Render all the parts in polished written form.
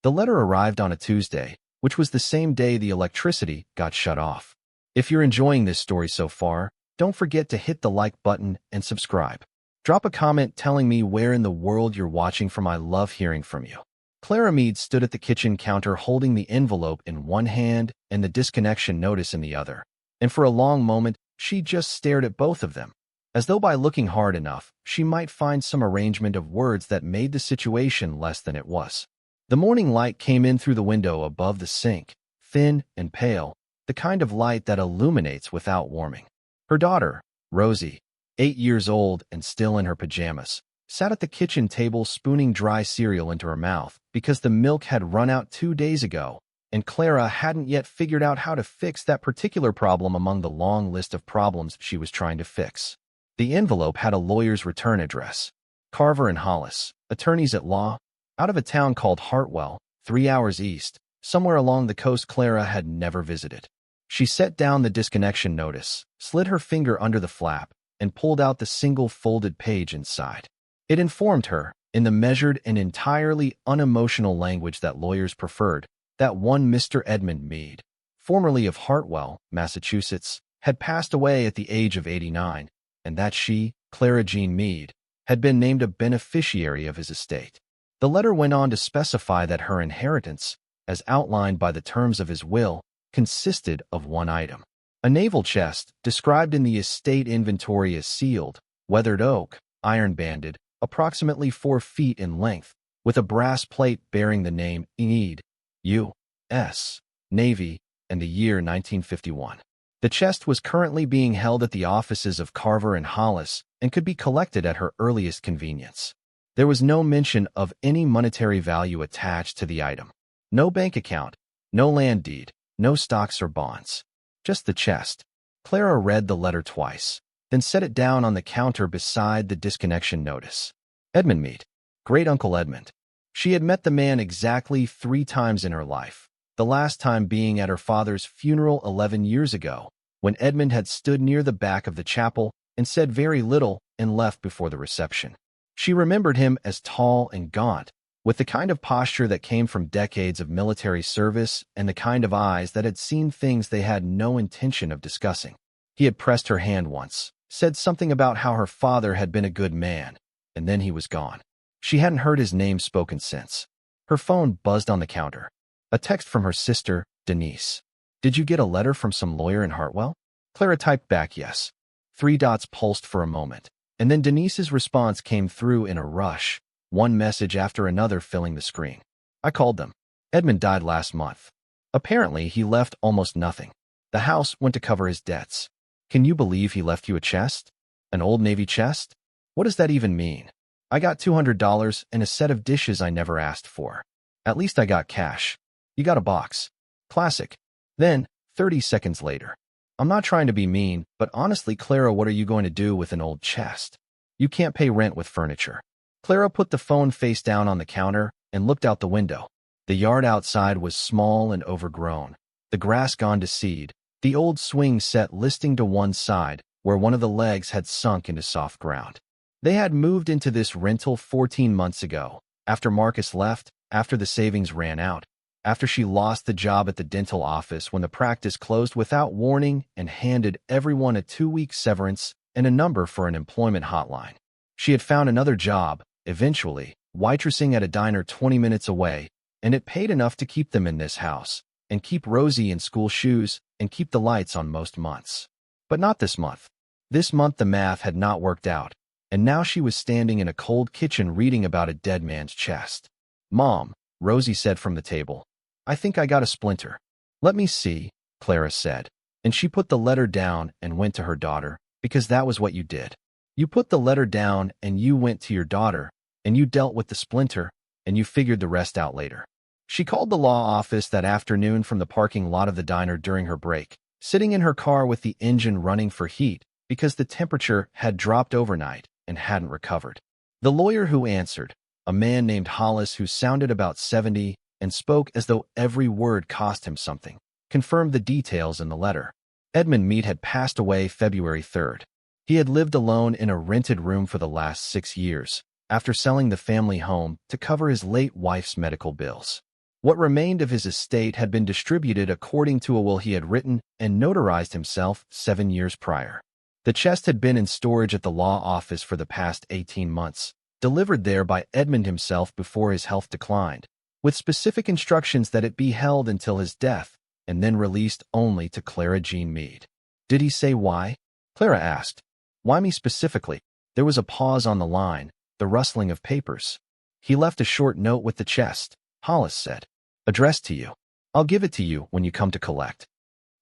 The letter arrived on a Tuesday, which was the same day the electricity got shut off. If you're enjoying this story so far, don't forget to hit the like button and subscribe. Drop a comment telling me where in the world you're watching from. I love hearing from you. Clara Meade stood at the kitchen counter holding the envelope in one hand and the disconnection notice in the other. And for a long moment, she just stared at both of them, as though by looking hard enough, she might find some arrangement of words that made the situation less than it was. The morning light came in through the window above the sink, thin and pale, the kind of light that illuminates without warming. Her daughter, Rosie, 8 years old and still in her pajamas, sat at the kitchen table spooning dry cereal into her mouth because the milk had run out 2 days ago, and Clara hadn't yet figured out how to fix that particular problem among the long list of problems she was trying to fix. The envelope had a lawyer's return address. Carver and Hollis, attorneys at law, out of a town called Hartwell, 3 hours east, somewhere along the coast Clara had never visited. She set down the disconnection notice, slid her finger under the flap, and pulled out the single folded page inside. It informed her, in the measured and entirely unemotional language that lawyers preferred, that one Mr. Edmund Meade, formerly of Hartwell, Massachusetts, had passed away at the age of 89, and that she, Clara Jean Meade, had been named a beneficiary of his estate. The letter went on to specify that her inheritance, as outlined by the terms of his will, consisted of one item: a naval chest described in the estate inventory as sealed, weathered oak, iron-banded, approximately 4 feet in length, with a brass plate bearing the name Meade, U.S. Navy, and the year 1951. The chest was currently being held at the offices of Carver and Hollis and could be collected at her earliest convenience. There was no mention of any monetary value attached to the item. No bank account, no land deed, no stocks or bonds. Just the chest. Clara read the letter twice, then set it down on the counter beside the disconnection notice. Edmund Meade, Great-Uncle Edmund. She had met the man exactly 3 times in her life, the last time being at her father's funeral 11 years ago, when Edmund had stood near the back of the chapel and said very little and left before the reception. She remembered him as tall and gaunt, with the kind of posture that came from decades of military service and the kind of eyes that had seen things they had no intention of discussing. He had pressed her hand once, said something about how her father had been a good man, and then he was gone. She hadn't heard his name spoken since. Her phone buzzed on the counter. A text from her sister, Denise. "Did you get a letter from some lawyer in Hartwell?" Clara typed back yes. 3 dots pulsed for a moment, and then Denise's response came through in a rush, one message after another filling the screen. "I called them. Edmund died last month. Apparently, he left almost nothing. The house went to cover his debts. Can you believe he left you a chest? An old Navy chest? What does that even mean? I got $200 and a set of dishes I never asked for. At least I got cash. You got a box. Classic." Then, 30 seconds later. "I'm not trying to be mean, but honestly, Clara, what are you going to do with an old chest? You can't pay rent with furniture." Clara put the phone face down on the counter and looked out the window. The yard outside was small and overgrown, the grass gone to seed, the old swing set listing to one side where one of the legs had sunk into soft ground. They had moved into this rental 14 months ago, after Marcus left, after the savings ran out, after she lost the job at the dental office when the practice closed without warning and handed everyone a 2-week severance and a number for an employment hotline. She had found another job, eventually, waitressing at a diner 20 minutes away, and it paid enough to keep them in this house, and keep Rosie in school shoes, and keep the lights on most months. But not this month. This month the math had not worked out, and now she was standing in a cold kitchen reading about a dead man's chest. "Mom," Rosie said from the table, "I think I got a splinter." "Let me see," Clara said, and she put the letter down and went to her daughter, because that was what you did. You put the letter down and you went to your daughter, and you dealt with the splinter, and you figured the rest out later. She called the law office that afternoon from the parking lot of the diner during her break, sitting in her car with the engine running for heat because the temperature had dropped overnight and hadn't recovered. The lawyer who answered, a man named Hollis who sounded about 70 and spoke as though every word cost him something, confirmed the details in the letter. Edmund Meade had passed away February 3rd. He had lived alone in a rented room for the last 6 years, after selling the family home to cover his late wife's medical bills. What remained of his estate had been distributed according to a will he had written and notarized himself 7 years prior. The chest had been in storage at the law office for the past 18 months, delivered there by Edmund himself before his health declined, with specific instructions that it be held until his death, and then released only to Clara Meade. Did he say why? Clara asked. Why me specifically? There was a pause on the line, the rustling of papers. He left a short note with the chest, Hollis said. Addressed to you. I'll give it to you when you come to collect.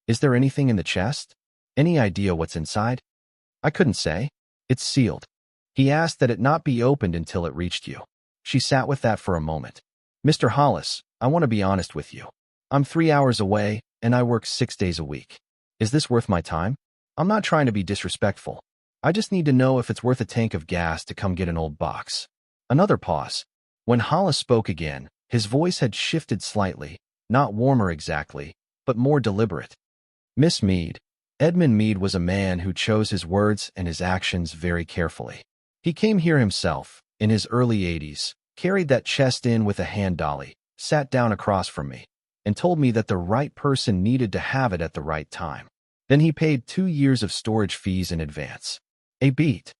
Is there anything in the chest? Any idea what's inside? I couldn't say. It's sealed. He asked that it not be opened until it reached you. She sat with that for a moment. Mr. Hollis, I want to be honest with you. I'm 3 hours away, and I work 6 days a week. Is this worth my time? I'm not trying to be disrespectful. I just need to know if it's worth a tank of gas to come get an old box. Another pause. When Hollis spoke again, his voice had shifted slightly, not warmer exactly, but more deliberate. Miss Meade. Edmund Meade was a man who chose his words and his actions very carefully. He came here himself, in his early 80s, carried that chest in with a hand dolly, sat down across from me, and told me that the right person needed to have it at the right time. Then he paid 2 years of storage fees in advance. A beat.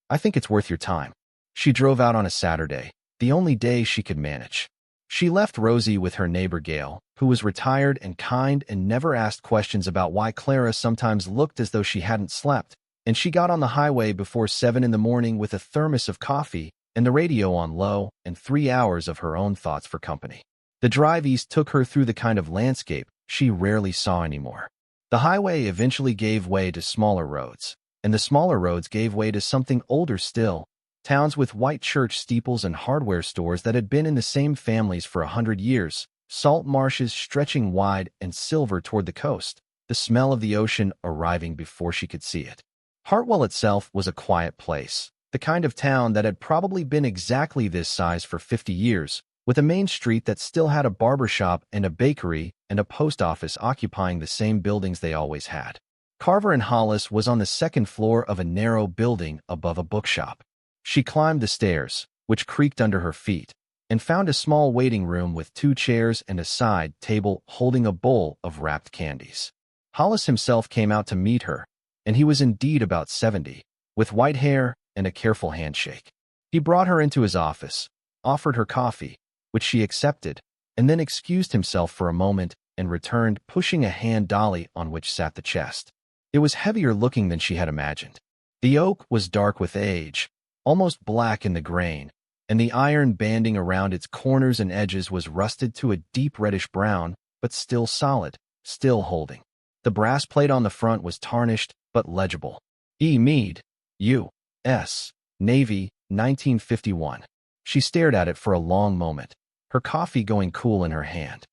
I think it's worth your time. She drove out on a Saturday, the only day she could manage. She left Rosie with her neighbor Gail, who was retired and kind and never asked questions about why Clara sometimes looked as though she hadn't slept, and she got on the highway before 7 in the morning with a thermos of coffee and the radio on low and 3 hours of her own thoughts for company. The drive east took her through the kind of landscape she rarely saw anymore. The highway eventually gave way to smaller roads, and the smaller roads gave way to something older still, towns with white church steeples and hardware stores that had been in the same families for 100 years, salt marshes stretching wide and silver toward the coast, the smell of the ocean arriving before she could see it. Hartwell itself was a quiet place, the kind of town that had probably been exactly this size for 50 years, with a main street that still had a barber shop and a bakery and a post office occupying the same buildings they always had. Carver and Hollis was on the second floor of a narrow building above a bookshop. She climbed the stairs, which creaked under her feet, and found a small waiting room with 2 chairs and a side table holding a bowl of wrapped candies. Hollis himself came out to meet her, and he was indeed about 70, with white hair and a careful handshake. He brought her into his office, offered her coffee, which she accepted, and then excused himself for a moment and returned, pushing a hand dolly on which sat the chest. It was heavier looking than she had imagined. The oak was dark with age, almost black in the grain, and the iron banding around its corners and edges was rusted to a deep reddish brown, but still solid, still holding. The brass plate on the front was tarnished, but legible. E. Meade, U.S. Navy, 1951. She stared at it for a long moment, her coffee going cool in her hand.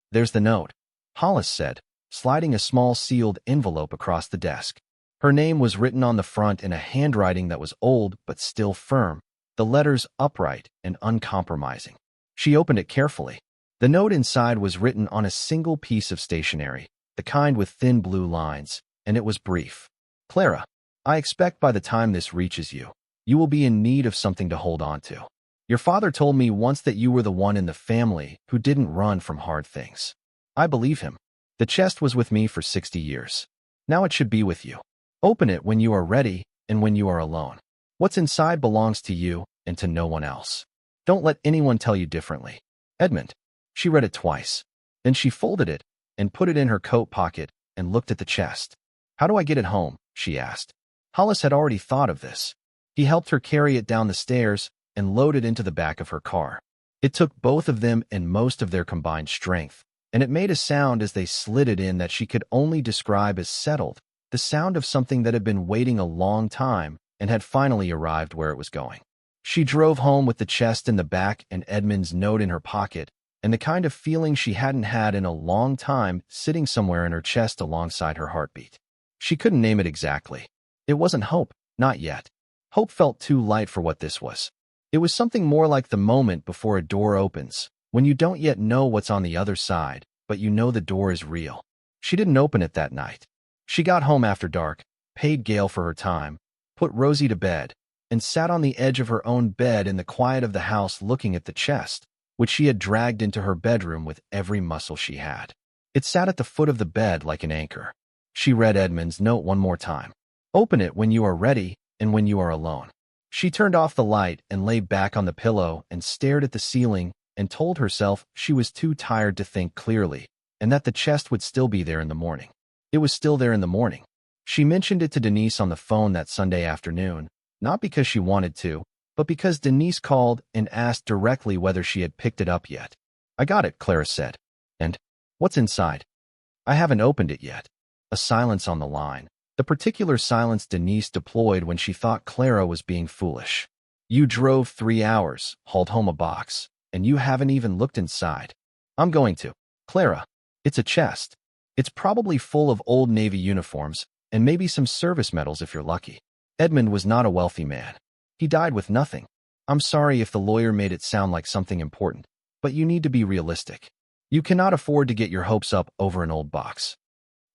There's the note, Hollis said, sliding a small sealed envelope across the desk. Her name was written on the front in a handwriting that was old but still firm, the letters upright and uncompromising. She opened it carefully. The note inside was written on a single piece of stationery, the kind with thin blue lines, and it was brief. Clara, I expect by the time this reaches you, you will be in need of something to hold on to. Your father told me once that you were the one in the family who didn't run from hard things. I believe him. The chest was with me for 60 years. Now it should be with you. Open it when you are ready and when you are alone. What's inside belongs to you and to no one else. Don't let anyone tell you differently. Edmund. She read it twice. Then she folded it and put it in her coat pocket and looked at the chest. How do I get it home? She asked. Hollis had already thought of this. He helped her carry it down the stairs and load it into the back of her car. It took both of them and most of their combined strength, and it made a sound as they slid it in that she could only describe as settled, the sound of something that had been waiting a long time and had finally arrived where it was going. She drove home with the chest in the back and Edmund's note in her pocket, and the kind of feeling she hadn't had in a long time sitting somewhere in her chest alongside her heartbeat. She couldn't name it exactly. It wasn't hope, not yet. Hope felt too light for what this was. It was something more like the moment before a door opens, when you don't yet know what's on the other side, but you know the door is real. She didn't open it that night. She got home after dark, paid Gail for her time, put Rosie to bed, and sat on the edge of her own bed in the quiet of the house looking at the chest, which she had dragged into her bedroom with every muscle she had. It sat at the foot of the bed like an anchor. She read Edmund's note one more time. Open it when you are ready and when you are alone. She turned off the light and lay back on the pillow and stared at the ceiling and told herself she was too tired to think clearly and that the chest would still be there in the morning. It was still there in the morning. She mentioned it to Denise on the phone that Sunday afternoon, not because she wanted to, but because Denise called and asked directly whether she had picked it up yet. I got it, Clara said. And what's inside? I haven't opened it yet. A silence on the line. The particular silence Denise deployed when she thought Clara was being foolish. You drove 3 hours, hauled home a box, and you haven't even looked inside. I'm going to. Clara, it's a chest. It's probably full of old Navy uniforms and maybe some service medals if you're lucky. Edmund was not a wealthy man. He died with nothing. I'm sorry if the lawyer made it sound like something important, but you need to be realistic. You cannot afford to get your hopes up over an old box.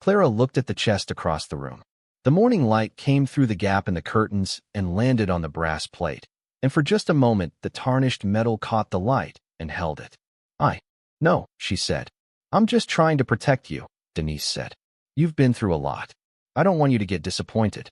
Clara looked at the chest across the room. The morning light came through the gap in the curtains and landed on the brass plate, and for just a moment the tarnished metal caught the light and held it. No, she said. I'm just trying to protect you, Denise said. You've been through a lot. I don't want you to get disappointed.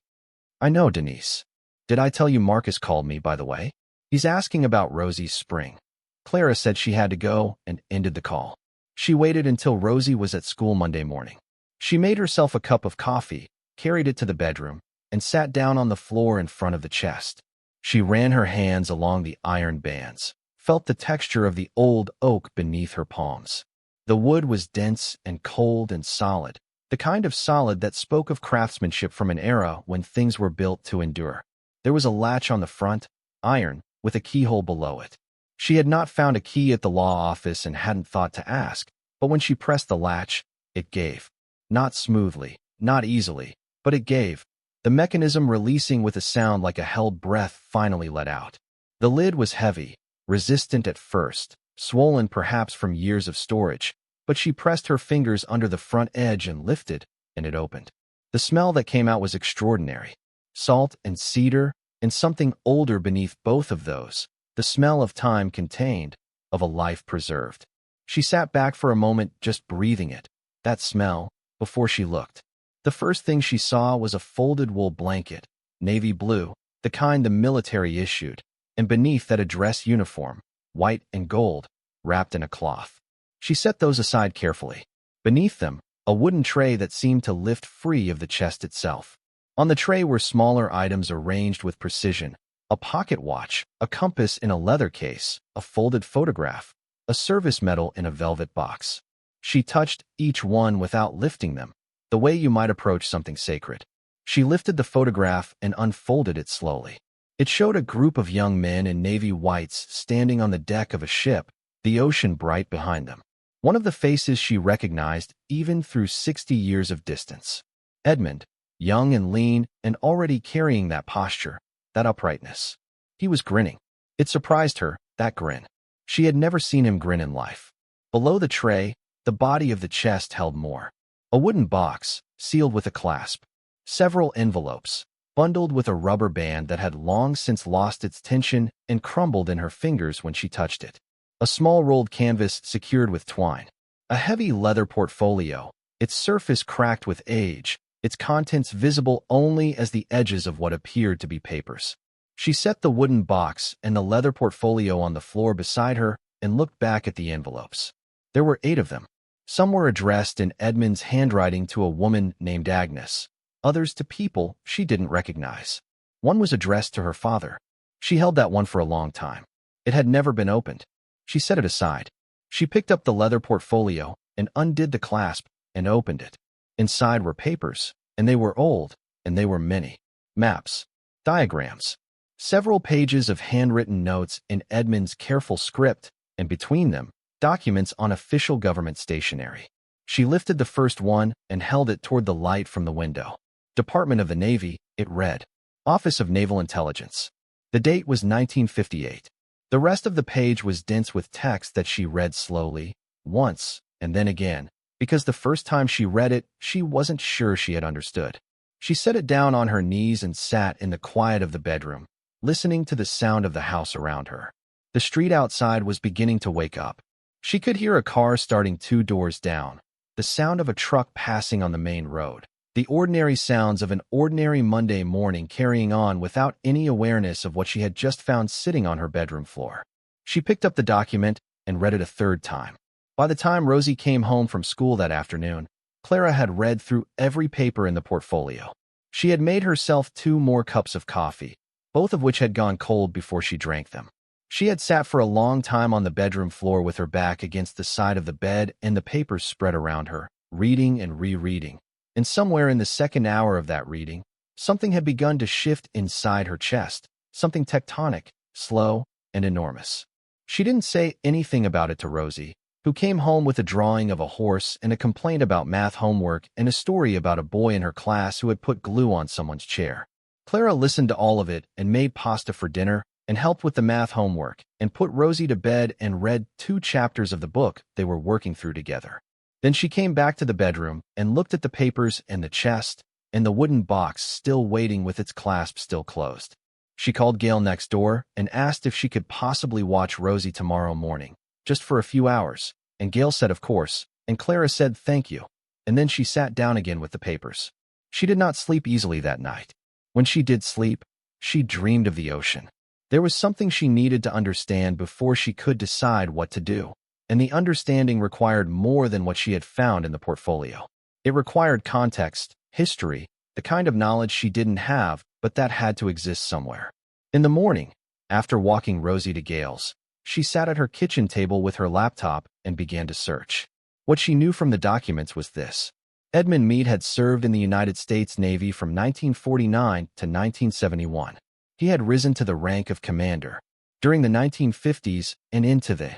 I know, Denise. Did I tell you Marcus called me, by the way? He's asking about Rosie's spring. Clara said she had to go and ended the call. She waited until Rosie was at school Monday morning. She made herself a cup of coffee, carried it to the bedroom, and sat down on the floor in front of the chest. She ran her hands along the iron bands, felt the texture of the old oak beneath her palms. The wood was dense and cold and solid, the kind of solid that spoke of craftsmanship from an era when things were built to endure. There was a latch on the front, iron, with a keyhole below it. She had not found a key at the law office and hadn't thought to ask, but when she pressed the latch, it gave. Not smoothly, not easily, but it gave. The mechanism releasing with a sound like a held breath finally let out. The lid was heavy, resistant at first, swollen perhaps from years of storage, but she pressed her fingers under the front edge and lifted, and it opened. The smell that came out was extraordinary. Salt and cedar, and something older beneath both of those, the smell of time contained, of a life preserved. She sat back for a moment just breathing it, that smell, before she looked. The first thing she saw was a folded wool blanket, navy blue, the kind the military issued, and beneath that a dress uniform, white and gold, wrapped in a cloth. She set those aside carefully. Beneath them, a wooden tray that seemed to lift free of the chest itself. On the tray were smaller items arranged with precision, a pocket watch, a compass in a leather case, a folded photograph, a service medal in a velvet box. She touched each one without lifting them, the way you might approach something sacred. She lifted the photograph and unfolded it slowly. It showed a group of young men in navy whites standing on the deck of a ship, the ocean bright behind them. One of the faces she recognized even through 60 years of distance. Edmund, young and lean and already carrying that posture, that uprightness. He was grinning. It surprised her, that grin. She had never seen him grin in life. Below the tray, the body of the chest held more. A wooden box, sealed with a clasp. Several envelopes, bundled with a rubber band that had long since lost its tension and crumbled in her fingers when she touched it. A small rolled canvas secured with twine. A heavy leather portfolio, its surface cracked with age, its contents visible only as the edges of what appeared to be papers. She set the wooden box and the leather portfolio on the floor beside her and looked back at the envelopes. There were 8 of them. Some were addressed in Edmund's handwriting to a woman named Agnes, others to people she didn't recognize. One was addressed to her father. She held that one for a long time. It had never been opened. She set it aside. She picked up the leather portfolio and undid the clasp and opened it. Inside were papers, and they were old, and they were many. Maps, diagrams, several pages of handwritten notes in Edmund's careful script, and between them, documents on official government stationery. She lifted the first one and held it toward the light from the window. Department of the Navy, it read. Office of Naval Intelligence. The date was 1958. The rest of the page was dense with text that she read slowly, once, and then again, because the first time she read it, she wasn't sure she had understood. She set it down on her knees and sat in the quiet of the bedroom, listening to the sound of the house around her. The street outside was beginning to wake up. She could hear a car starting 2 doors down, the sound of a truck passing on the main road, the ordinary sounds of an ordinary Monday morning carrying on without any awareness of what she had just found sitting on her bedroom floor. She picked up the document and read it a third time. By the time Rosie came home from school that afternoon, Clara had read through every paper in the portfolio. She had made herself 2 more cups of coffee, both of which had gone cold before she drank them. She had sat for a long time on the bedroom floor with her back against the side of the bed and the papers spread around her, reading and rereading. And somewhere in the second hour of that reading, something had begun to shift inside her chest, something tectonic, slow, and enormous. She didn't say anything about it to Rosie, who came home with a drawing of a horse and a complaint about math homework and a story about a boy in her class who had put glue on someone's chair. Clara listened to all of it and made pasta for dinner and helped with the math homework and put Rosie to bed and read 2 chapters of the book they were working through together. Then she came back to the bedroom and looked at the papers and the chest and the wooden box still waiting with its clasp still closed. She called Gail next door and asked if she could possibly watch Rosie tomorrow morning, just for a few hours, and Gail said of course, and Clara said thank you, and then she sat down again with the papers. She did not sleep easily that night. When she did sleep, she dreamed of the ocean. There was something she needed to understand before she could decide what to do, and the understanding required more than what she had found in the portfolio. It required context, history, the kind of knowledge she didn't have, but that had to exist somewhere. In the morning, after walking Rosie to Gail's, she sat at her kitchen table with her laptop and began to search. What she knew from the documents was this. Edmund Meade had served in the United States Navy from 1949 to 1971. He had risen to the rank of commander. During the 1950s and into the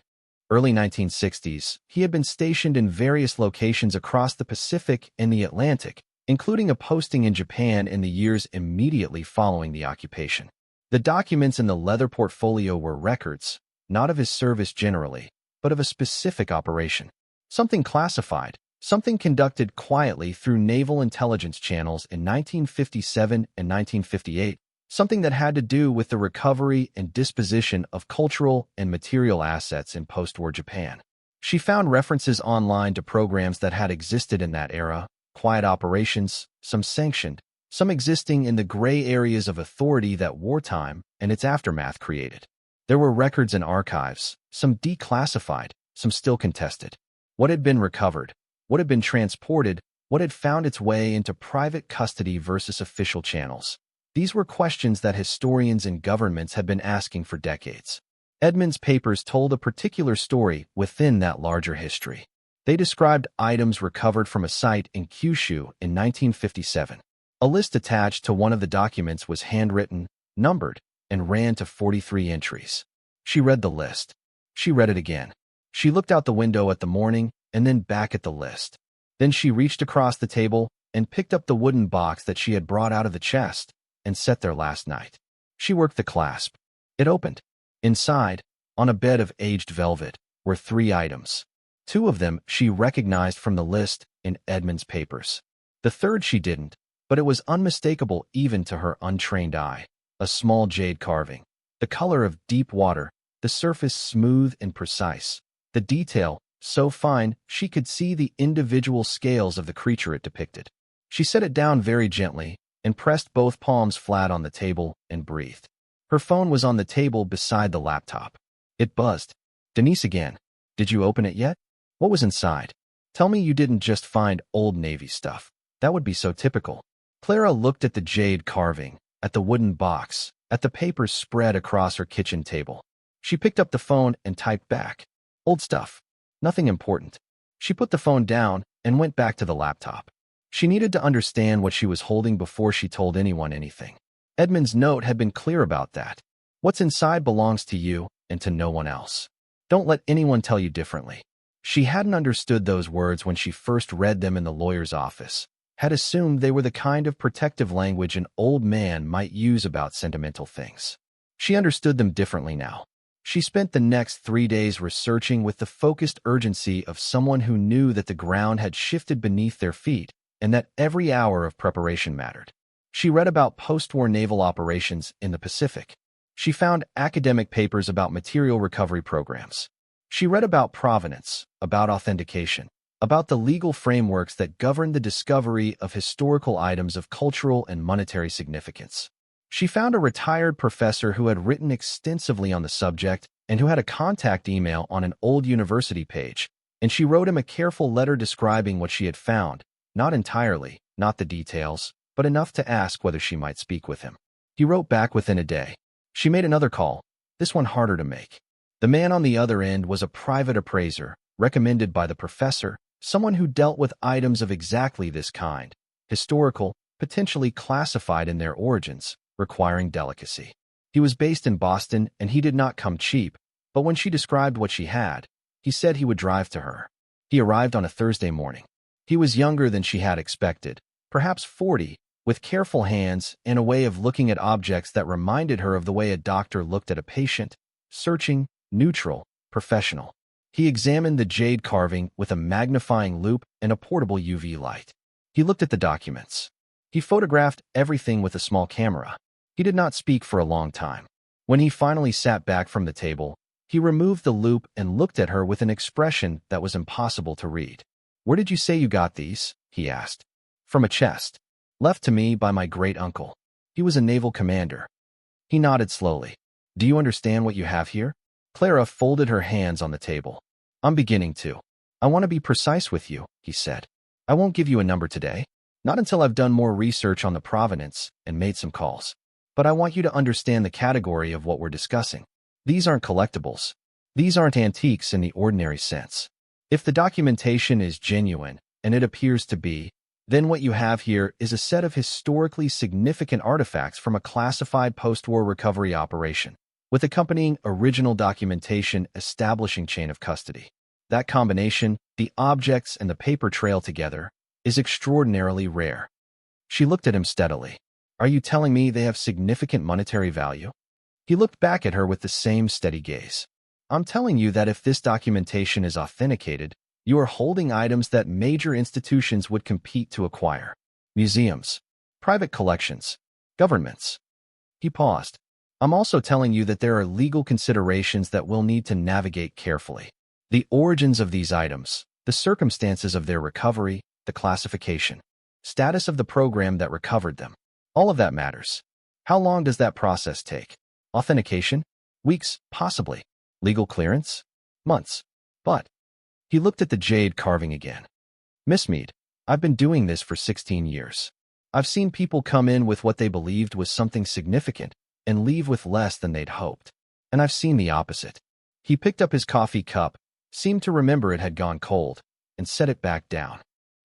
early 1960s, he had been stationed in various locations across the Pacific and the Atlantic, including a posting in Japan in the years immediately following the occupation. The documents in the leather portfolio were records, not of his service generally, but of a specific operation. Something classified, something conducted quietly through Naval Intelligence channels in 1957 and 1958, something that had to do with the recovery and disposition of cultural and material assets in post-war Japan. She found references online to programs that had existed in that era, quiet operations, some sanctioned, some existing in the gray areas of authority that wartime and its aftermath created. There were records and archives, some declassified, some still contested. What had been recovered? What had been transported? What had found its way into private custody versus official channels? These were questions that historians and governments had been asking for decades. Edmund's papers told a particular story within that larger history. They described items recovered from a site in Kyushu in 1957. A list attached to one of the documents was handwritten, numbered, and ran to 43 entries. She read the list. She read it again. She looked out the window at the morning and then back at the list. Then she reached across the table and picked up the wooden box that she had brought out of the chest and set there last night. She worked the clasp. It opened. Inside, on a bed of aged velvet, were 3 items. 2 of them she recognized from the list in Edmund's papers. The third she didn't, but it was unmistakable even to her untrained eye. A small jade carving. The color of deep water, the surface smooth and precise. The detail, so fine she could see the individual scales of the creature it depicted. She set it down very gently and pressed both palms flat on the table and breathed. Her phone was on the table beside the laptop. It buzzed. Denise again. Did you open it yet? What was inside? Tell me you didn't just find old Navy stuff. That would be so typical. Clara looked at the jade carving, at the wooden box, at the papers spread across her kitchen table. She picked up the phone and typed back. Old stuff. Nothing important. She put the phone down and went back to the laptop. She needed to understand what she was holding before she told anyone anything. Edmund's note had been clear about that. What's inside belongs to you and to no one else. Don't let anyone tell you differently. She hadn't understood those words when she first read them in the lawyer's office, had assumed they were the kind of protective language an old man might use about sentimental things. She understood them differently now. She spent the next 3 days researching with the focused urgency of someone who knew that the ground had shifted beneath their feet and that every hour of preparation mattered. She read about post-war naval operations in the Pacific. She found academic papers about material recovery programs. She read about provenance, about authentication, about the legal frameworks that govern the discovery of historical items of cultural and monetary significance. She found a retired professor who had written extensively on the subject and who had a contact email on an old university page, and she wrote him a careful letter describing what she had found, not entirely, not the details, but enough to ask whether she might speak with him. He wrote back within a day. She made another call, this one harder to make. The man on the other end was a private appraiser, recommended by the professor, someone who dealt with items of exactly this kind, historical, potentially classified in their origins, requiring delicacy. He was based in Boston, and he did not come cheap, but when she described what she had, he said he would drive to her. He arrived on a Thursday morning. He was younger than she had expected, perhaps 40, with careful hands and a way of looking at objects that reminded her of the way a doctor looked at a patient, searching, neutral, professional. He examined the jade carving with a magnifying loupe and a portable UV light. He looked at the documents. He photographed everything with a small camera. He did not speak for a long time. When he finally sat back from the table, he removed the loupe and looked at her with an expression that was impossible to read. "Where did you say you got these?" he asked. "From a chest. Left to me by my great-uncle. He was a naval commander." He nodded slowly. "Do you understand what you have here?" Clara folded her hands on the table. "I'm beginning to. I want to be precise with you," he said. "I won't give you a number today. Not until I've done more research on the provenance and made some calls. But I want you to understand the category of what we're discussing. These aren't collectibles. These aren't antiques in the ordinary sense. If the documentation is genuine, and it appears to be, then what you have here is a set of historically significant artifacts from a classified post-war recovery operation, with accompanying original documentation establishing chain of custody. That combination, the objects and the paper trail together, is extraordinarily rare." She looked at him steadily. "Are you telling me they have significant monetary value?" He looked back at her with the same steady gaze. "I'm telling you that if this documentation is authenticated, you are holding items that major institutions would compete to acquire. Museums, private collections, governments." He paused. "I'm also telling you that there are legal considerations that we'll need to navigate carefully. The origins of these items, the circumstances of their recovery, the classification, status of the program that recovered them. All of that matters. How long does that process take? Authentication? Weeks, possibly. Legal clearance? Months. But..." He looked at the jade carving again. "Miss Meade, I've been doing this for 16 years. I've seen people come in with what they believed was something significant and leave with less than they'd hoped. And I've seen the opposite." He picked up his coffee cup, seemed to remember it had gone cold, and set it back down.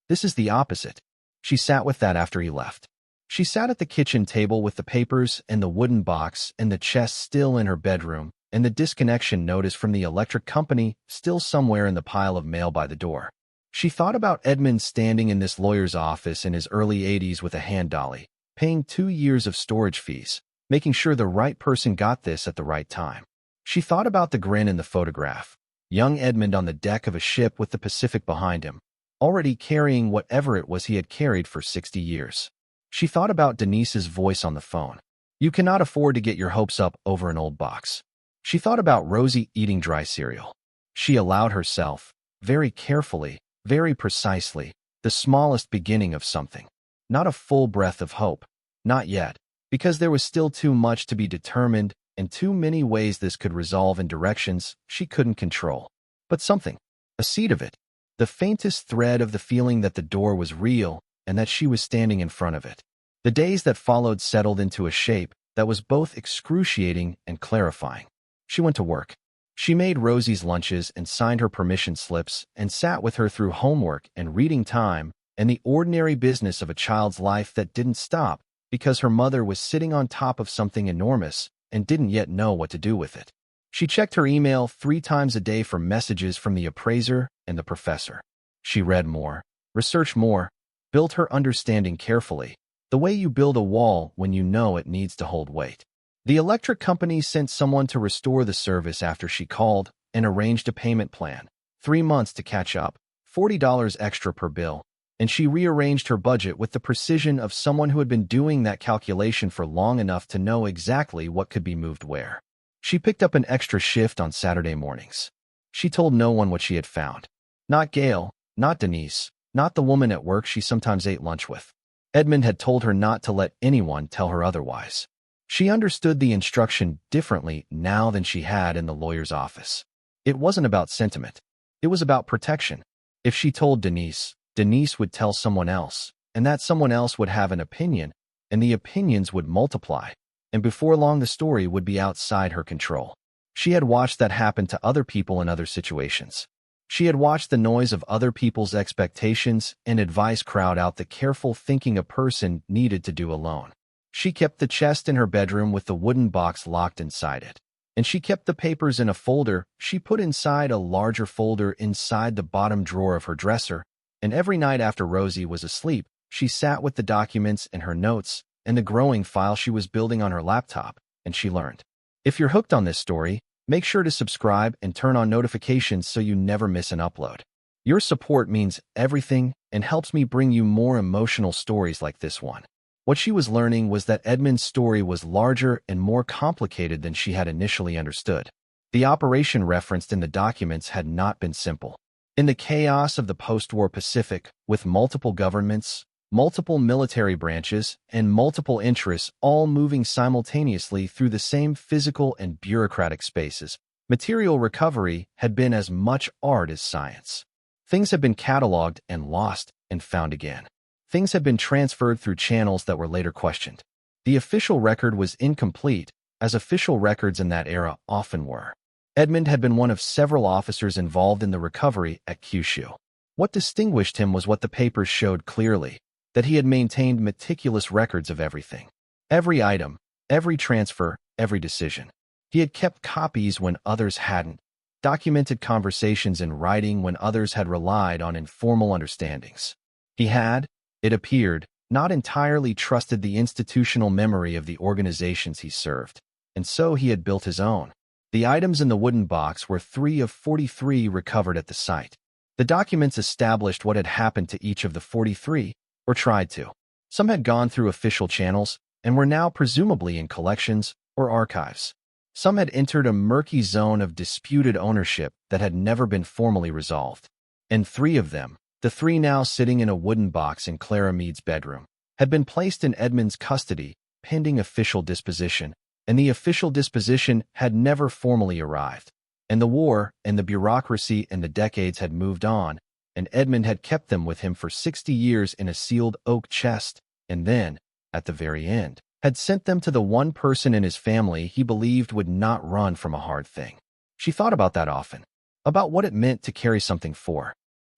"This is the opposite." She sat with that after he left. She sat at the kitchen table with the papers and the wooden box and the chest still in her bedroom, and the disconnection notice from the electric company still somewhere in the pile of mail by the door. She thought about Edmund standing in this lawyer's office in his early 80s with a hand dolly, paying 2 years of storage fees, making sure the right person got this at the right time. She thought about the grin in the photograph, young Edmund on the deck of a ship with the Pacific behind him, already carrying whatever it was he had carried for 60 years. She thought about Denise's voice on the phone. "You cannot afford to get your hopes up over an old box." She thought about Rosie eating dry cereal. She allowed herself, very carefully, very precisely, the smallest beginning of something. Not a full breath of hope. Not yet, because there was still too much to be determined and too many ways this could resolve in directions she couldn't control. But something, a seed of it, the faintest thread of the feeling that the door was real and that she was standing in front of it. The days that followed settled into a shape that was both excruciating and clarifying. She went to work. She made Rosie's lunches and signed her permission slips and sat with her through homework and reading time and the ordinary business of a child's life that didn't stop because her mother was sitting on top of something enormous and didn't yet know what to do with it. She checked her email 3 times a day for messages from the appraiser and the professor. She read more, researched more, built her understanding carefully, the way you build a wall when you know it needs to hold weight. The electric company sent someone to restore the service after she called and arranged a payment plan, 3 months to catch up, $40 extra per bill, and she rearranged her budget with the precision of someone who had been doing that calculation for long enough to know exactly what could be moved where. She picked up an extra shift on Saturday mornings. She told no one what she had found. Not Gail, not Denise, not the woman at work she sometimes ate lunch with. Edmund had told her not to let anyone tell her otherwise. She understood the instruction differently now than she had in the lawyer's office. It wasn't about sentiment. It was about protection. If she told Denise, Denise would tell someone else, and that someone else would have an opinion, and the opinions would multiply, and before long the story would be outside her control. She had watched that happen to other people in other situations. She had watched the noise of other people's expectations and advice crowd out the careful thinking a person needed to do alone. She kept the chest in her bedroom with the wooden box locked inside it. And she kept the papers in a folder she put inside a larger folder inside the bottom drawer of her dresser, and every night after Rosie was asleep, she sat with the documents and her notes and the growing file she was building on her laptop, and she learned. If you're hooked on this story, make sure to subscribe and turn on notifications so you never miss an upload. Your support means everything and helps me bring you more emotional stories like this one. What she was learning was that Edmund's story was larger and more complicated than she had initially understood. The operation referenced in the documents had not been simple. In the chaos of the post-war Pacific, with multiple governments, multiple military branches, and multiple interests all moving simultaneously through the same physical and bureaucratic spaces, material recovery had been as much art as science. Things had been cataloged and lost and found again. Things had been transferred through channels that were later questioned. The official record was incomplete, as official records in that era often were. Edmund had been one of several officers involved in the recovery at Kyushu. What distinguished him was what the papers showed clearly, that he had maintained meticulous records of everything. Every item, every transfer, every decision. He had kept copies when others hadn't, documented conversations in writing when others had relied on informal understandings. He had, it appeared, not entirely trusted the institutional memory of the organizations he served, and so he had built his own. The items in the wooden box were 3 of 43 recovered at the site. The documents established what had happened to each of the 43, or tried to. Some had gone through official channels and were now presumably in collections or archives. Some had entered a murky zone of disputed ownership that had never been formally resolved. And 3 of them, the 3 now sitting in a wooden box in Clara Meade's bedroom, had been placed in Edmund's custody pending official disposition, and the official disposition had never formally arrived. And the war and the bureaucracy and the decades had moved on, and Edmund had kept them with him for 60 years in a sealed oak chest, and then, at the very end, had sent them to the one person in his family he believed would not run from a hard thing. She thought about that often, about what it meant to carry something for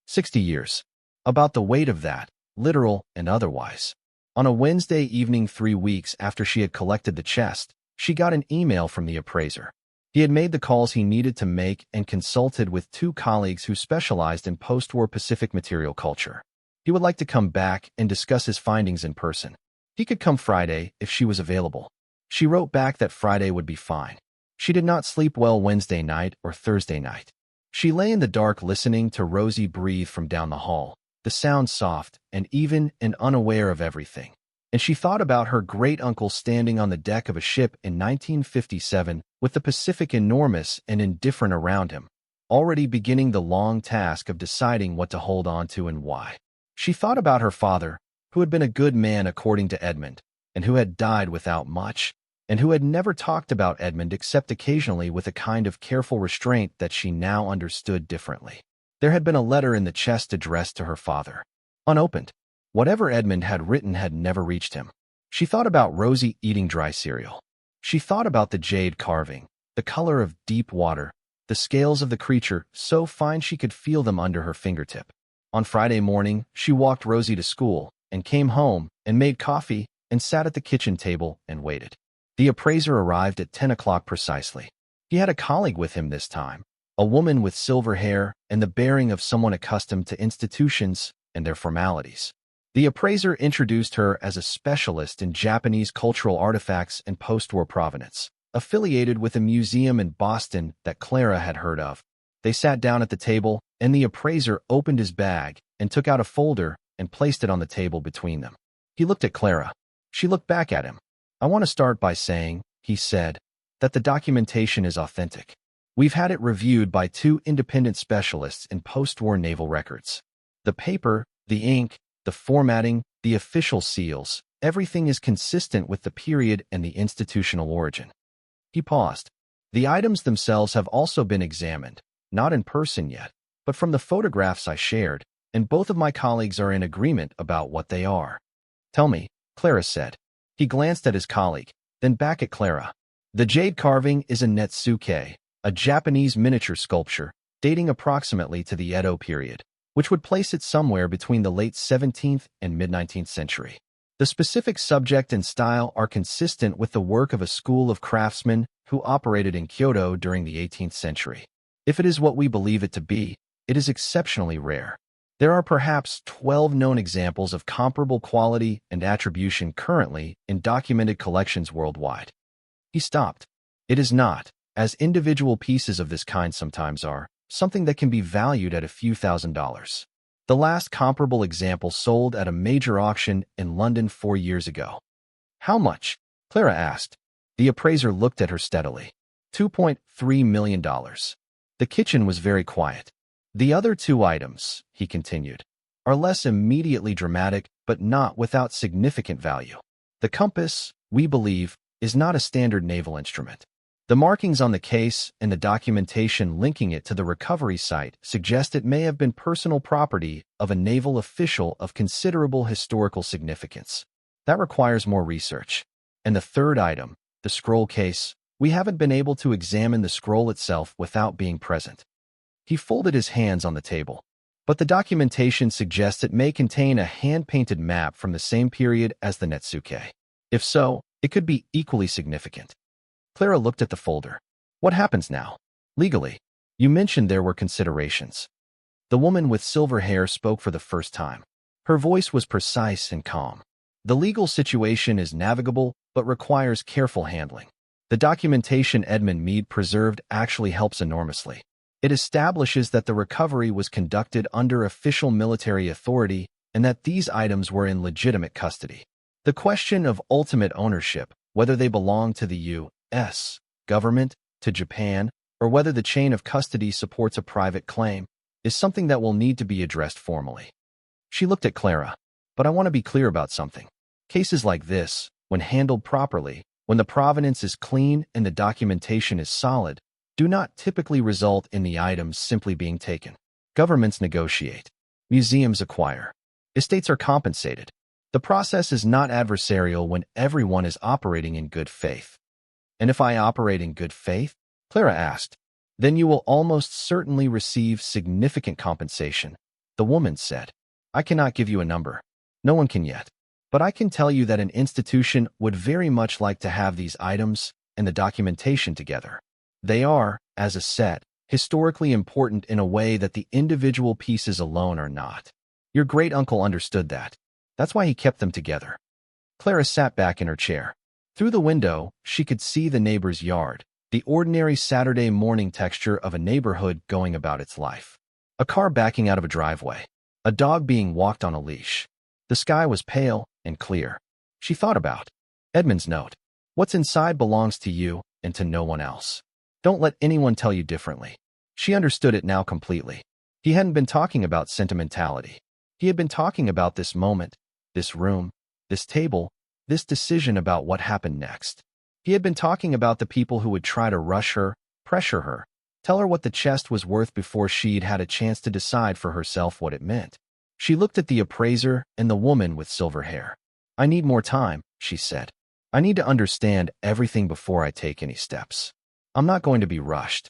60 years, about the weight of that, literal and otherwise. On a Wednesday evening 3 weeks after she had collected the chest, she got an email from the appraiser. He had made the calls he needed to make and consulted with 2 colleagues who specialized in post-war Pacific material culture. He would like to come back and discuss his findings in person. He could come Friday if she was available. She wrote back that Friday would be fine. She did not sleep well Wednesday night or Thursday night. She lay in the dark listening to Rosie breathe from down the hall, the sound soft and even and unaware of everything. And she thought about her great-uncle standing on the deck of a ship in 1957 with the Pacific enormous and indifferent around him, already beginning the long task of deciding what to hold on to and why. She thought about her father, who had been a good man according to Edmund, and who had died without much, and who had never talked about Edmund except occasionally with a kind of careful restraint that she now understood differently. There had been a letter in the chest addressed to her father, unopened. Whatever Edmund had written had never reached him. She thought about Rosie eating dry cereal. She thought about the jade carving, the color of deep water, the scales of the creature so fine she could feel them under her fingertip. On Friday morning, she walked Rosie to school, and came home, and made coffee, and sat at the kitchen table and waited. The appraiser arrived at 10 o'clock precisely. He had a colleague with him this time, a woman with silver hair and the bearing of someone accustomed to institutions and their formalities. The appraiser introduced her as a specialist in Japanese cultural artifacts and post-war provenance, affiliated with a museum in Boston that Clara had heard of. They sat down at the table, and the appraiser opened his bag and took out a folder and placed it on the table between them. He looked at Clara. She looked back at him. "I want to start by saying," he said, "that the documentation is authentic. We've had it reviewed by 2 independent specialists in post-war naval records. The paper, the ink, the formatting, the official seals, everything is consistent with the period and the institutional origin." He paused. "The items themselves have also been examined, not in person yet, but from the photographs I shared, and both of my colleagues are in agreement about what they are." "Tell me," Clara said. He glanced at his colleague, then back at Clara. "The jade carving is a Netsuke, a Japanese miniature sculpture dating approximately to the Edo period, which would place it somewhere between the late 17th and mid-19th century. The specific subject and style are consistent with the work of a school of craftsmen who operated in Kyoto during the 18th century. If it is what we believe it to be, it is exceptionally rare. There are perhaps 12 known examples of comparable quality and attribution currently in documented collections worldwide." He stopped. "It is not, as individual pieces of this kind sometimes are, something that can be valued at a few $1,000s. The last comparable example sold at a major auction in London 4 years ago." "How much?" Clara asked. The appraiser looked at her steadily. $2.3 million. The kitchen was very quiet. "The other 2 items," he continued, "are less immediately dramatic but not without significant value. The compass, we believe, is not a standard naval instrument. The markings on the case and the documentation linking it to the recovery site suggest it may have been personal property of a naval official of considerable historical significance. That requires more research. And the 3rd item, the scroll case, we haven't been able to examine the scroll itself without being present." He folded his hands on the table. "But the documentation suggests it may contain a hand-painted map from the same period as the Netsuke. If so, it could be equally significant." Clara looked at the folder. "What happens now? Legally, you mentioned there were considerations." The woman with silver hair spoke for the first time. Her voice was precise and calm. "The legal situation is navigable but requires careful handling. The documentation Edmund Meade preserved actually helps enormously. It establishes that the recovery was conducted under official military authority and that these items were in legitimate custody. The question of ultimate ownership, whether they belong to the U.S. government, to Japan, or whether the chain of custody supports a private claim, is something that will need to be addressed formally." She looked at Clara. "But I want to be clear about something. Cases like this, when handled properly, when the provenance is clean and the documentation is solid, do not typically result in the items simply being taken. Governments negotiate. Museums acquire. Estates are compensated. The process is not adversarial when everyone is operating in good faith." "And if I operate in good faith?" Clara asked. "Then you will almost certainly receive significant compensation," the woman said. "I cannot give you a number. No one can yet. But I can tell you that an institution would very much like to have these items and the documentation together. They are, as a set, historically important in a way that the individual pieces alone are not. Your great-uncle understood that. That's why he kept them together." Clara sat back in her chair. Through the window, she could see the neighbor's yard, the ordinary Saturday morning texture of a neighborhood going about its life. A car backing out of a driveway. A dog being walked on a leash. The sky was pale and clear. She thought about Edmund's note. "What's inside belongs to you and to no one else. Don't let anyone tell you differently." She understood it now completely. He hadn't been talking about sentimentality. He had been talking about this moment, this room, this table, this decision about what happened next. He had been talking about the people who would try to rush her, pressure her, tell her what the chest was worth before she'd had a chance to decide for herself what it meant. She looked at the appraiser and the woman with silver hair. "I need more time," she said. "I need to understand everything before I take any steps. I'm not going to be rushed."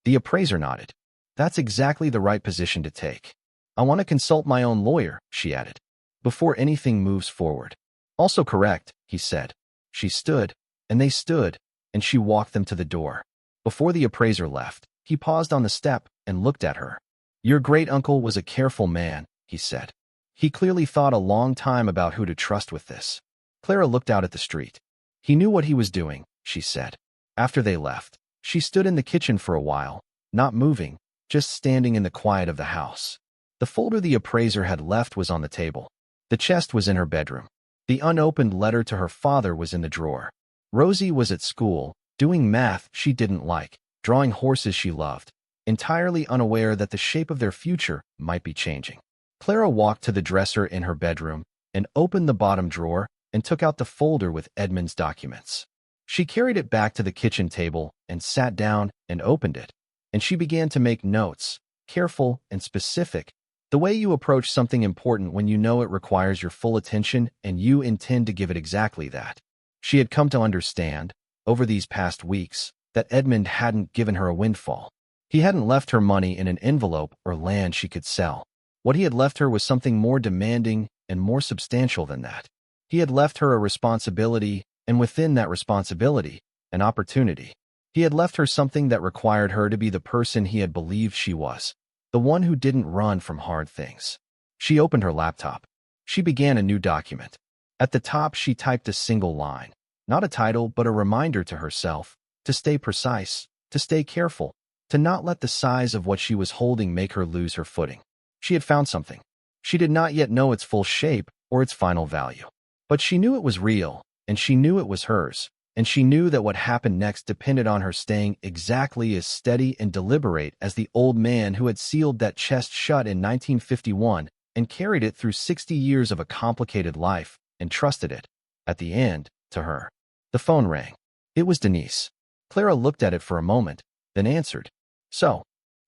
The appraiser nodded. "That's exactly the right position to take. I want to consult my own lawyer," she added, "before anything moves forward." "Also correct," he said. She stood, and they stood, and she walked them to the door. Before the appraiser left, he paused on the step and looked at her. "Your great-uncle was a careful man," he said. "He clearly thought a long time about who to trust with this." Clara looked out at the street. "He knew what he was doing," she said. After they left, she stood in the kitchen for a while, not moving, just standing in the quiet of the house. The folder the appraiser had left was on the table. The chest was in her bedroom. The unopened letter to her father was in the drawer. Rosie was at school, doing math she didn't like, drawing horses she loved, entirely unaware that the shape of their future might be changing. Clara walked to the dresser in her bedroom and opened the bottom drawer and took out the folder with Edmund's documents. She carried it back to the kitchen table and sat down and opened it, and she began to make notes, careful and specific, the way you approach something important when you know it requires your full attention and you intend to give it exactly that. She had come to understand, over these past weeks, that Edmund hadn't given her a windfall. He hadn't left her money in an envelope or land she could sell. What he had left her was something more demanding and more substantial than that. He had left her a responsibility, and within that responsibility, an opportunity. He had left her something that required her to be the person he had believed she was, the one who didn't run from hard things. She opened her laptop. She began a new document. At the top, she typed a single line, not a title, but a reminder to herself, to stay precise, to stay careful, to not let the size of what she was holding make her lose her footing. She had found something. She did not yet know its full shape or its final value. But she knew it was real, and she knew it was hers, and she knew that what happened next depended on her staying exactly as steady and deliberate as the old man who had sealed that chest shut in 1951 and carried it through 60 years of a complicated life and trusted it, at the end, to her. The phone rang. It was Denise. Clara looked at it for a moment, then answered. So,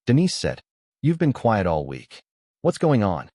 Denise said, you've been quiet all week. What's going on?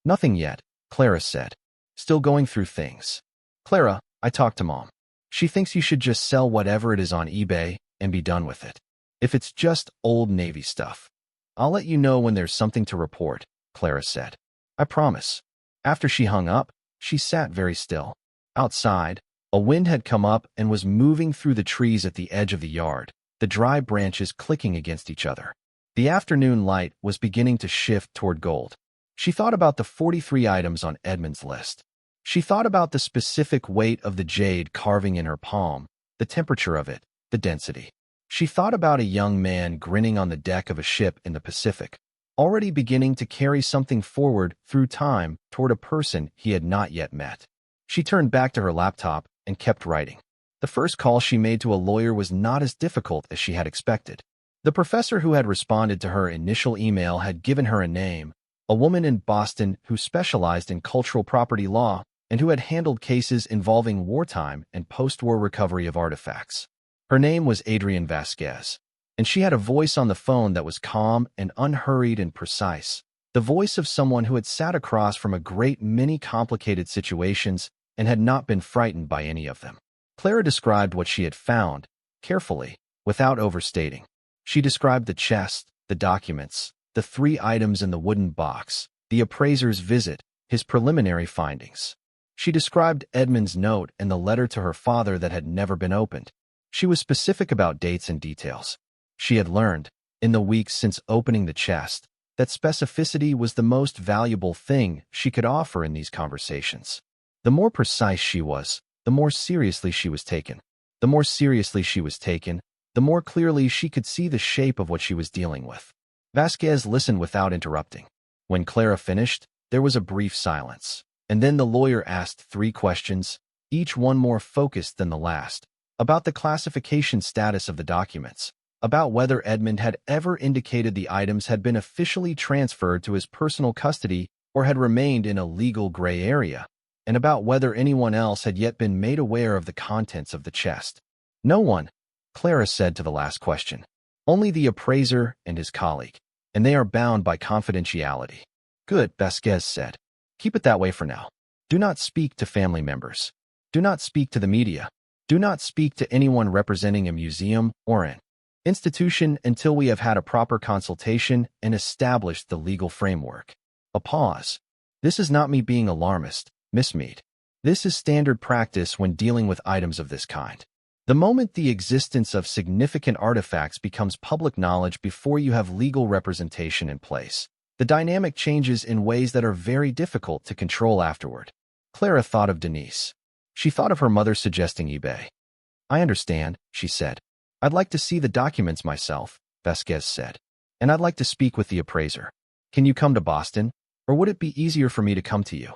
Nothing yet, Clara said. Still going through things. Clara, I talked to Mom. She thinks you should just sell whatever it is on eBay and be done with it. If it's just old Navy stuff. I'll let you know when there's something to report, Clara said. I promise. After she hung up, she sat very still. Outside, a wind had come up and was moving through the trees at the edge of the yard, the dry branches clicking against each other. The afternoon light was beginning to shift toward gold. She thought about the 43 items on Edmund's list. She thought about the specific weight of the jade carving in her palm, the temperature of it, the density. She thought about a young man grinning on the deck of a ship in the Pacific, already beginning to carry something forward through time toward a person he had not yet met. She turned back to her laptop and kept writing. The first call she made to a lawyer was not as difficult as she had expected. The professor who had responded to her initial email had given her a name, a woman in Boston who specialized in cultural property law and who had handled cases involving wartime and post-war recovery of artifacts. Her name was Adrienne Vasquez, and she had a voice on the phone that was calm and unhurried and precise, the voice of someone who had sat across from a great many complicated situations and had not been frightened by any of them. Clara described what she had found, carefully, without overstating. She described the chest, the documents, the 3 items in the wooden box, the appraiser's visit, his preliminary findings. She described Edmund's note and the letter to her father that had never been opened. She was specific about dates and details. She had learned, in the weeks since opening the chest, that specificity was the most valuable thing she could offer in these conversations. The more precise she was, the more seriously she was taken. The more seriously she was taken, the more clearly she could see the shape of what she was dealing with. Vasquez listened without interrupting. When Clara finished, there was a brief silence, and then the lawyer asked 3 questions, each one more focused than the last, about the classification status of the documents, about whether Edmund had ever indicated the items had been officially transferred to his personal custody or had remained in a legal gray area, and about whether anyone else had yet been made aware of the contents of the chest. No one, Clara said to the last question. Only the appraiser and his colleague, and they are bound by confidentiality. Good, Vasquez said. Keep it that way for now. Do not speak to family members. Do not speak to the media. Do not speak to anyone representing a museum or an institution until we have had a proper consultation and established the legal framework. A pause. This is not me being alarmist, Miss Meade. This is standard practice when dealing with items of this kind. The moment the existence of significant artifacts becomes public knowledge before you have legal representation in place, the dynamic changes in ways that are very difficult to control afterward. Clara thought of Denise. She thought of her mother suggesting eBay. I understand, she said. I'd like to see the documents myself, Vasquez said. And I'd like to speak with the appraiser. Can you come to Boston, or would it be easier for me to come to you?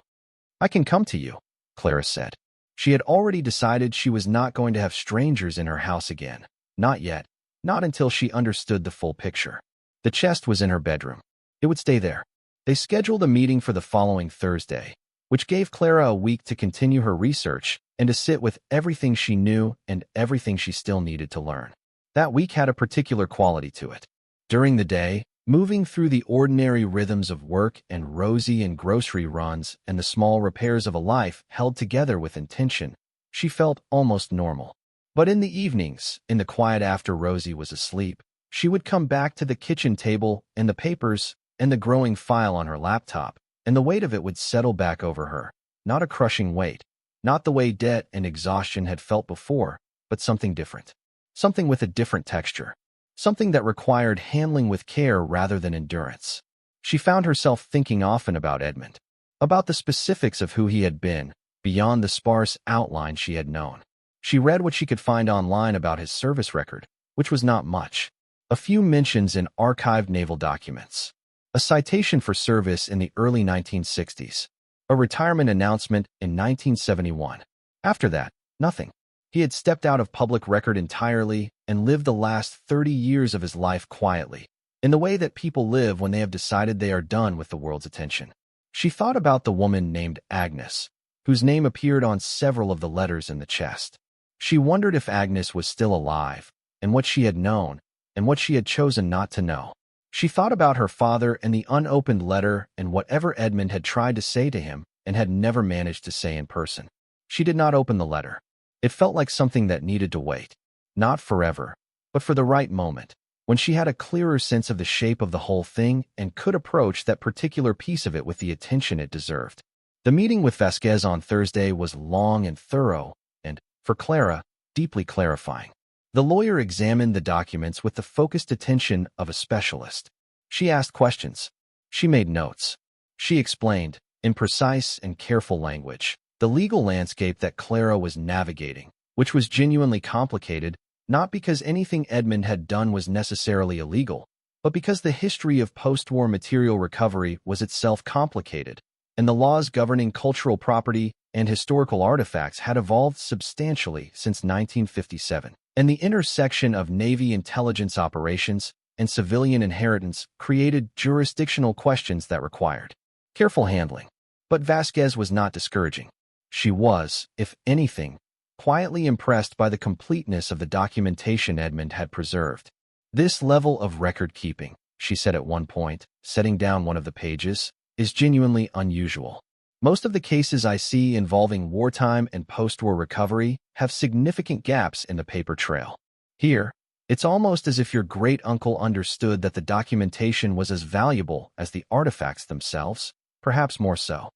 I can come to you, Clara said. She had already decided she was not going to have strangers in her house again. Not yet. Not until she understood the full picture. The chest was in her bedroom. It would stay there. They scheduled a meeting for the following Thursday, which gave Clara a week to continue her research and to sit with everything she knew and everything she still needed to learn. That week had a particular quality to it. During the day, moving through the ordinary rhythms of work and Rosie and grocery runs and the small repairs of a life held together with intention, she felt almost normal. But in the evenings, in the quiet after Rosie was asleep, she would come back to the kitchen table and the papers and the growing file on her laptop, and the weight of it would settle back over her. Not a crushing weight, not the way debt and exhaustion had felt before, but something different. Something with a different texture. Something that required handling with care rather than endurance. She found herself thinking often about Edmund, about the specifics of who he had been, beyond the sparse outline she had known. She read what she could find online about his service record, which was not much. A few mentions in archived naval documents. A citation for service in the early 1960s. A retirement announcement in 1971. After that, nothing. He had stepped out of public record entirely and lived the last 30 years of his life quietly, in the way that people live when they have decided they are done with the world's attention. She thought about the woman named Agnes, whose name appeared on several of the letters in the chest. She wondered if Agnes was still alive, and what she had known, and what she had chosen not to know. She thought about her father and the unopened letter and whatever Edmund had tried to say to him and had never managed to say in person. She did not open the letter. It felt like something that needed to wait. Not forever, but for the right moment, when she had a clearer sense of the shape of the whole thing and could approach that particular piece of it with the attention it deserved. The meeting with Vasquez on Thursday was long and thorough, and, for Clara, deeply clarifying. The lawyer examined the documents with the focused attention of a specialist. She asked questions. She made notes. She explained, in precise and careful language, the legal landscape that Clara was navigating, which was genuinely complicated, not because anything Edmund had done was necessarily illegal, but because the history of post-war material recovery was itself complicated, and the laws governing cultural property and historical artifacts had evolved substantially since 1957. And the intersection of Navy intelligence operations and civilian inheritance created jurisdictional questions that required careful handling. But Vasquez was not discouraging. She was, if anything, quietly impressed by the completeness of the documentation Edmund had preserved. This level of record-keeping, she said at one point, setting down one of the pages, is genuinely unusual. Most of the cases I see involving wartime and post-war recovery have significant gaps in the paper trail. Here, it's almost as if your great-uncle understood that the documentation was as valuable as the artifacts themselves, perhaps more so.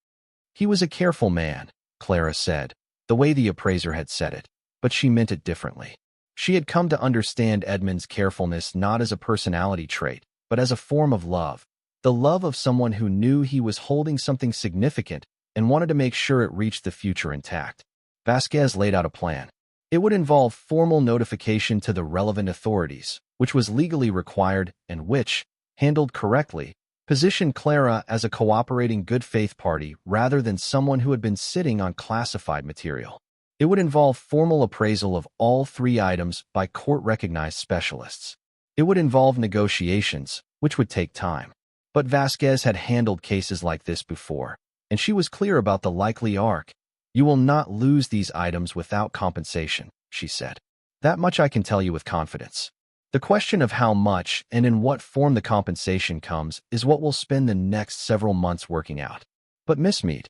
He was a careful man, Clara said, the way the appraiser had said it, but she meant it differently. She had come to understand Edmund's carefulness not as a personality trait, but as a form of love. The love of someone who knew he was holding something significant and wanted to make sure it reached the future intact. Vasquez laid out a plan. It would involve formal notification to the relevant authorities, which was legally required and which, handled correctly, positioned Clara as a cooperating good faith party rather than someone who had been sitting on classified material. It would involve formal appraisal of all three items by court-recognized specialists. It would involve negotiations, which would take time. But Vasquez had handled cases like this before, and she was clear about the likely arc. You will not lose these items without compensation, she said. That much I can tell you with confidence. The question of how much and in what form the compensation comes is what we'll spend the next several months working out. But Miss Meade,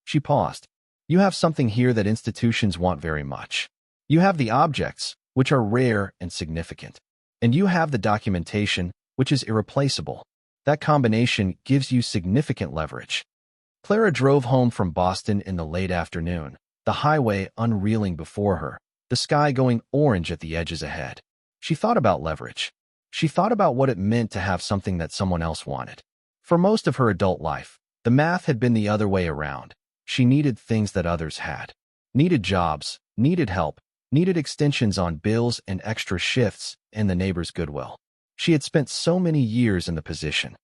she paused, you have something here that institutions want very much. You have the objects, which are rare and significant. And you have the documentation, which is irreplaceable. That combination gives you significant leverage. Clara drove home from Boston in the late afternoon, the highway unreeling before her, the sky going orange at the edges ahead. She thought about leverage. She thought about what it meant to have something that someone else wanted. For most of her adult life, the math had been the other way around. She needed things that others had. Needed jobs, needed help, needed extensions on bills and extra shifts and the neighbor's goodwill. She had spent so many years in the position.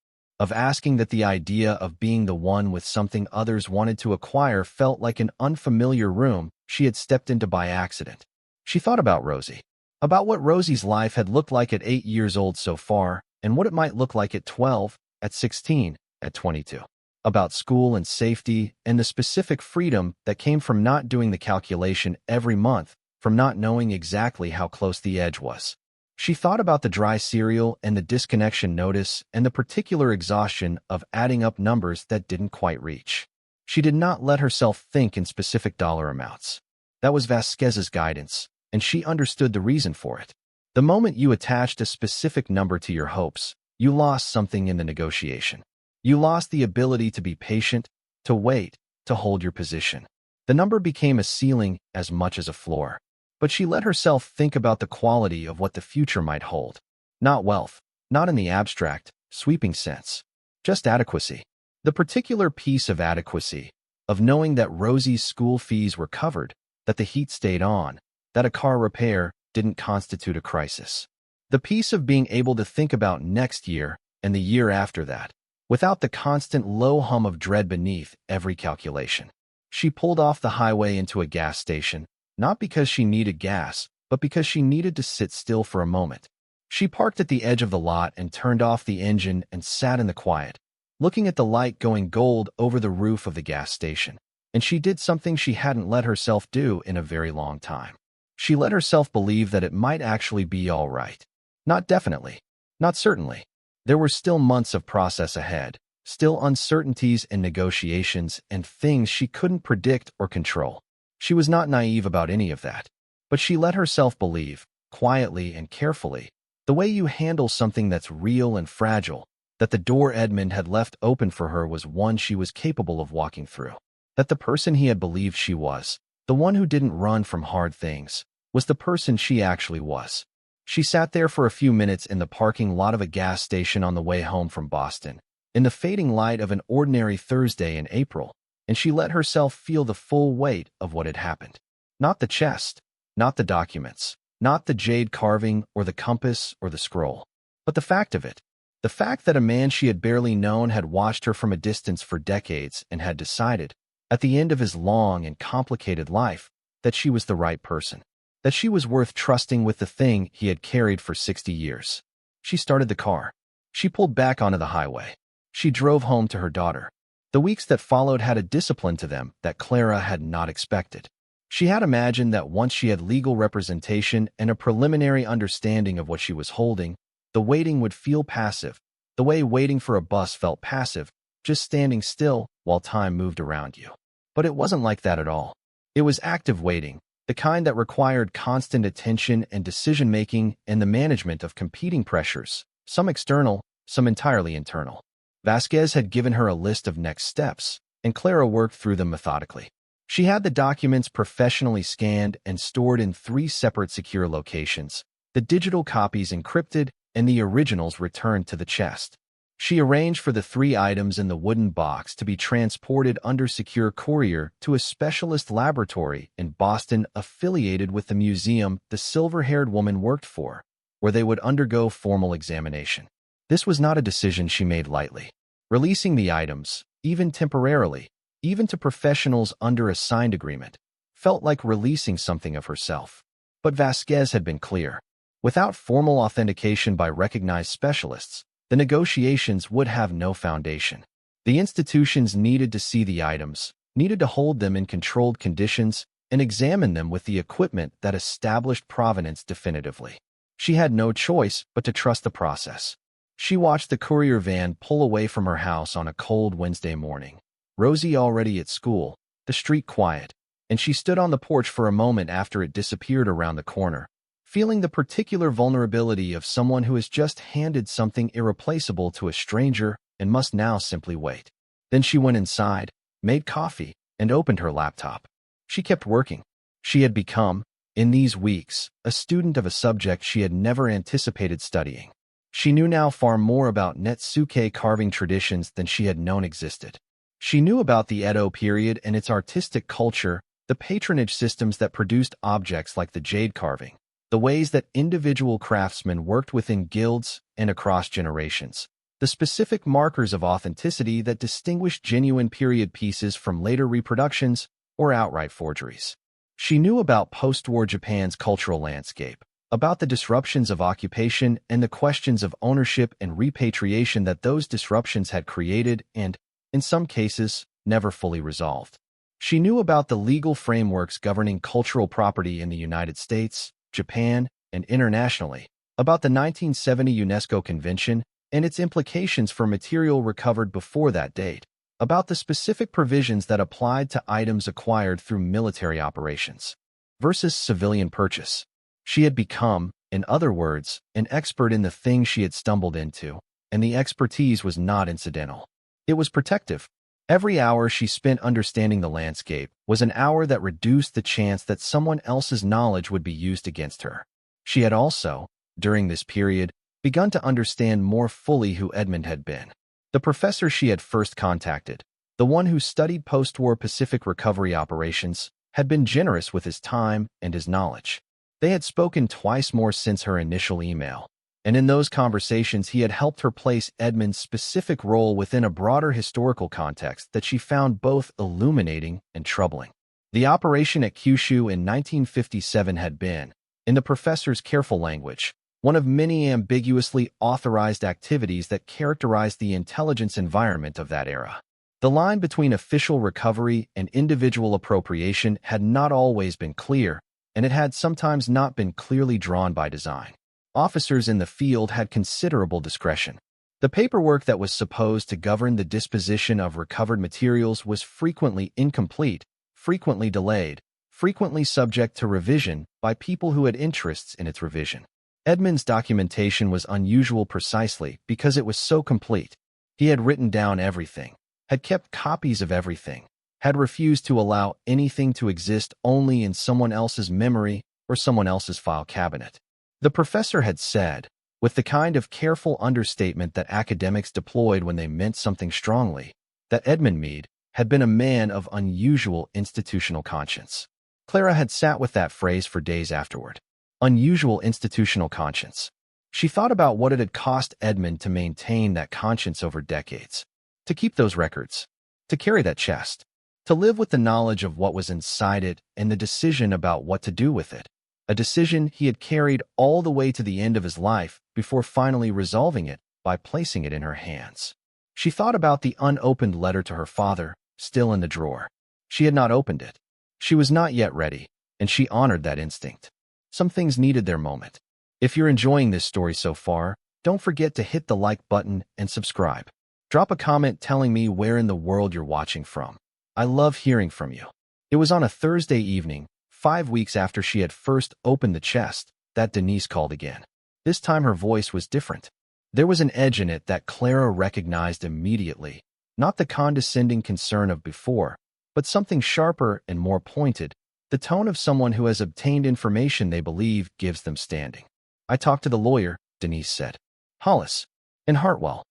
of asking that the idea of being the one with something others wanted to acquire felt like an unfamiliar room she had stepped into by accident. She thought about Rosie, about what Rosie's life had looked like at 8 years old so far, and what it might look like at 12, at 16, at 22. About school and safety, and the specific freedom that came from not doing the calculation every month, from not knowing exactly how close the edge was. She thought about the dry cereal and the disconnection notice and the particular exhaustion of adding up numbers that didn't quite reach. She did not let herself think in specific dollar amounts. That was Vasquez's guidance, and she understood the reason for it. The moment you attached a specific number to your hopes, you lost something in the negotiation. You lost the ability to be patient, to wait, to hold your position. The number became a ceiling as much as a floor. But she let herself think about the quality of what the future might hold. Not wealth, not in the abstract, sweeping sense. Just adequacy. The particular piece of adequacy, of knowing that Rosie's school fees were covered, that the heat stayed on, that a car repair didn't constitute a crisis. The piece of being able to think about next year and the year after that, without the constant low hum of dread beneath every calculation. She pulled off the highway into a gas station, not because she needed gas, but because she needed to sit still for a moment. She parked at the edge of the lot and turned off the engine and sat in the quiet, looking at the light going gold over the roof of the gas station. And she did something she hadn't let herself do in a very long time. She let herself believe that it might actually be all right. Not definitely. Not certainly. There were still months of process ahead, still uncertainties and negotiations and things she couldn't predict or control. She was not naive about any of that, but she let herself believe, quietly and carefully, the way you handle something that's real and fragile, that the door Edmund had left open for her was one she was capable of walking through, that the person he had believed she was, the one who didn't run from hard things, was the person she actually was. She sat there for a few minutes in the parking lot of a gas station on the way home from Boston, in the fading light of an ordinary Thursday in April, and she let herself feel the full weight of what had happened. Not the chest, not the documents, not the jade carving or the compass or the scroll, but the fact of it. The fact that a man she had barely known had watched her from a distance for decades and had decided, at the end of his long and complicated life, that she was the right person, that she was worth trusting with the thing he had carried for 60 years. She started the car. She pulled back onto the highway. She drove home to her daughter. The weeks that followed had a discipline to them that Clara had not expected. She had imagined that once she had legal representation and a preliminary understanding of what she was holding, the waiting would feel passive, the way waiting for a bus felt passive, just standing still while time moved around you. But it wasn't like that at all. It was active waiting, the kind that required constant attention and decision-making and the management of competing pressures, some external, some entirely internal. Vasquez had given her a list of next steps, and Clara worked through them methodically. She had the documents professionally scanned and stored in 3 separate secure locations, the digital copies encrypted and the originals returned to the chest. She arranged for the 3 items in the wooden box to be transported under secure courier to a specialist laboratory in Boston affiliated with the museum the silver-haired woman worked for, where they would undergo formal examination. This was not a decision she made lightly. Releasing the items, even temporarily, even to professionals under a signed agreement, felt like releasing something of herself. But Vasquez had been clear. Without formal authentication by recognized specialists, the negotiations would have no foundation. The institutions needed to see the items, needed to hold them in controlled conditions, and examine them with the equipment that established provenance definitively. She had no choice but to trust the process. She watched the courier van pull away from her house on a cold Wednesday morning. Rosie already at school, the street quiet, and she stood on the porch for a moment after it disappeared around the corner, feeling the particular vulnerability of someone who has just handed something irreplaceable to a stranger and must now simply wait. Then she went inside, made coffee, and opened her laptop. She kept working. She had become, in these weeks, a student of a subject she had never anticipated studying. She knew now far more about Netsuke carving traditions than she had known existed. She knew about the Edo period and its artistic culture, the patronage systems that produced objects like the jade carving, the ways that individual craftsmen worked within guilds and across generations, the the specific markers of authenticity that distinguish genuine period pieces from later reproductions or outright forgeries. She knew about post-war Japan's cultural landscape, about the disruptions of occupation and the questions of ownership and repatriation that those disruptions had created and, in some cases, never fully resolved. She knew about the legal frameworks governing cultural property in the United States, Japan, and internationally, about the 1970 UNESCO Convention and its implications for material recovered before that date, about the specific provisions that applied to items acquired through military operations versus civilian purchase. She had become, in other words, an expert in the thing she had stumbled into, and the expertise was not incidental. It was protective. Every hour she spent understanding the landscape was an hour that reduced the chance that someone else's knowledge would be used against her. She had also, during this period, begun to understand more fully who Edmund had been. The professor she had first contacted, the one who studied post-war Pacific recovery operations, had been generous with his time and his knowledge. They had spoken twice more since her initial email, and in those conversations he had helped her place Edmund's specific role within a broader historical context that she found both illuminating and troubling. The operation at Kyushu in 1957 had been, in the professor's careful language, one of many ambiguously authorized activities that characterized the intelligence environment of that era. The line between official recovery and individual appropriation had not always been clear, and it had sometimes not been clearly drawn by design. Officers in the field had considerable discretion. The paperwork that was supposed to govern the disposition of recovered materials was frequently incomplete, frequently delayed, frequently subject to revision by people who had interests in its revision. Edmund's documentation was unusual precisely because it was so complete. He had written down everything, had kept copies of everything, had refused to allow anything to exist only in someone else's memory or someone else's file cabinet. The professor had said, with the kind of careful understatement that academics deployed when they meant something strongly, that Edmund Meade had been a man of unusual institutional conscience. Clara had sat with that phrase for days afterward. Unusual institutional conscience. She thought about what it had cost Edmund to maintain that conscience over decades, to keep those records, to carry that chest, to live with the knowledge of what was inside it and the decision about what to do with it. A decision he had carried all the way to the end of his life before finally resolving it by placing it in her hands. She thought about the unopened letter to her father, still in the drawer. She had not opened it. She was not yet ready, and she honored that instinct. Some things needed their moment. If you're enjoying this story so far, don't forget to hit the like button and subscribe. Drop a comment telling me where in the world you're watching from. I love hearing from you. It was on a Thursday evening, 5 weeks after she had first opened the chest, that Denise called again. This time her voice was different. There was an edge in it that Clara recognized immediately, not the condescending concern of before, but something sharper and more pointed, the tone of someone who has obtained information they believe gives them standing. I talked to the lawyer, Denise said. Hollis. In Hartwell.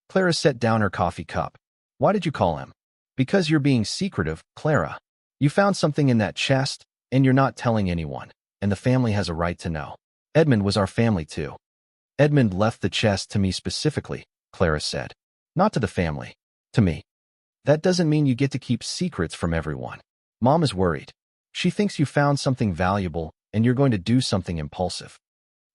Clara set down her coffee cup. Why did you call him? Because you're being secretive, Clara. You found something in that chest, and you're not telling anyone, and the family has a right to know. Edmund was our family too. Edmund left the chest to me specifically, Clara said. Not to the family. To me. That doesn't mean you get to keep secrets from everyone. Mom is worried. She thinks you found something valuable, and you're going to do something impulsive.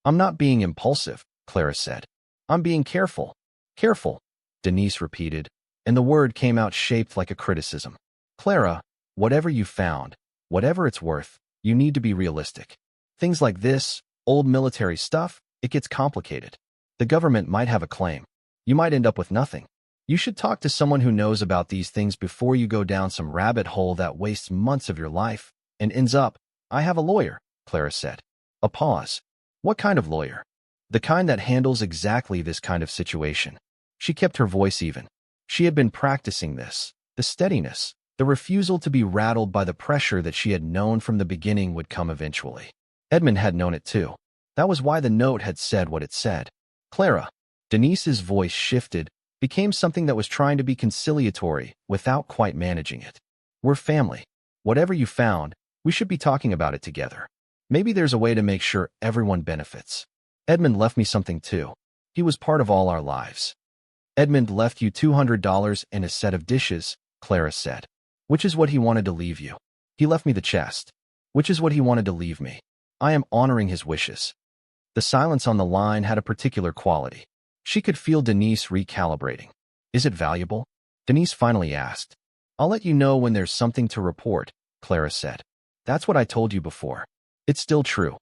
I'm not being impulsive, Clara said. I'm being careful. Careful, Denise repeated, and the word came out shaped like a criticism. Clara, whatever you found, whatever it's worth, you need to be realistic. Things like this, old military stuff, it gets complicated. The government might have a claim. You might end up with nothing. You should talk to someone who knows about these things before you go down some rabbit hole that wastes months of your life and ends up, I have a lawyer, Clara said. A pause. What kind of lawyer? The kind that handles exactly this kind of situation. She kept her voice even. She had been practicing this, the steadiness, the refusal to be rattled by the pressure that she had known from the beginning would come eventually. Edmund had known it too. That was why the note had said what it said. Clara. Denise's voice shifted, became something that was trying to be conciliatory without quite managing it. We're family. Whatever you found, we should be talking about it together. Maybe there's a way to make sure everyone benefits. Edmund left me something too. He was part of all our lives. Edmund left you $200 and a set of dishes, Clara said. Which is what he wanted to leave you. He left me the chest. Which is what he wanted to leave me. I am honoring his wishes. The silence on the line had a particular quality. She could feel Denise recalibrating. Is it valuable? Denise finally asked. I'll let you know when there's something to report, Clara said. That's what I told you before. It's still true.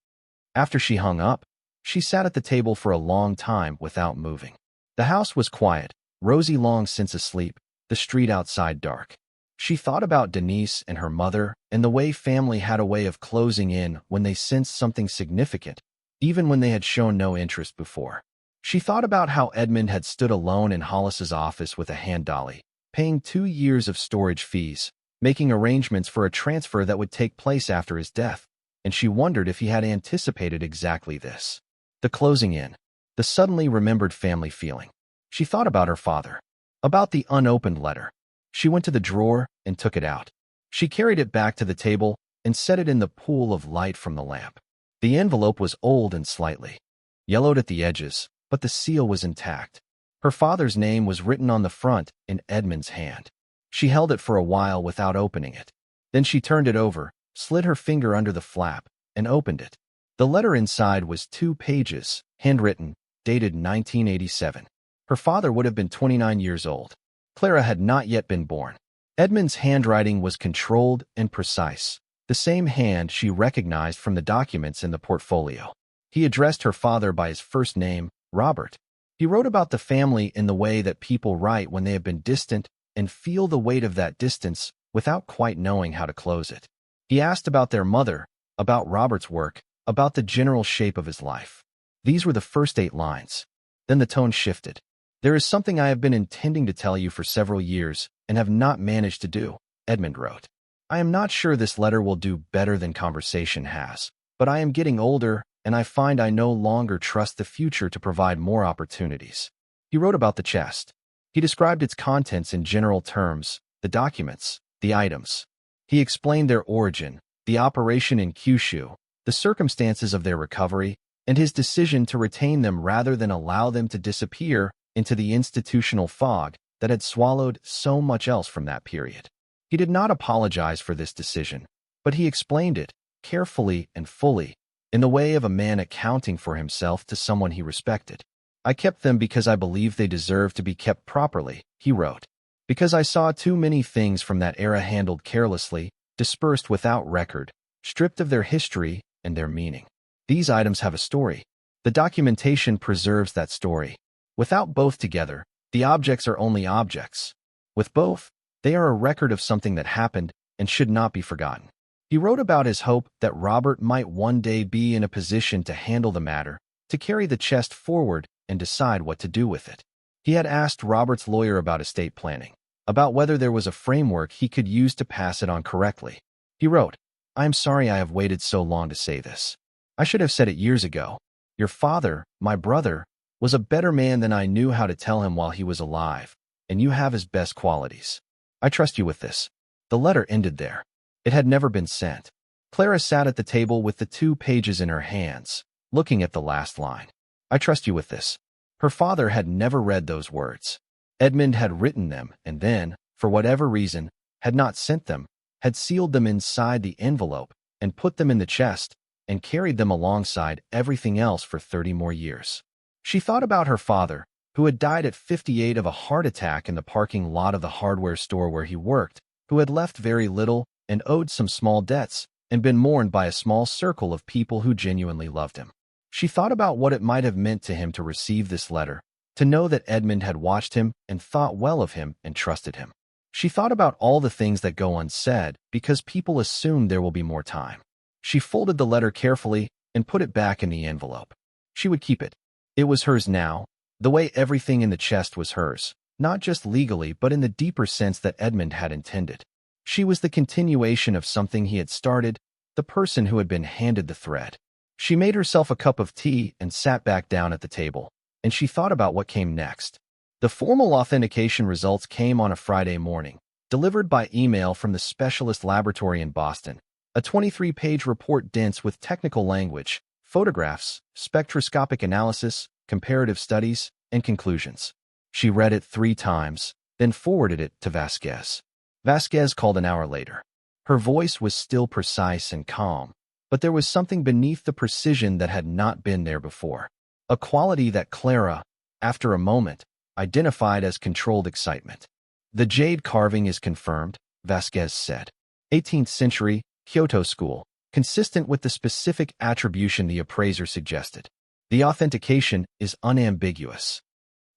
After she hung up, she sat at the table for a long time without moving. The house was quiet, Rosie long since asleep, the street outside dark. She thought about Denise and her mother and the way family had a way of closing in when they sensed something significant, even when they had shown no interest before. She thought about how Edmund had stood alone in Hollis's office with a hand dolly, paying 2 years of storage fees, making arrangements for a transfer that would take place after his death, and she wondered if he had anticipated exactly this. The closing in. The suddenly remembered family feeling. She thought about her father. About the unopened letter. She went to the drawer and took it out. She carried it back to the table and set it in the pool of light from the lamp. The envelope was old and slightly yellowed at the edges, but the seal was intact. Her father's name was written on the front in Edmund's hand. She held it for a while without opening it. Then she turned it over, slid her finger under the flap, and opened it. The letter inside was 2 pages, handwritten, dated 1987. Her father would have been 29 years old. Clara had not yet been born. Edmund's handwriting was controlled and precise, the same hand she recognized from the documents in the portfolio. He addressed her father by his first name, Robert. He wrote about the family in the way that people write when they have been distant and feel the weight of that distance without quite knowing how to close it. He asked about their mother, about Robert's work, about the general shape of his life. These were the first 8 lines. Then the tone shifted. There is something I have been intending to tell you for several years and have not managed to do, Edmund wrote. I am not sure this letter will do better than conversation has, but I am getting older and I find I no longer trust the future to provide more opportunities. He wrote about the chest. He described its contents in general terms, the documents, the items. He explained their origin, the operation in Kyushu, the circumstances of their recovery, and his decision to retain them rather than allow them to disappear into the institutional fog that had swallowed so much else from that period. He did not apologize for this decision, but he explained it, carefully and fully, in the way of a man accounting for himself to someone he respected. I kept them because I believed they deserved to be kept properly, he wrote, because I saw too many things from that era handled carelessly, dispersed without record, stripped of their history and their meaning. These items have a story. The documentation preserves that story. Without both together, the objects are only objects. With both, they are a record of something that happened and should not be forgotten. He wrote about his hope that Robert might one day be in a position to handle the matter, to carry the chest forward and decide what to do with it. He had asked Robert's lawyer about estate planning, about whether there was a framework he could use to pass it on correctly. He wrote, I am sorry I have waited so long to say this. I should have said it years ago. Your father, my brother, was a better man than I knew how to tell him while he was alive, and you have his best qualities. I trust you with this. The letter ended there. It had never been sent. Clara sat at the table with the 2 pages in her hands, looking at the last line. I trust you with this. Her father had never read those words. Edmund had written them and then, for whatever reason, had not sent them, had sealed them inside the envelope and put them in the chest and carried them alongside everything else for 30 more years. She thought about her father, who had died at 58 of a heart attack in the parking lot of the hardware store where he worked, who had left very little and owed some small debts and been mourned by a small circle of people who genuinely loved him. She thought about what it might have meant to him to receive this letter, to know that Edmund had watched him and thought well of him and trusted him. She thought about all the things that go unsaid because people assume there will be more time. She folded the letter carefully and put it back in the envelope. She would keep it. It was hers now, the way everything in the chest was hers, not just legally but in the deeper sense that Edmund had intended. She was the continuation of something he had started, the person who had been handed the thread. She made herself a cup of tea and sat back down at the table, and she thought about what came next. The formal authentication results came on a Friday morning, delivered by email from the specialist laboratory in Boston, a 23-page report dense with technical language, photographs, spectroscopic analysis, comparative studies, and conclusions. She read it 3 times, then forwarded it to Vasquez. Vasquez called an hour later. Her voice was still precise and calm, but there was something beneath the precision that had not been there before. A quality that Clara, after a moment, identified as controlled excitement. The jade carving is confirmed, Vasquez said. 18th century, Kyoto school, consistent with the specific attribution the appraiser suggested. The authentication is unambiguous.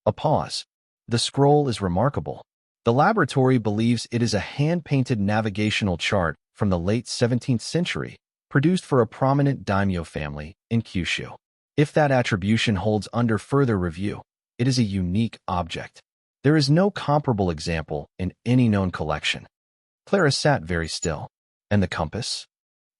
A pause. The scroll is remarkable. The laboratory believes it is a hand-painted navigational chart from the late 17th century, produced for a prominent daimyo family in Kyushu. If that attribution holds under further review, it is a unique object. There is no comparable example in any known collection. Clara sat very still. And the compass?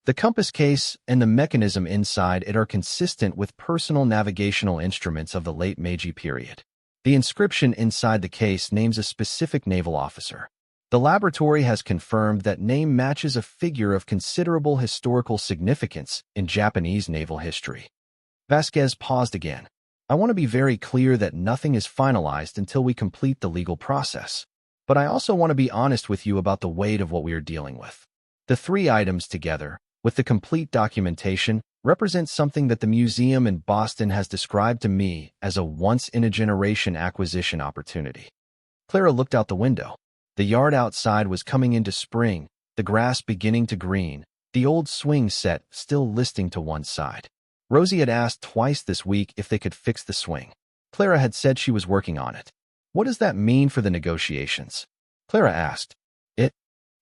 The compass case and the mechanism inside it are consistent with personal navigational instruments of the late Meiji period. The inscription inside the case names a specific naval officer. The laboratory has confirmed that name matches a figure of considerable historical significance in Japanese naval history. Vasquez paused again. I want to be very clear that nothing is finalized until we complete the legal process. But I also want to be honest with you about the weight of what we are dealing with. The 3 items together, with the complete documentation, represent something that the museum in Boston has described to me as a once-in-a-generation acquisition opportunity. Clara looked out the window. The yard outside was coming into spring, the grass beginning to green, the old swing set still listing to one side. Rosie had asked twice this week if they could fix the swing. Clara had said she was working on it. What does that mean for the negotiations? Clara asked. It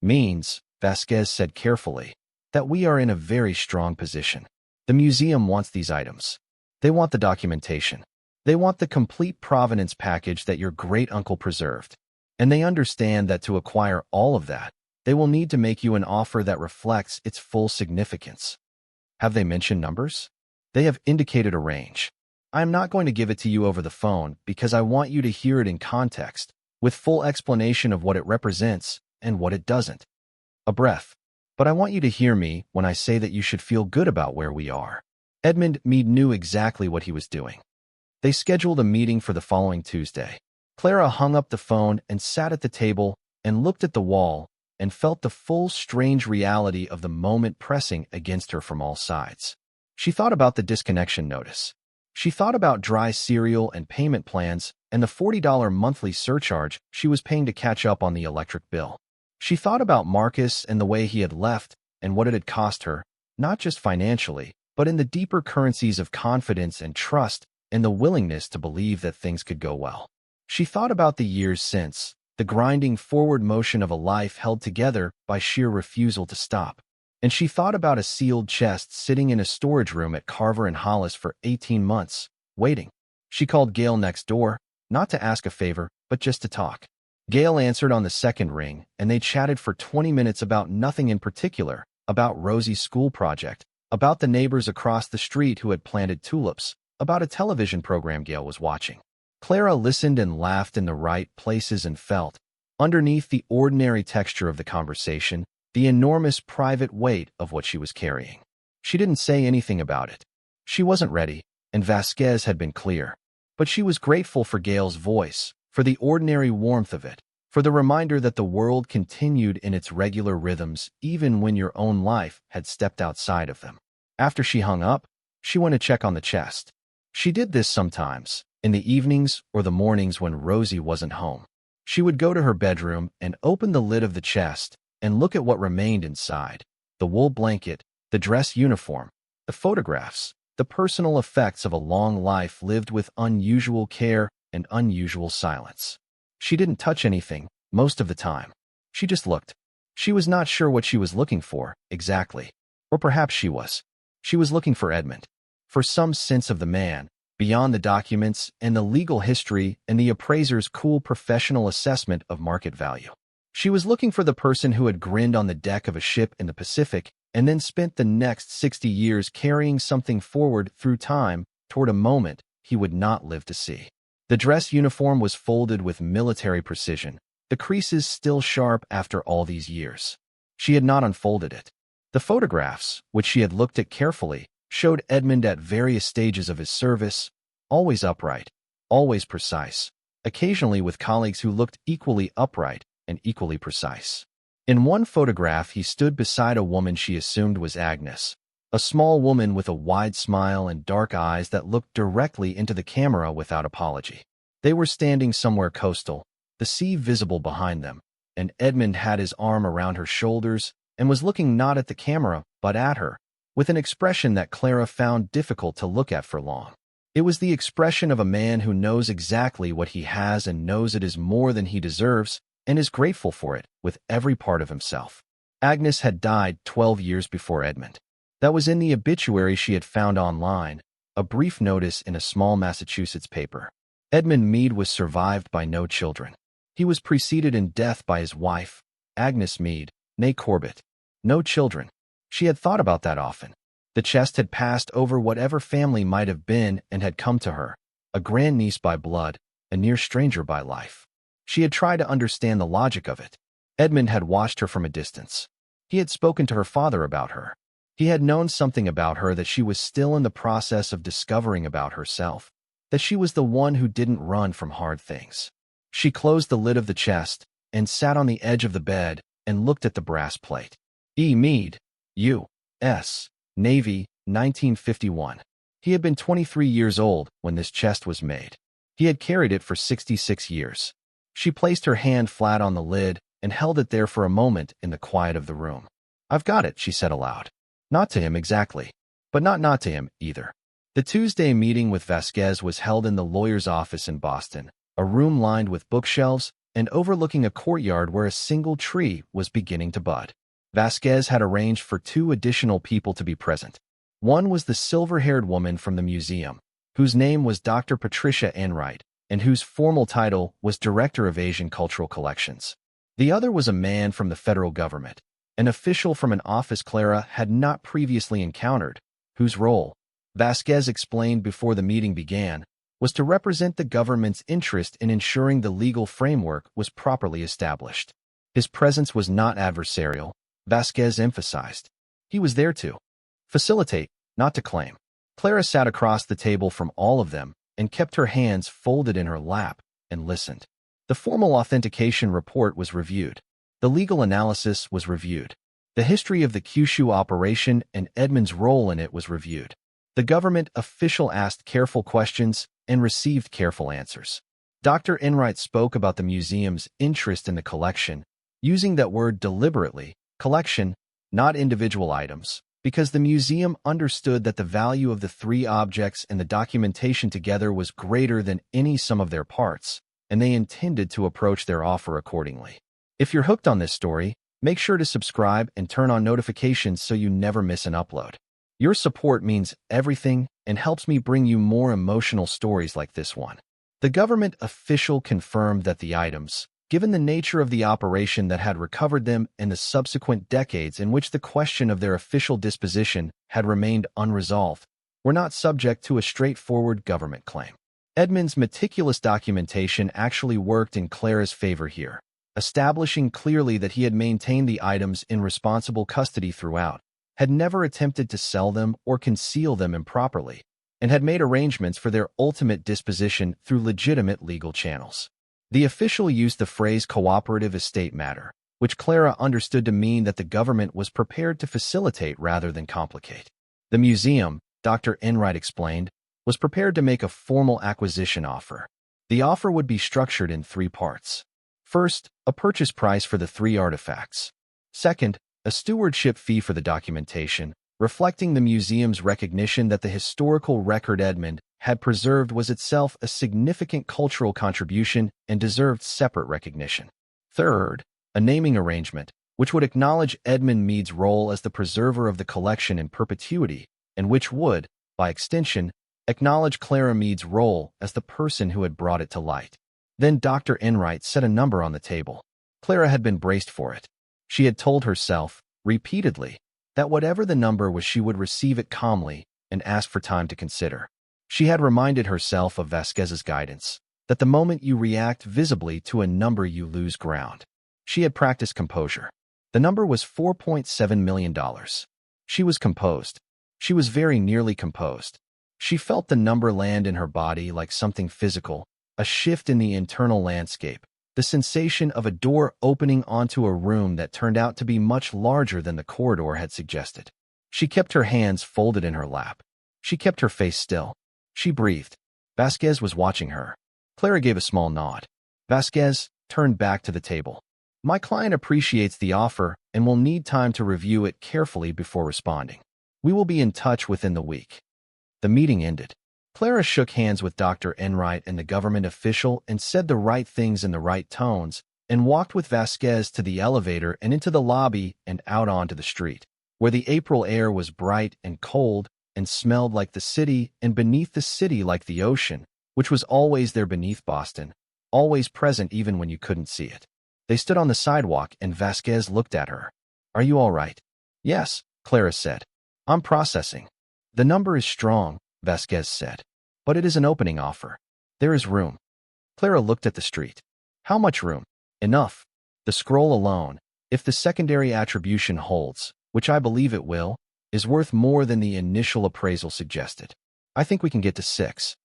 means, Vasquez said carefully, that we are in a very strong position. The museum wants these items. They want the documentation. They want the complete provenance package that your great-uncle preserved. And they understand that to acquire all of that, they will need to make you an offer that reflects its full significance. Have they mentioned numbers? They have indicated a range. I am not going to give it to you over the phone because I want you to hear it in context, with full explanation of what it represents and what it doesn't. A breath. But I want you to hear me when I say that you should feel good about where we are. Edmund Meade knew exactly what he was doing. They scheduled a meeting for the following Tuesday. Clara hung up the phone and sat at the table and looked at the wall and felt the full strange reality of the moment pressing against her from all sides. She thought about the disconnection notice. She thought about dry cereal and payment plans and the $40 monthly surcharge she was paying to catch up on the electric bill. She thought about Marcus and the way he had left and what it had cost her, not just financially, but in the deeper currencies of confidence and trust and the willingness to believe that things could go well. She thought about the years since, the grinding forward motion of a life held together by sheer refusal to stop. And she thought about a sealed chest sitting in a storage room at Carver and Hollis for 18 months, waiting. She called Gail next door, not to ask a favor, but just to talk. Gail answered on the second ring, and they chatted for 20 minutes about nothing in particular, about Rosie's school project, about the neighbors across the street who had planted tulips, about a television program Gail was watching. Clara listened and laughed in the right places and felt, underneath the ordinary texture of the conversation, the enormous private weight of what she was carrying. She didn't say anything about it. She wasn't ready, and Vasquez had been clear. But she was grateful for Gail's voice, for the ordinary warmth of it, for the reminder that the world continued in its regular rhythms even when your own life had stepped outside of them. After she hung up, she went to check on the chest. She did this sometimes, in the evenings or the mornings when Rosie wasn't home. She would go to her bedroom and open the lid of the chest and look at what remained inside: the wool blanket, the dress uniform, the photographs, the personal effects of a long life lived with unusual care and unusual silence. She didn't touch anything, most of the time. She just looked. She was not sure what she was looking for, exactly. Or perhaps she was. She was looking for Edmund. For some sense of the man, beyond the documents and the legal history and the appraiser's cool professional assessment of market value. She was looking for the person who had grinned on the deck of a ship in the Pacific and then spent the next 60 years carrying something forward through time toward a moment he would not live to see. The dress uniform was folded with military precision, the creases still sharp after all these years. She had not unfolded it. The photographs, which she had looked at carefully, showed Edmund at various stages of his service, always upright, always precise, occasionally with colleagues who looked equally upright and equally precise. In one photograph, he stood beside a woman she assumed was Agnes, a small woman with a wide smile and dark eyes that looked directly into the camera without apology. They were standing somewhere coastal, the sea visible behind them, and Edmund had his arm around her shoulders and was looking not at the camera but at her, with an expression that Clara found difficult to look at for long. It was the expression of a man who knows exactly what he has and knows it is more than he deserves and is grateful for it with every part of himself. Agnes had died 12 years before Edmund. That was in the obituary she had found online, a brief notice in a small Massachusetts paper. Edmund Meade was survived by no children. He was preceded in death by his wife, Agnes Meade, née Corbett. No children. She had thought about that often. The chest had passed over whatever family might have been and had come to her, a grandniece by blood, a near stranger by life. She had tried to understand the logic of it. Edmund had watched her from a distance. He had spoken to her father about her. He had known something about her that she was still in the process of discovering about herself, that she was the one who didn't run from hard things. She closed the lid of the chest and sat on the edge of the bed and looked at the brass plate. E. Meade, U.S. Navy, 1951. He had been 23 years old when this chest was made. He had carried it for 66 years. She placed her hand flat on the lid and held it there for a moment in the quiet of the room. "I've got it," she said aloud. Not to him exactly, but not to him either. The Tuesday meeting with Vasquez was held in the lawyer's office in Boston, a room lined with bookshelves and overlooking a courtyard where a single tree was beginning to bud. Vasquez had arranged for 2 additional people to be present. One was the silver-haired woman from the museum, whose name was Dr. Patricia Enright, and whose formal title was Director of Asian Cultural Collections. The other was a man from the federal government, an official from an office Clara had not previously encountered, whose role, Vasquez explained before the meeting began, was to represent the government's interest in ensuring the legal framework was properly established. His presence was not adversarial, Vasquez emphasized. He was there to facilitate, not to claim. Clara sat across the table from all of them and kept her hands folded in her lap and listened. The formal authentication report was reviewed. The legal analysis was reviewed. The history of the Kyushu operation and Edmund's role in it was reviewed. The government official asked careful questions and received careful answers. Dr. Enright spoke about the museum's interest in the collection, using that word deliberately, collection, not individual items, because the museum understood that the value of the 3 objects and the documentation together was greater than any sum of their parts, and they intended to approach their offer accordingly. If you're hooked on this story, make sure to subscribe and turn on notifications so you never miss an upload. Your support means everything and helps me bring you more emotional stories like this one. The government official confirmed that the items, given the nature of the operation that had recovered them and the subsequent decades in which the question of their official disposition had remained unresolved, were not subject to a straightforward government claim. Edmund's meticulous documentation actually worked in Clara's favor here, establishing clearly that he had maintained the items in responsible custody throughout, had never attempted to sell them or conceal them improperly, and had made arrangements for their ultimate disposition through legitimate legal channels. The official used the phrase cooperative estate matter, which Clara understood to mean that the government was prepared to facilitate rather than complicate. The museum, Dr. Enright explained, was prepared to make a formal acquisition offer. The offer would be structured in 3 parts. First, a purchase price for the 3 artifacts. Second, a stewardship fee for the documentation, reflecting the museum's recognition that the historical record Edmund had preserved was itself a significant cultural contribution and deserved separate recognition. Third, a naming arrangement, which would acknowledge Edmund Meade's role as the preserver of the collection in perpetuity, and which would, by extension, acknowledge Clara Meade's role as the person who had brought it to light. Then Dr. Enright set a number on the table. Clara had been braced for it. She had told herself, repeatedly, that whatever the number was she would receive it calmly and ask for time to consider. She had reminded herself of Vasquez's guidance, that the moment you react visibly to a number you lose ground. She had practiced composure. The number was $4.7 million. She was composed. She was very nearly composed. She felt the number land in her body like something physical, a shift in the internal landscape, the sensation of a door opening onto a room that turned out to be much larger than the corridor had suggested. She kept her hands folded in her lap. She kept her face still. She breathed. Vasquez was watching her. Clara gave a small nod. Vasquez turned back to the table. My client appreciates the offer and will need time to review it carefully before responding. We will be in touch within the week. The meeting ended. Clara shook hands with Dr. Enright and the government official and said the right things in the right tones and walked with Vasquez to the elevator and into the lobby and out onto the street, where the April air was bright and cold and smelled like the city and beneath the city like the ocean, which was always there beneath Boston, always present even when you couldn't see it. They stood on the sidewalk and Vasquez looked at her. Are you all right? Yes, Clara said. I'm processing. The number is strong, Vasquez said. But it is an opening offer. There is room. Clara looked at the street. How much room? Enough. The scroll alone, if the secondary attribution holds, which I believe it will, is worth more than the initial appraisal suggested. I think we can get to 6.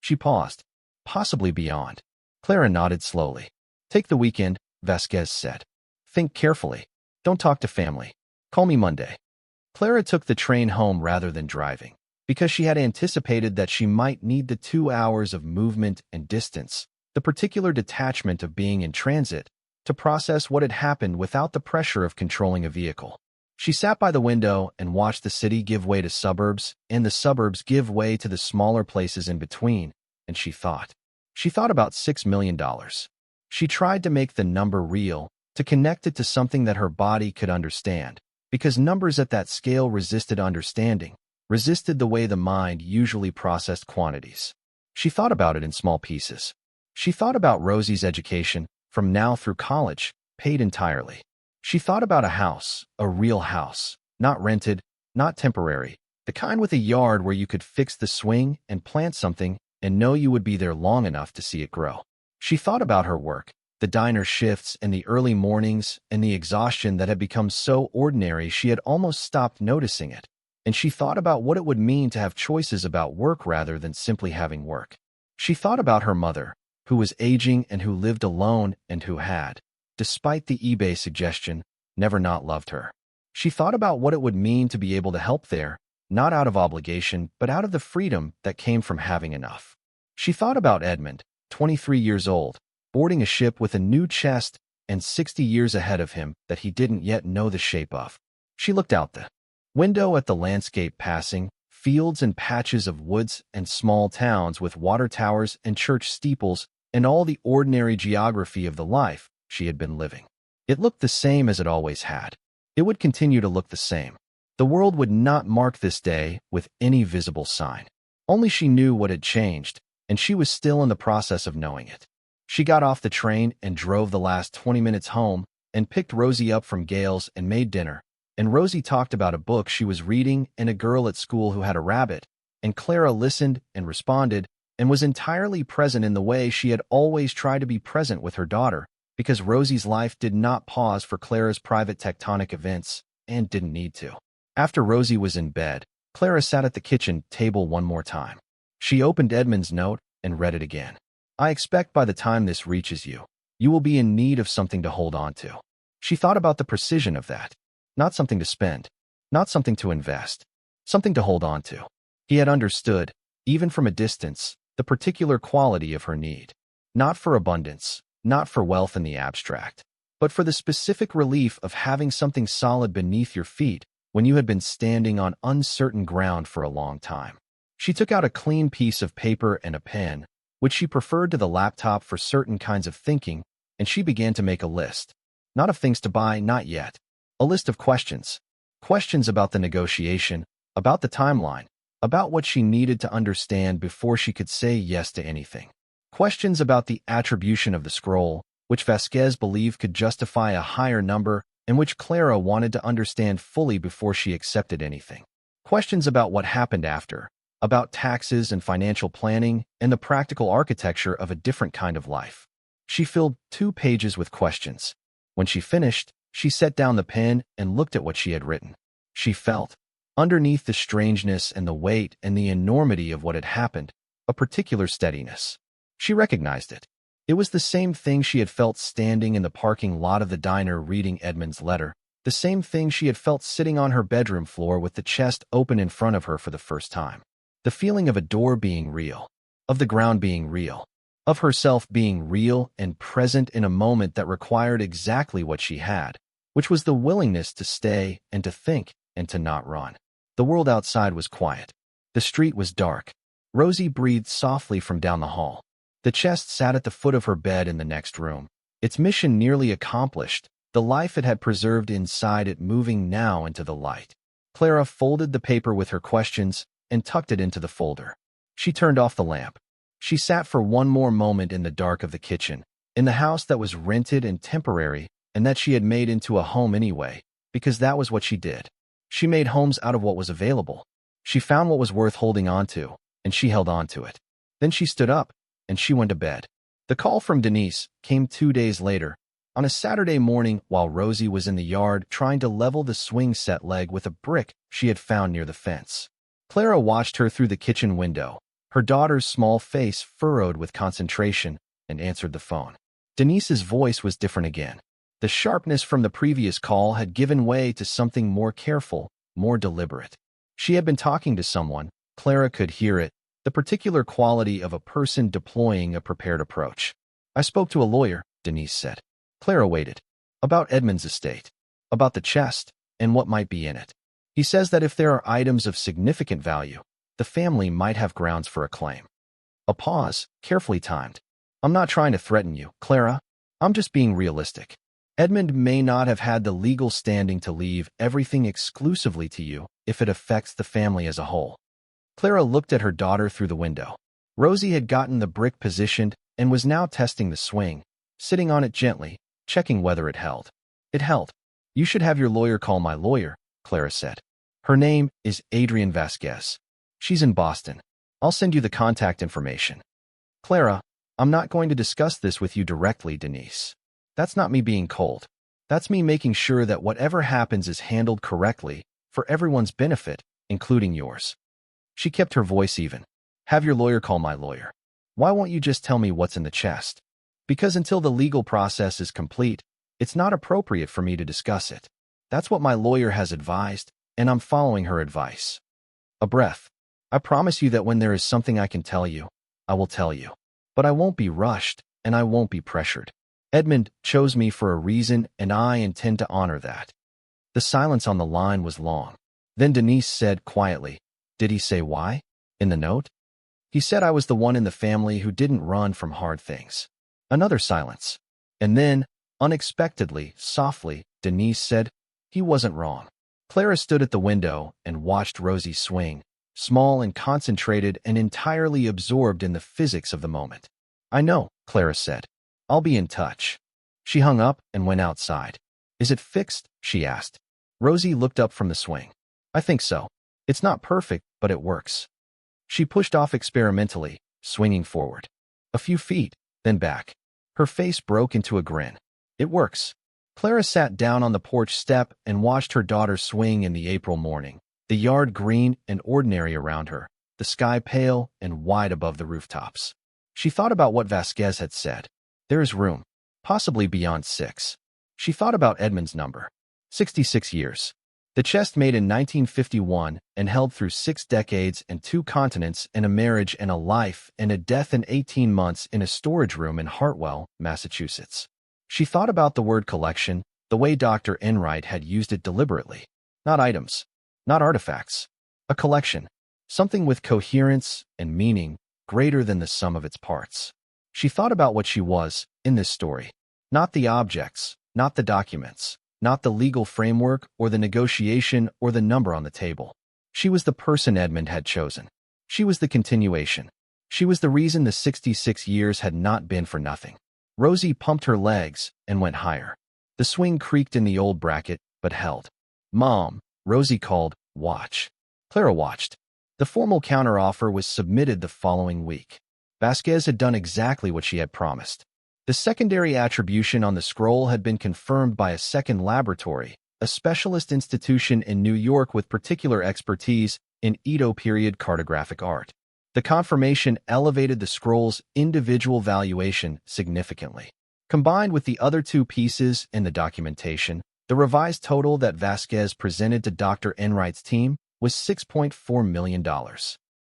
She paused. Possibly beyond. Clara nodded slowly. Take the weekend, Vasquez said. Think carefully. Don't talk to family. Call me Monday. Clara took the train home rather than driving, because she had anticipated that she might need the 2 hours of movement and distance, the particular detachment of being in transit, to process what had happened without the pressure of controlling a vehicle. She sat by the window and watched the city give way to suburbs, and the suburbs give way to the smaller places in between, and she thought. She thought about $6 million. She tried to make the number real, to connect it to something that her body could understand, because numbers at that scale resisted understanding, resisted the way the mind usually processed quantities. She thought about it in small pieces. She thought about Rosie's education, from now through college, paid entirely. She thought about a house, a real house, not rented, not temporary, the kind with a yard where you could fix the swing and plant something and know you would be there long enough to see it grow. She thought about her work, the diner shifts and the early mornings and the exhaustion that had become so ordinary she had almost stopped noticing it. And she thought about what it would mean to have choices about work rather than simply having work. She thought about her mother, who was aging and who lived alone and who had, despite the eBay suggestion, never not loved her. She thought about what it would mean to be able to help there, not out of obligation, but out of the freedom that came from having enough. She thought about Edmund, 23 years old, boarding a ship with a new chest and 60 years ahead of him that he didn't yet know the shape of. She looked out the window at the landscape passing, fields and patches of woods and small towns with water towers and church steeples and all the ordinary geography of the life she had been living. It looked the same as it always had. It would continue to look the same. The world would not mark this day with any visible sign. Only she knew what had changed, and she was still in the process of knowing it. She got off the train and drove the last 20 minutes home and picked Rosie up from Gale's and made dinner. And Rosie talked about a book she was reading and a girl at school who had a rabbit, and Clara listened and responded and was entirely present in the way she had always tried to be present with her daughter, because Rosie's life did not pause for Clara's private tectonic events and didn't need to. After Rosie was in bed, Clara sat at the kitchen table one more time. She opened Edmund's note and read it again. I expect by the time this reaches you, you will be in need of something to hold on to. She thought about the precision of that. Not something to spend, not something to invest, something to hold on to. He had understood, even from a distance, the particular quality of her need. Not for abundance, not for wealth in the abstract, but for the specific relief of having something solid beneath your feet when you had been standing on uncertain ground for a long time. She took out a clean piece of paper and a pen, which she preferred to the laptop for certain kinds of thinking, and she began to make a list. Not of things to buy, not yet. A list of questions. Questions about the negotiation, about the timeline, about what she needed to understand before she could say yes to anything. Questions about the attribution of the scroll, which Vasquez believed could justify a higher number and which Clara wanted to understand fully before she accepted anything. Questions about what happened after, about taxes and financial planning and the practical architecture of a different kind of life. She filled 2 pages with questions. When she finished, she set down the pen and looked at what she had written. She felt, underneath the strangeness and the weight and the enormity of what had happened, a particular steadiness. She recognized it. It was the same thing she had felt standing in the parking lot of the diner reading Edmund's letter, the same thing she had felt sitting on her bedroom floor with the chest open in front of her for the first time. The feeling of a door being real, of the ground being real, of herself being real and present in a moment that required exactly what she had, which was the willingness to stay and to think and to not run. The world outside was quiet. The street was dark. Rosie breathed softly from down the hall. The chest sat at the foot of her bed in the next room, its mission nearly accomplished, the life it had preserved inside it moving now into the light. Clara folded the paper with her questions and tucked it into the folder. She turned off the lamp. She sat for one more moment in the dark of the kitchen, in the house that was rented and temporary and that she had made into a home anyway, because that was what she did. She made homes out of what was available. She found what was worth holding on to, and she held on to it. Then she stood up, and she went to bed. The call from Denise came 2 days later, on a Saturday morning while Rosie was in the yard trying to level the swing set leg with a brick she had found near the fence. Clara watched her through the kitchen window, her daughter's small face furrowed with concentration, and answered the phone. Denise's voice was different again. The sharpness from the previous call had given way to something more careful, more deliberate. She had been talking to someone, Clara could hear it, the particular quality of a person deploying a prepared approach. I spoke to a lawyer, Denise said. Clara waited. About Edmund's estate. About the chest, and what might be in it. He says that if there are items of significant value, the family might have grounds for a claim. A pause, carefully timed. I'm not trying to threaten you, Clara. I'm just being realistic. Edmund may not have had the legal standing to leave everything exclusively to you if it affects the family as a whole. Clara looked at her daughter through the window. Rosie had gotten the brick positioned and was now testing the swing, sitting on it gently, checking whether it held. It held. You should have your lawyer call my lawyer, Clara said. Her name is Adrienne Vasquez. She's in Boston. I'll send you the contact information. Clara, I'm not going to discuss this with you directly, Denise. That's not me being cold. That's me making sure that whatever happens is handled correctly, for everyone's benefit, including yours. She kept her voice even. Have your lawyer call my lawyer. Why won't you just tell me what's in the chest? Because until the legal process is complete, it's not appropriate for me to discuss it. That's what my lawyer has advised, and I'm following her advice. A breath. I promise you that when there is something I can tell you, I will tell you. But I won't be rushed, and I won't be pressured. Edmund chose me for a reason, and I intend to honor that. The silence on the line was long. Then Denise said quietly, Did he say why? In the note? He said I was the one in the family who didn't run from hard things. Another silence. And then, unexpectedly, softly, Denise said, He wasn't wrong. Clara stood at the window and watched Rosie swing, small and concentrated and entirely absorbed in the physics of the moment. I know, Clara said. I'll be in touch. She hung up and went outside. Is it fixed? She asked. Rosie looked up from the swing. I think so. It's not perfect, but it works. She pushed off experimentally, swinging forward. A few feet, then back. Her face broke into a grin. It works. Clara sat down on the porch step and watched her daughter swing in the April morning, the yard green and ordinary around her, the sky pale and wide above the rooftops. She thought about what Vasquez had said. There is room, possibly beyond 6. She thought about Edmund's number. 66 years. The chest made in 1951 and held through 6 decades and 2 continents and a marriage and a life and a death in 18 months in a storage room in Hartwell, Massachusetts. She thought about the word collection, the way Dr. Enright had used it deliberately. Not items, not artifacts. A collection, something with coherence and meaning greater than the sum of its parts. She thought about what she was in this story. Not the objects, not the documents, not the legal framework or the negotiation or the number on the table. She was the person Edmund had chosen. She was the continuation. She was the reason the 66 years had not been for nothing. Rosie pumped her legs and went higher. The swing creaked in the old bracket, but held. Mom, Rosie called, watch. Clara watched. The formal counteroffer was submitted the following week. Vasquez had done exactly what she had promised. The secondary attribution on the scroll had been confirmed by a second laboratory, a specialist institution in New York with particular expertise in Edo period cartographic art. The The confirmation elevated the scroll's individual valuation significantly. Combined with the other two pieces in the documentation, the revised total that Vasquez presented to Dr. Enright's team was $6.4 million.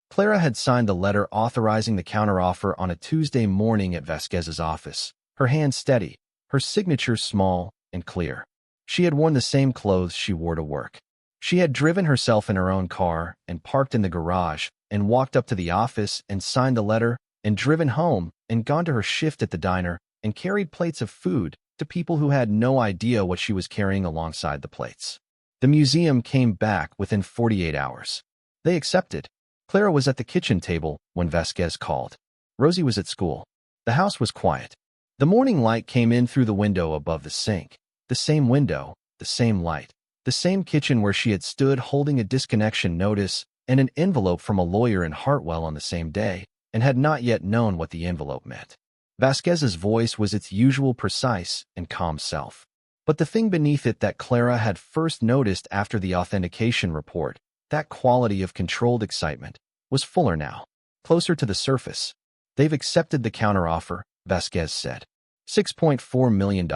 Clara had signed the letter authorizing the counteroffer on a Tuesday morning at Vasquez's office, her hand steady, her signature small and clear. She had worn the same clothes she wore to work. She had driven herself in her own car and parked in the garage and walked up to the office and signed the letter and driven home and gone to her shift at the diner and carried plates of food to people who had no idea what she was carrying alongside the plates. The museum came back within 48 hours. They accepted. Clara was at the kitchen table when Vasquez called. Rosie was at school. The house was quiet. The morning light came in through the window above the sink. The same window, the same light, the same kitchen where she had stood holding a disconnection notice and an envelope from a lawyer in Hartwell on the same day, and had not yet known what the envelope meant. Vasquez's voice was its usual precise and calm self. But the thing beneath it that Clara had first noticed after the authentication report, that quality of controlled excitement, was fuller now, closer to the surface. They've accepted the counteroffer, Vasquez said. $6.4 million.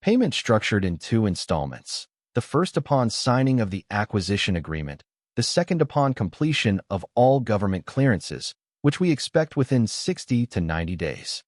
Payment structured in 2 installments. The first upon signing of the acquisition agreement, the second upon completion of all government clearances, which we expect within 60 to 90 days.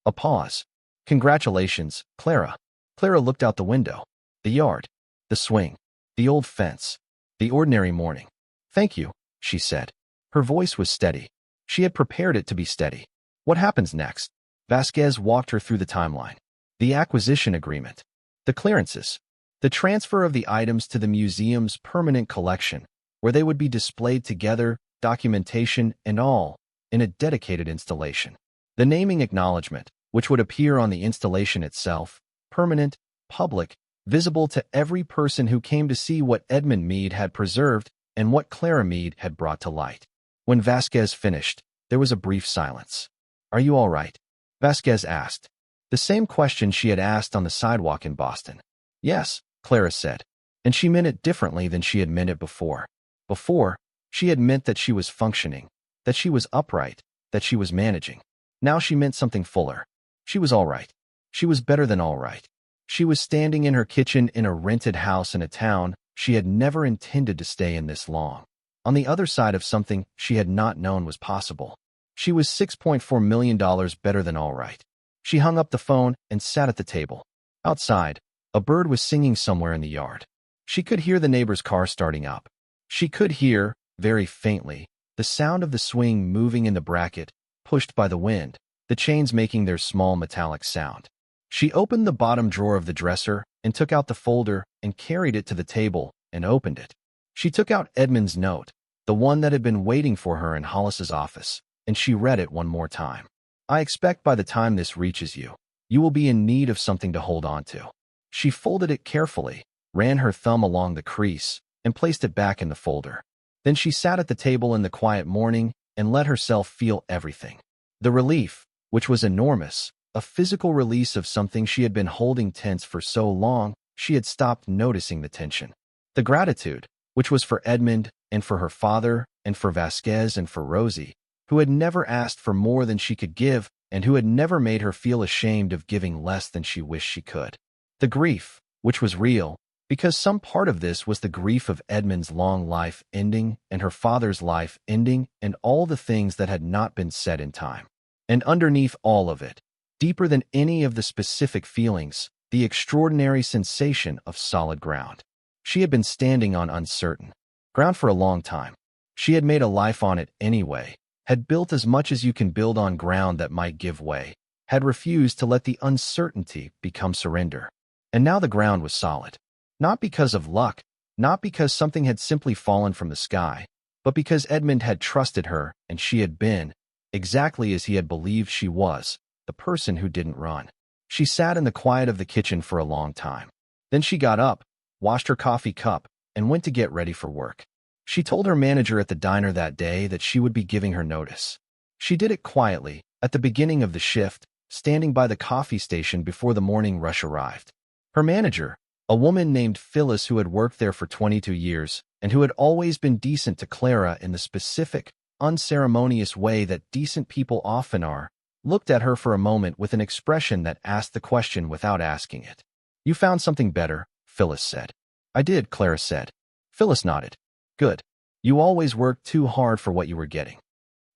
A pause. Congratulations, Clara. Clara looked out the window. The yard. The swing. The old fence. The ordinary morning. Thank you, she said. Her voice was steady. She had prepared it to be steady. What happens next? Vasquez walked her through the timeline. The acquisition agreement. The clearances. The transfer of the items to the museum's permanent collection, where they would be displayed together, documentation and all, in a dedicated installation. The naming acknowledgement, which would appear on the installation itself, permanent, public, visible to every person who came to see what Edmund Meade had preserved and what Clara Meade had brought to light. When Vasquez finished, there was a brief silence. Are you all right? Vasquez asked. The same question she had asked on the sidewalk in Boston. Yes, Clara said. And she meant it differently than she had meant it before. Before, she had meant that she was functioning, that she was upright, that she was managing. Now she meant something fuller. She was all right. She was better than all right. She was standing in her kitchen in a rented house in a town she had never intended to stay in this long, on the other side of something she had not known was possible. She was $6.4 million better than all right. She hung up the phone and sat at the table. Outside, a bird was singing somewhere in the yard. She could hear the neighbor's car starting up. She could hear, very faintly, the sound of the swing moving in the bracket, pushed by the wind, the chains making their small metallic sound. She opened the bottom drawer of the dresser and took out the folder and carried it to the table and opened it. She took out Edmund's note, the one that had been waiting for her in Hollis's office, and she read it one more time. I expect by the time this reaches you, you will be in need of something to hold on to. She folded it carefully, ran her thumb along the crease, and placed it back in the folder. Then she sat at the table in the quiet morning and let herself feel everything. The relief, which was enormous, a physical release of something she had been holding tense for so long, she had stopped noticing the tension. The gratitude, which was for Edmund and for her father and for Vasquez and for Rosie, who had never asked for more than she could give and who had never made her feel ashamed of giving less than she wished she could. The grief, which was real, because some part of this was the grief of Edmund's long life ending and her father's life ending and all the things that had not been said in time. And underneath all of it, deeper than any of the specific feelings, the extraordinary sensation of solid ground. She had been standing on uncertain ground for a long time. She had made a life on it anyway, had built as much as you can build on ground that might give way, had refused to let the uncertainty become surrender. And now the ground was solid. Not because of luck, not because something had simply fallen from the sky, but because Edmund had trusted her and she had been, exactly as he had believed she was, the person who didn't run. She sat in the quiet of the kitchen for a long time. Then she got up, washed her coffee cup, and went to get ready for work. She told her manager at the diner that day that she would be giving her notice. She did it quietly, at the beginning of the shift, standing by the coffee station before the morning rush arrived. Her manager, a woman named Phyllis who had worked there for 22 years and who had always been decent to Clara in the specific, unceremonious way that decent people often are, looked at her for a moment with an expression that asked the question without asking it. "You found something better," Phyllis said. "I did," Clara said. Phyllis nodded. "Good. You always worked too hard for what you were getting."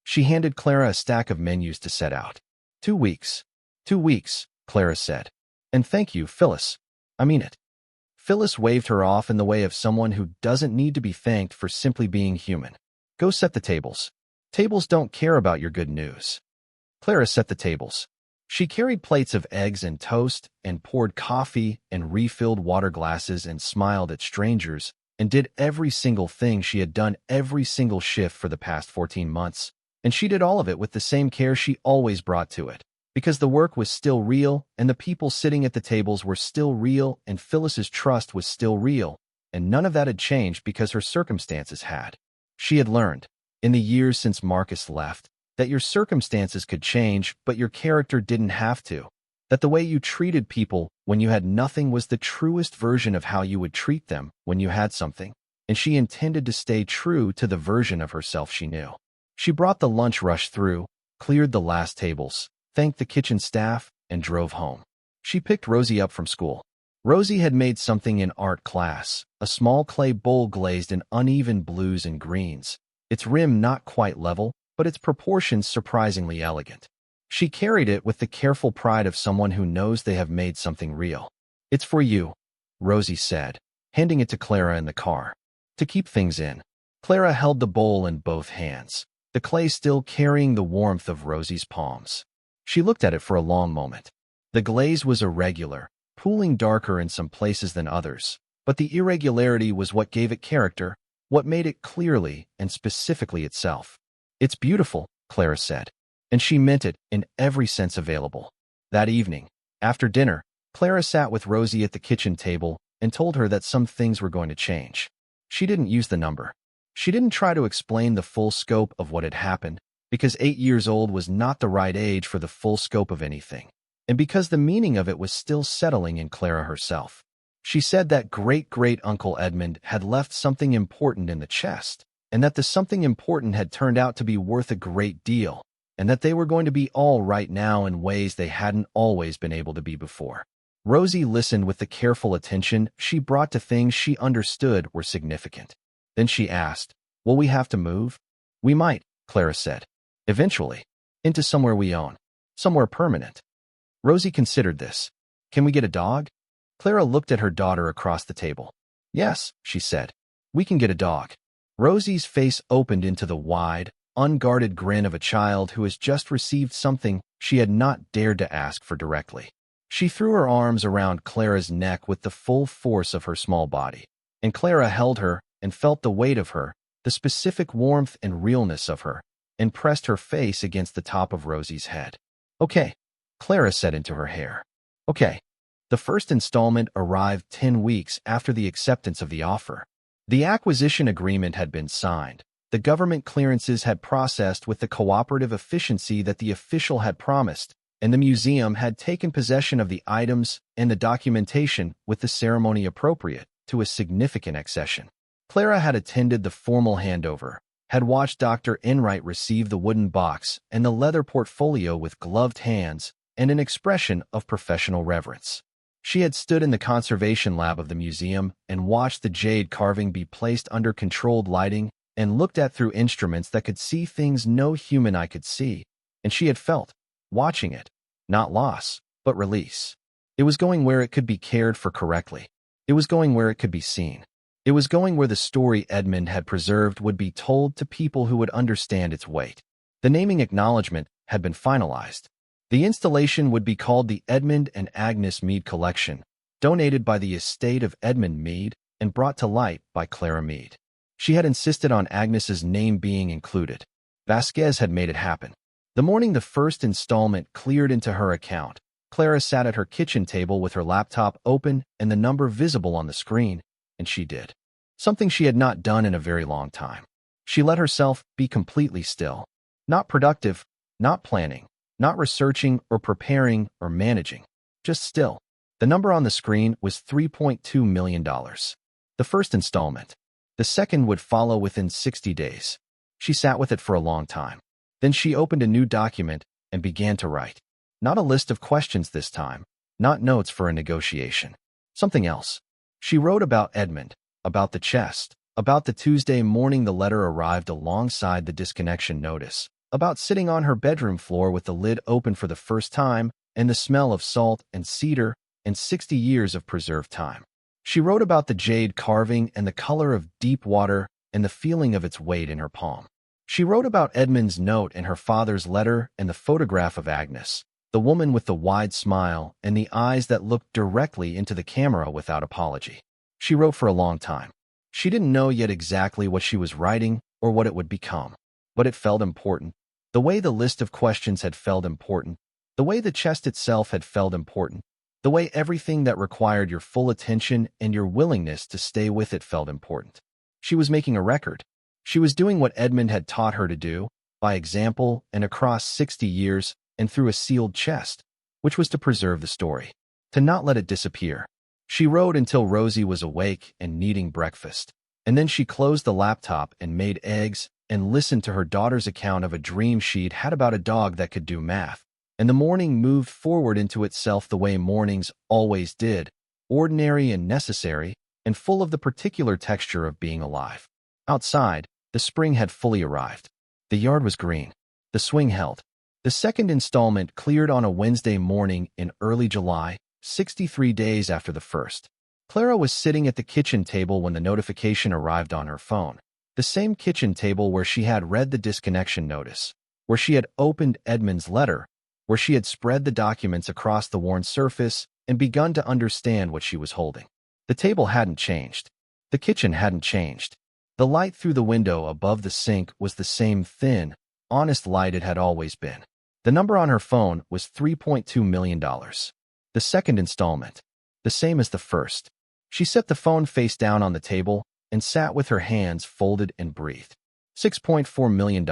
She handed Clara a stack of menus to set out. 2 weeks. 2 weeks, Clara said. "And thank you, Phyllis. I mean it." Phyllis waved her off in the way of someone who doesn't need to be thanked for simply being human. "Go set the tables. Tables don't care about your good news." Clara set the tables. She carried plates of eggs and toast, and poured coffee, and refilled water glasses, and smiled at strangers, and did every single thing she had done every single shift for the past 14 months. And she did all of it with the same care she always brought to it, because the work was still real, and the people sitting at the tables were still real, and Phyllis's trust was still real, and none of that had changed because her circumstances had. She had learned, in the years since Marcus left, that your circumstances could change, but your character didn't have to. That the way you treated people when you had nothing was the truest version of how you would treat them when you had something, and she intended to stay true to the version of herself she knew. She brought the lunch rush through, cleared the last tables, thanked the kitchen staff, and drove home. She picked Rosie up from school. Rosie had made something in art class, a small clay bowl glazed in uneven blues and greens, its rim not quite level, but its proportions surprisingly elegant. She carried it with the careful pride of someone who knows they have made something real. "It's for you," Rosie said, handing it to Clara in the car. "To keep things in." Clara held the bowl in both hands, the clay still carrying the warmth of Rosie's palms. She looked at it for a long moment. The glaze was irregular, pooling darker in some places than others, but the irregularity was what gave it character, what made it clearly and specifically itself. "It's beautiful," Clara said, and she meant it in every sense available. That evening, after dinner, Clara sat with Rosie at the kitchen table and told her that some things were going to change. She didn't use the number. She didn't try to explain the full scope of what had happened, because 8 years old was not the right age for the full scope of anything, and because the meaning of it was still settling in Clara herself. She said that Great-Uncle Edmund had left something important in the chest, and that the something important had turned out to be worth a great deal, and that they were going to be all right now in ways they hadn't always been able to be before. Rosie listened with the careful attention she brought to things she understood were significant. Then she asked, "Will we have to move?" "We might," Clara said. "Eventually. Into somewhere we own. Somewhere permanent." Rosie considered this. "Can we get a dog?" Clara looked at her daughter across the table. "Yes," she said. "We can get a dog." Rosie's face opened into the wide, unguarded grin of a child who has just received something she had not dared to ask for directly. She threw her arms around Clara's neck with the full force of her small body, and Clara held her and felt the weight of her, the specific warmth and realness of her, and pressed her face against the top of Rosie's head. "Okay," Clara said into her hair. "Okay." The first installment arrived 10 weeks after the acceptance of the offer. The acquisition agreement had been signed. The government clearances had processed with the cooperative efficiency that the official had promised, and the museum had taken possession of the items and the documentation with the ceremony appropriate to a significant accession. Clara had attended the formal handover, had watched Dr. Enright receive the wooden box and the leather portfolio with gloved hands and an expression of professional reverence. She had stood in the conservation lab of the museum and watched the jade carving be placed under controlled lighting and looked at through instruments that could see things no human eye could see, and she had felt, watching it, not loss, but release. It was going where it could be cared for correctly. It was going where it could be seen. It was going where the story Edmund had preserved would be told to people who would understand its weight. The naming acknowledgement had been finalized. The installation would be called the Edmund and Agnes Meade Collection, donated by the estate of Edmund Meade and brought to light by Clara Meade. She had insisted on Agnes's name being included. Vasquez had made it happen. The morning the first installment cleared into her account, Clara sat at her kitchen table with her laptop open and the number visible on the screen, and she did something she had not done in a very long time. She let herself be completely still. Not productive, not planning, not researching or preparing or managing, just still. The number on the screen was $3.2 million. The first installment. The second would follow within 60 days. She sat with it for a long time. Then she opened a new document and began to write. Not a list of questions this time, not notes for a negotiation. Something else. She wrote about Edmund, about the chest, about the Tuesday morning the letter arrived alongside the disconnection notice, about sitting on her bedroom floor with the lid open for the first time and the smell of salt and cedar and 60 years of preserved time. She wrote about the jade carving and the color of deep water and the feeling of its weight in her palm. She wrote about Edmund's note and her father's letter and the photograph of Agnes, the woman with the wide smile and the eyes that looked directly into the camera without apology. She wrote for a long time. She didn't know yet exactly what she was writing or what it would become, but it felt important. The way the list of questions had felt important, the way the chest itself had felt important, the way everything that required your full attention and your willingness to stay with it felt important. She was making a record. She was doing what Edmund had taught her to do, by example and across 60 years and through a sealed chest, which was to preserve the story, to not let it disappear. She wrote until Rosie was awake and needing breakfast, and then she closed the laptop and made eggs and listened to her daughter's account of a dream she'd had about a dog that could do math, and the morning moved forward into itself the way mornings always did, ordinary and necessary, and full of the particular texture of being alive. Outside, the spring had fully arrived. The yard was green. The swing held. The second installment cleared on a Wednesday morning in early July, 63 days after the first. Clara was sitting at the kitchen table when the notification arrived on her phone. The same kitchen table where she had read the disconnection notice, where she had opened Edmund's letter, where she had spread the documents across the worn surface and begun to understand what she was holding. The table hadn't changed. The kitchen hadn't changed. The light through the window above the sink was the same thin, honest light it had always been. The number on her phone was $3.2 million. The second installment, the same as the first. She set the phone face down on the table and sat with her hands folded and breathed. $6.4 million.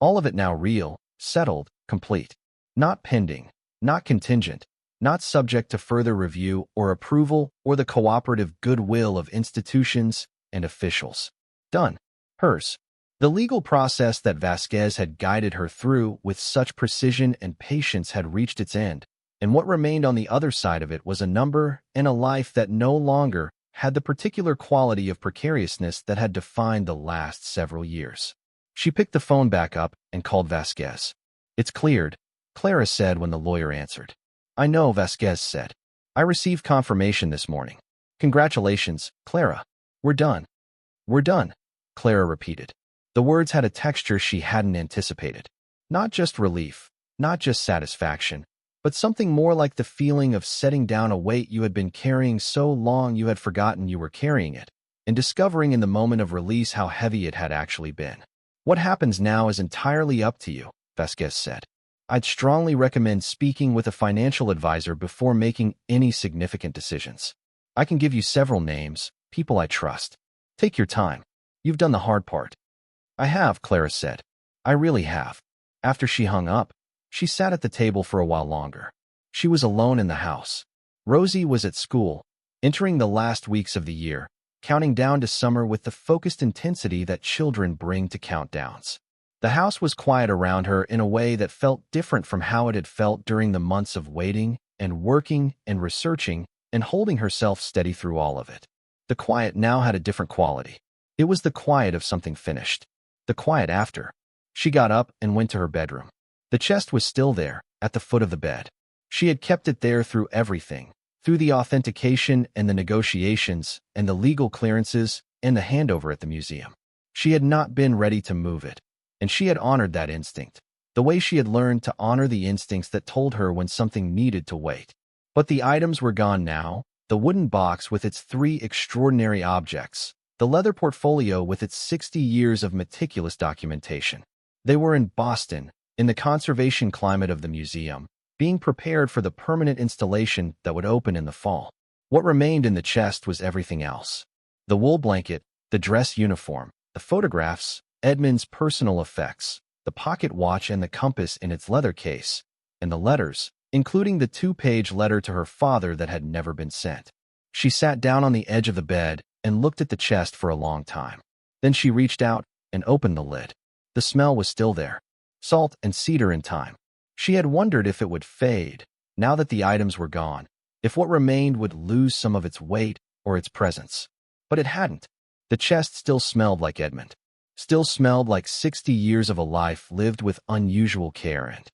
All of it now real, settled, complete. Not pending, not contingent, not subject to further review or approval or the cooperative goodwill of institutions and officials. Done. Hers. The legal process that Vasquez had guided her through with such precision and patience had reached its end, and what remained on the other side of it was a number and a life that no longer had the particular quality of precariousness that had defined the last several years. She picked the phone back up and called Vasquez. "It's cleared," Clara said when the lawyer answered. "I know," Vasquez said. "I received confirmation this morning." "Congratulations, Clara. We're done." "We're done," Clara repeated. The words had a texture she hadn't anticipated. Not just relief, not just satisfaction, but something more like the feeling of setting down a weight you had been carrying so long you had forgotten you were carrying it, and discovering in the moment of release how heavy it had actually been. "What happens now is entirely up to you," Vasquez said. "I'd strongly recommend speaking with a financial advisor before making any significant decisions. I can give you several names, people I trust. Take your time. You've done the hard part." "I have," Clara said. "I really have." After she hung up, she sat at the table for a while longer. She was alone in the house. Rosie was at school, entering the last weeks of the year, counting down to summer with the focused intensity that children bring to countdowns. The house was quiet around her in a way that felt different from how it had felt during the months of waiting and working and researching and holding herself steady through all of it. The quiet now had a different quality. It was the quiet of something finished. The quiet after. She got up and went to her bedroom. The chest was still there, at the foot of the bed. She had kept it there through everything, through the authentication and the negotiations and the legal clearances and the handover at the museum. She had not been ready to move it, and she had honored that instinct, the way she had learned to honor the instincts that told her when something needed to wait. But the items were gone now, the wooden box with its 3 extraordinary objects, the leather portfolio with its 60 years of meticulous documentation. They were in Boston, in the conservation climate of the museum, being prepared for the permanent installation that would open in the fall. What remained in the chest was everything else. The wool blanket, the dress uniform, the photographs, Edmund's personal effects, the pocket watch and the compass in its leather case, and the letters, including the 2-page letter to her father that had never been sent. She sat down on the edge of the bed and looked at the chest for a long time. Then she reached out, and opened the lid. The smell was still there. Salt and cedar in time. She had wondered if it would fade, now that the items were gone, if what remained would lose some of its weight or its presence. But it hadn't. The chest still smelled like Edmund. Still smelled like 60 years of a life lived with unusual care and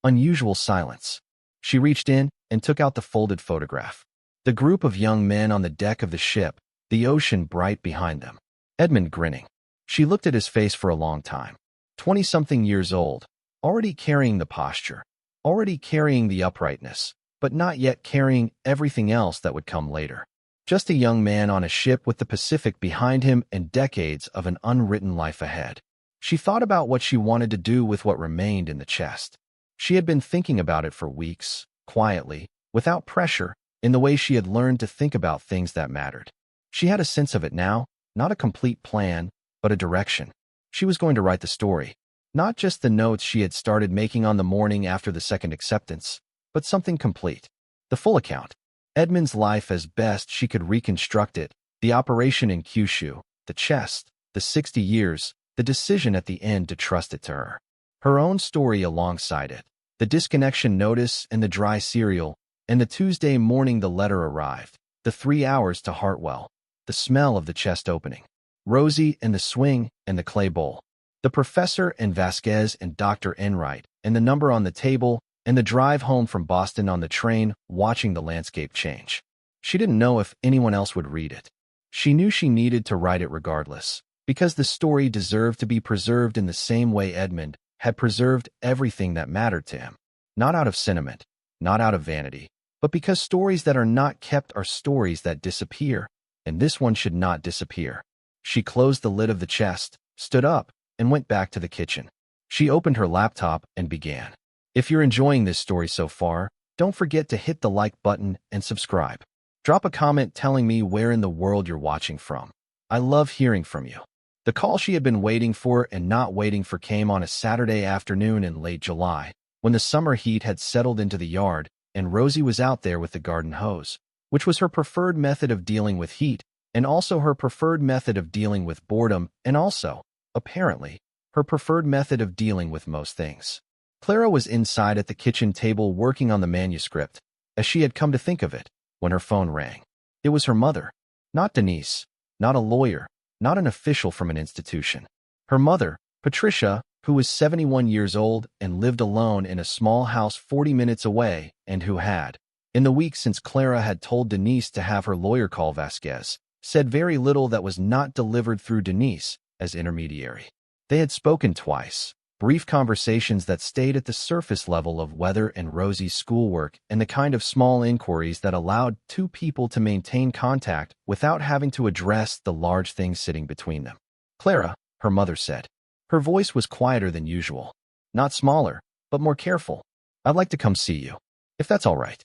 unusual silence. She reached in and took out the folded photograph. The group of young men on the deck of the ship, the ocean bright behind them. Edmund grinning. She looked at his face for a long time. 20-something years old, already carrying the posture, already carrying the uprightness, but not yet carrying everything else that would come later. Just a young man on a ship with the Pacific behind him and decades of an unwritten life ahead. She thought about what she wanted to do with what remained in the chest. She had been thinking about it for weeks, quietly, without pressure, in the way she had learned to think about things that mattered. She had a sense of it now, not a complete plan, but a direction. She was going to write the story, not just the notes she had started making on the morning after the second acceptance, but something complete. The full account. Edmund's life as best she could reconstruct it, the operation in Kyushu, the chest, the 60 years, the decision at the end to trust it to her. Her own story alongside it, the disconnection notice and the dry cereal, and the Tuesday morning the letter arrived, the 3 hours to Hartwell, the smell of the chest opening, Rosie and the swing and the clay bowl, the professor and Vasquez and Dr. Enright, and the number on the table, and the drive home from Boston on the train, watching the landscape change. She didn't know if anyone else would read it. She knew she needed to write it regardless, because the story deserved to be preserved in the same way Edmund had preserved everything that mattered to him. Not out of sentiment, not out of vanity, but because stories that are not kept are stories that disappear, and this one should not disappear. She closed the lid of the chest, stood up, and went back to the kitchen. She opened her laptop and began. If you're enjoying this story so far, don't forget to hit the like button and subscribe. Drop a comment telling me where in the world you're watching from. I love hearing from you. The call she had been waiting for and not waiting for came on a Saturday afternoon in late July, when the summer heat had settled into the yard, and Rosie was out there with the garden hose, which was her preferred method of dealing with heat, and also her preferred method of dealing with boredom, and also, apparently, her preferred method of dealing with most things. Clara was inside at the kitchen table working on the manuscript, as she had come to think of it, when her phone rang. It was her mother. Not Denise, not a lawyer, not an official from an institution. Her mother, Patricia, who was 71 years old and lived alone in a small house 40 minutes away, and who had, in the week since Clara had told Denise to have her lawyer call Vasquez, said very little that was not delivered through Denise as intermediary. They had spoken twice. Brief conversations that stayed at the surface level of weather and Rosie's schoolwork and the kind of small inquiries that allowed two people to maintain contact without having to address the large things sitting between them. Clara, her mother said. Her voice was quieter than usual. Not smaller, but more careful. I'd like to come see you, if that's all right.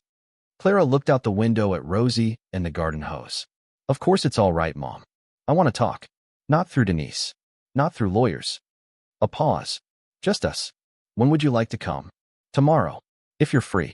Clara looked out the window at Rosie and the garden hose. Of course it's all right, Mom. I want to talk. Not through Denise. Not through lawyers. A pause. Just us. When would you like to come? Tomorrow, if you're free.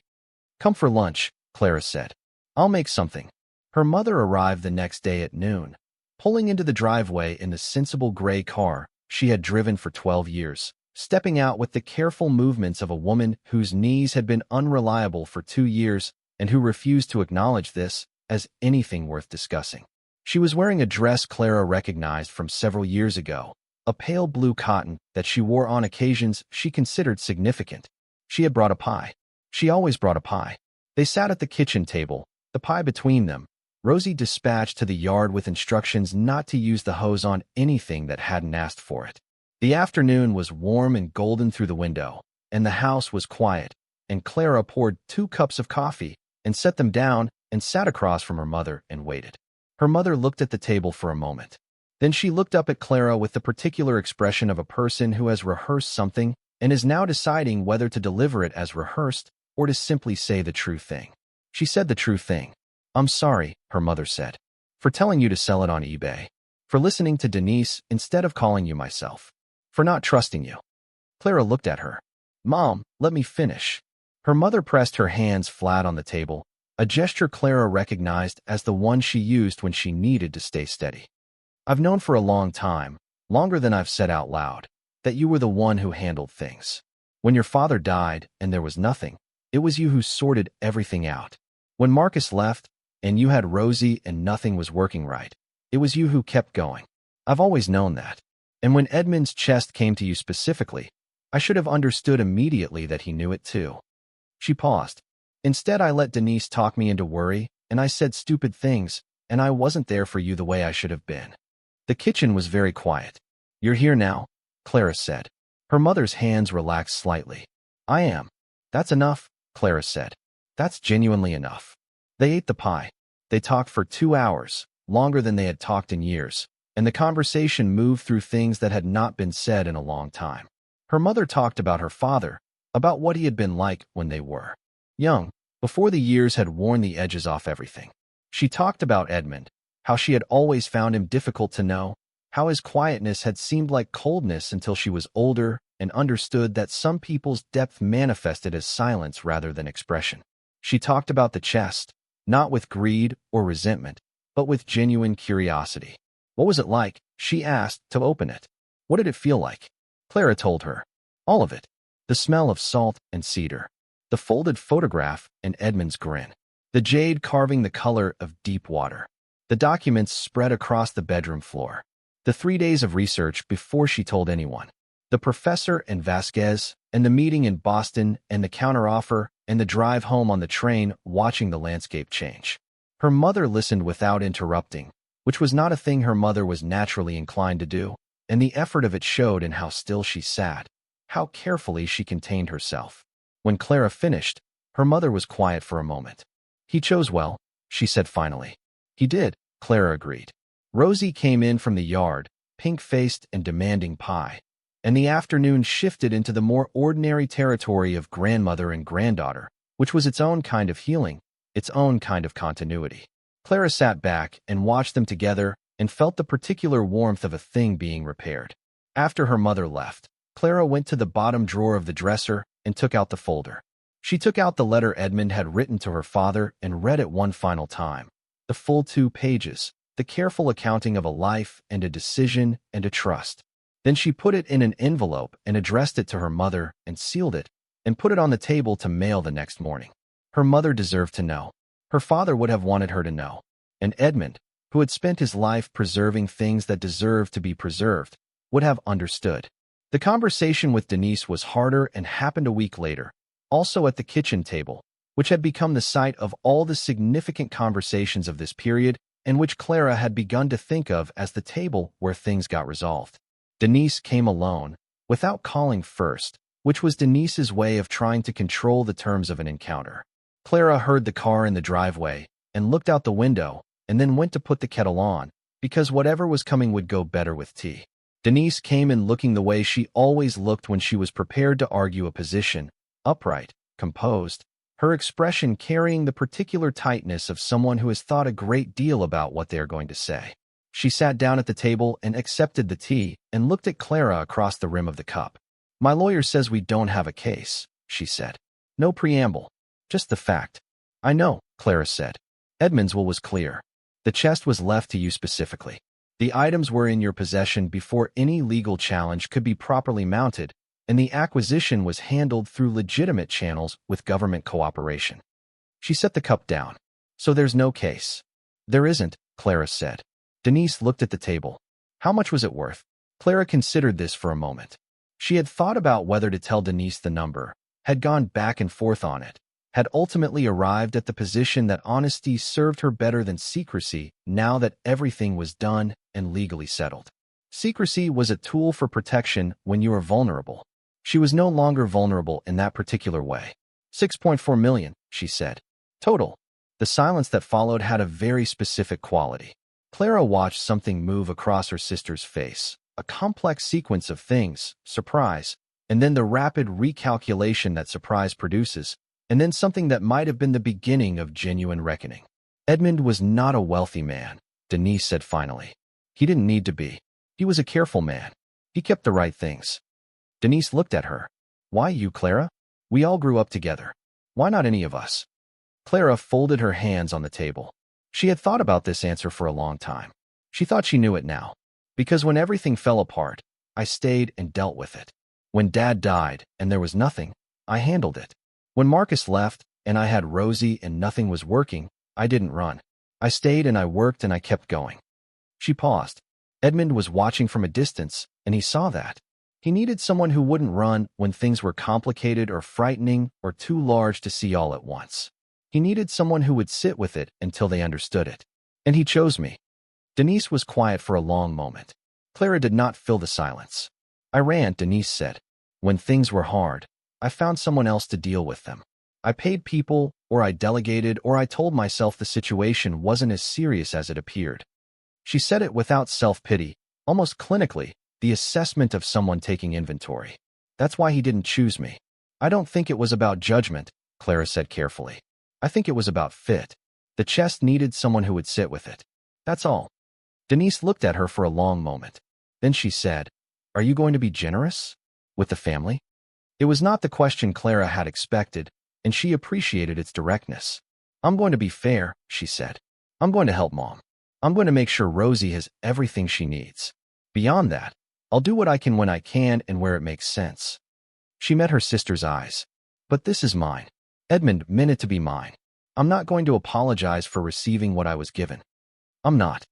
Come for lunch, Clara said. I'll make something. Her mother arrived the next day at noon, pulling into the driveway in the sensible gray car she had driven for 12 years, stepping out with the careful movements of a woman whose knees had been unreliable for 2 years and who refused to acknowledge this as anything worth discussing. She was wearing a dress Clara recognized from several years ago, a pale blue cotton that she wore on occasions she considered significant. She had brought a pie. She always brought a pie. They sat at the kitchen table, the pie between them. Rosie dispatched to the yard with instructions not to use the hose on anything that hadn't asked for it. The afternoon was warm and golden through the window, and the house was quiet, and Clara poured 2 cups of coffee and set them down and sat across from her mother and waited. Her mother looked at the table for a moment. Then she looked up at Clara with the particular expression of a person who has rehearsed something and is now deciding whether to deliver it as rehearsed or to simply say the true thing. She said the true thing. I'm sorry, her mother said, for telling you to sell it on eBay, for listening to Denise instead of calling you myself, for not trusting you. Clara looked at her. Mom, let me finish. Her mother pressed her hands flat on the table, a gesture Clara recognized as the one she used when she needed to stay steady. I've known for a long time, longer than I've said out loud, that you were the one who handled things. When your father died and there was nothing, it was you who sorted everything out. When Marcus left and you had Rosie and nothing was working right, it was you who kept going. I've always known that. And when Edmund's chest came to you specifically, I should have understood immediately that he knew it too. She paused. Instead, I let Denise talk me into worry, and I said stupid things, and I wasn't there for you the way I should have been. The kitchen was very quiet. You're here now, Clara said. Her mother's hands relaxed slightly. I am. That's enough, Clara said. That's genuinely enough. They ate the pie. They talked for 2 hours, longer than they had talked in years, and the conversation moved through things that had not been said in a long time. Her mother talked about her father, about what he had been like when they were young, before the years had worn the edges off everything. She talked about Edmund, how she had always found him difficult to know, how his quietness had seemed like coldness until she was older and understood that some people's depth manifested as silence rather than expression. She talked about the chest, not with greed or resentment, but with genuine curiosity. What was it like, she asked, to open it? What did it feel like? Clara told her. All of it. The smell of salt and cedar. The folded photograph and Edmund's grin. The jade carving the color of deep water. The documents spread across the bedroom floor. The 3 days of research before she told anyone. The professor and Vasquez, and the meeting in Boston, and the counteroffer, and the drive home on the train watching the landscape change. Her mother listened without interrupting, which was not a thing her mother was naturally inclined to do, and the effort of it showed in how still she sat, how carefully she contained herself. When Clara finished, her mother was quiet for a moment. He chose well, she said finally. He did, Clara agreed. Rosie came in from the yard, pink-faced and demanding pie, and the afternoon shifted into the more ordinary territory of grandmother and granddaughter, which was its own kind of healing, its own kind of continuity. Clara sat back and watched them together and felt the particular warmth of a thing being repaired. After her mother left, Clara went to the bottom drawer of the dresser and took out the folder. She took out the letter Edmund had written to her father and read it one final time. The full 2 pages, the careful accounting of a life and a decision and a trust. Then she put it in an envelope and addressed it to her mother and sealed it and put it on the table to mail the next morning. Her mother deserved to know. Her father would have wanted her to know. And Edmund, who had spent his life preserving things that deserved to be preserved, would have understood. The conversation with Denise was harder and happened a week later, also at the kitchen table, which had become the site of all the significant conversations of this period and which Clara had begun to think of as the table where things got resolved. Denise came alone, without calling first, which was Denise's way of trying to control the terms of an encounter. Clara heard the car in the driveway and looked out the window and then went to put the kettle on, because whatever was coming would go better with tea. Denise came in looking the way she always looked when she was prepared to argue a position, upright, composed, her expression carrying the particular tightness of someone who has thought a great deal about what they are going to say. She sat down at the table and accepted the tea and looked at Clara across the rim of the cup. My lawyer says we don't have a case, she said. No preamble. Just the fact. I know, Clara said. Edmund's will was clear. The chest was left to you specifically. The items were in your possession before any legal challenge could be properly mounted, and the acquisition was handled through legitimate channels with government cooperation. She set the cup down. So there's no case. There isn't, Clara said. Denise looked at the table. How much was it worth? Clara considered this for a moment. She had thought about whether to tell Denise the number, had gone back and forth on it, had ultimately arrived at the position that honesty served her better than secrecy now that everything was done and legally settled. Secrecy was a tool for protection when you were vulnerable. She was no longer vulnerable in that particular way. 6.4 million, she said. Total. The silence that followed had a very specific quality. Clara watched something move across her sister's face, a complex sequence of things, surprise, and then the rapid recalculation that surprise produces, and then something that might have been the beginning of genuine reckoning. Edmund was not a wealthy man, Denise said finally. He didn't need to be. He was a careful man. He kept the right things. Denise looked at her. Why you, Clara? We all grew up together. Why not any of us? Clara folded her hands on the table. She had thought about this answer for a long time. She thought she knew it now. Because when everything fell apart, I stayed and dealt with it. When Dad died and there was nothing, I handled it. When Marcus left and I had Rosie and nothing was working, I didn't run. I stayed and I worked and I kept going. She paused. Edmund was watching from a distance, and he saw that. He needed someone who wouldn't run when things were complicated or frightening or too large to see all at once. He needed someone who would sit with it until they understood it. And he chose me. Denise was quiet for a long moment. Clara did not fill the silence. I ran, Denise said. When things were hard, I found someone else to deal with them. I paid people, or I delegated, or I told myself the situation wasn't as serious as it appeared. She said it without self-pity, almost clinically, the assessment of someone taking inventory. That's why he didn't choose me. I don't think it was about judgment, Clara said carefully. I think it was about fit. The chest needed someone who would sit with it. That's all. Denise looked at her for a long moment. Then she said, "Are you going to be generous? With the family?" It was not the question Clara had expected, and she appreciated its directness. "I'm going to be fair," she said. "I'm going to help Mom. I'm going to make sure Rosie has everything she needs. Beyond that, I'll do what I can when I can and where it makes sense." She met her sister's eyes. "But this is mine. Edmund meant it to be mine. I'm not going to apologize for receiving what I was given." "I'm not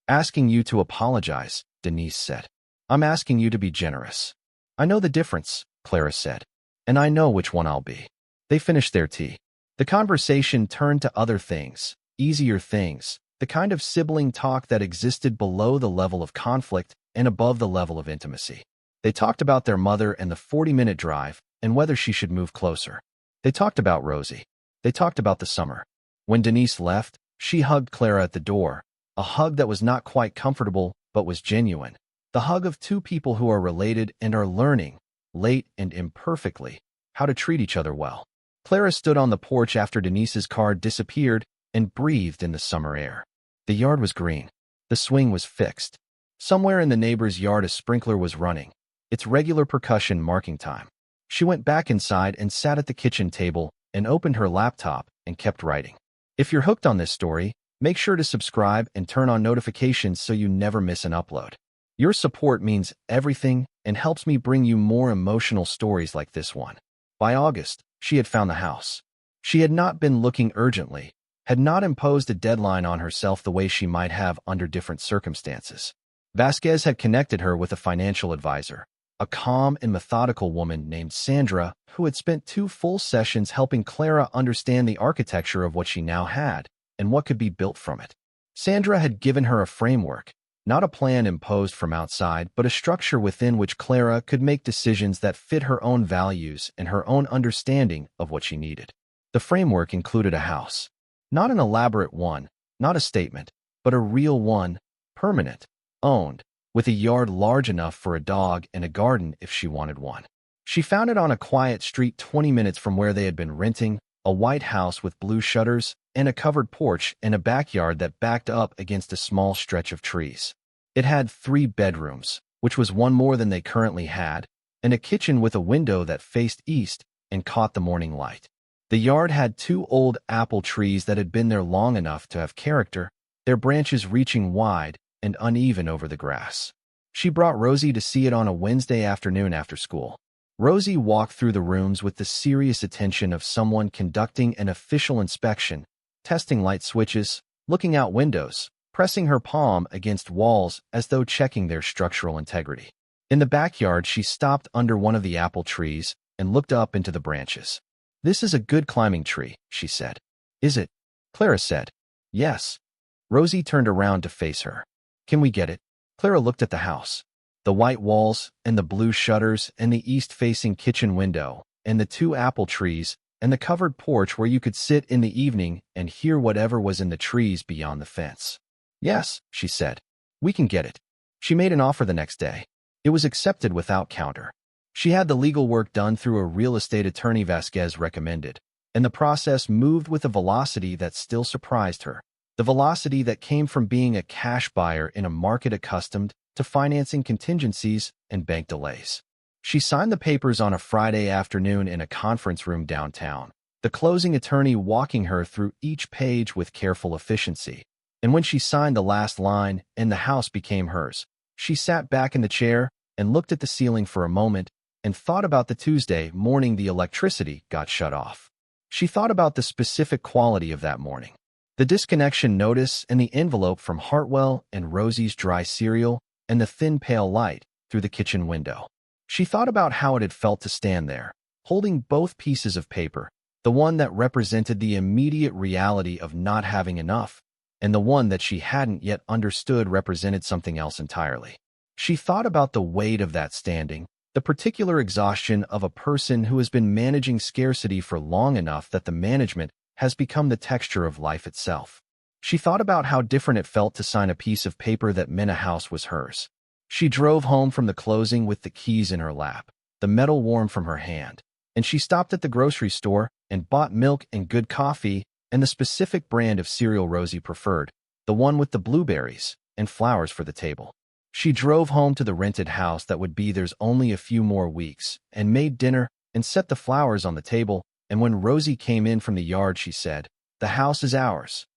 asking you to apologize," Denise said. "I'm asking you to be generous." "I know the difference," Clara said. "And I know which one I'll be." They finished their tea. The conversation turned to other things, easier things, the kind of sibling talk that existed below the level of conflict and above the level of intimacy. They talked about their mother and the 40-minute drive and whether she should move closer. They talked about Rosie. They talked about the summer. When Denise left, she hugged Clara at the door, a hug that was not quite comfortable but was genuine. The hug of two people who are related and are learning, late and imperfectly, how to treat each other well. Clara stood on the porch after Denise's car disappeared and breathed in the summer air. The yard was green. The swing was fixed. Somewhere in the neighbor's yard a sprinkler was running, its regular percussion marking time. She went back inside and sat at the kitchen table and opened her laptop and kept writing. If you're hooked on this story, make sure to subscribe and turn on notifications so you never miss an upload. Your support means everything and helps me bring you more emotional stories like this one. By August, she had found the house. She had not been looking urgently, had not imposed a deadline on herself the way she might have under different circumstances. Vasquez had connected her with a financial advisor, a calm and methodical woman named Sandra, who had spent 2 full sessions helping Clara understand the architecture of what she now had and what could be built from it. Sandra had given her a framework, not a plan imposed from outside, but a structure within which Clara could make decisions that fit her own values and her own understanding of what she needed. The framework included a house. Not an elaborate one, not a statement, but a real one, permanent, owned, with a yard large enough for a dog and a garden if she wanted one. She found it on a quiet street 20 minutes from where they had been renting, a white house with blue shutters, and a covered porch and a backyard that backed up against a small stretch of trees. It had 3 bedrooms, which was one more than they currently had, and a kitchen with a window that faced east and caught the morning light. The yard had 2 old apple trees that had been there long enough to have character, their branches reaching wide and uneven over the grass. She brought Rosie to see it on a Wednesday afternoon after school. Rosie walked through the rooms with the serious attention of someone conducting an official inspection, testing light switches, looking out windows, pressing her palm against walls as though checking their structural integrity. In the backyard, she stopped under one of the apple trees and looked up into the branches. "This is a good climbing tree," she said. "Is it?" Clara said. "Yes." Rosie turned around to face her. "Can we get it?" Clara looked at the house. The white walls and the blue shutters and the east-facing kitchen window and the 2 apple trees and the covered porch where you could sit in the evening and hear whatever was in the trees beyond the fence. "Yes," she said. "We can get it." She made an offer the next day. It was accepted without counter. She had the legal work done through a real estate attorney Vasquez recommended, and the process moved with a velocity that still surprised her. The velocity that came from being a cash buyer in a market accustomed to financing contingencies and bank delays. She signed the papers on a Friday afternoon in a conference room downtown, the closing attorney walking her through each page with careful efficiency. And when she signed the last line and the house became hers, She sat back in the chair and looked at the ceiling for a moment and thought about the Tuesday morning the electricity got shut off. She thought about the specific quality of that morning. The disconnection notice and the envelope from Hartwell and Rosie's dry cereal and the thin pale light through the kitchen window. She thought about how it had felt to stand there, holding both pieces of paper, the one that represented the immediate reality of not having enough, and the one that she hadn't yet understood represented something else entirely. She thought about the weight of that standing, the particular exhaustion of a person who has been managing scarcity for long enough that the management has become the texture of life itself. She thought about how different it felt to sign a piece of paper that meant a house was hers. She drove home from the closing with the keys in her lap, the metal warm from her hand, and she stopped at the grocery store and bought milk and good coffee and the specific brand of cereal Rosie preferred, the one with the blueberries and flowers for the table. She drove home to the rented house that would be theirs only a few more weeks and made dinner and set the flowers on the table, and when Rosie came in from the yard she said, "The house is ours."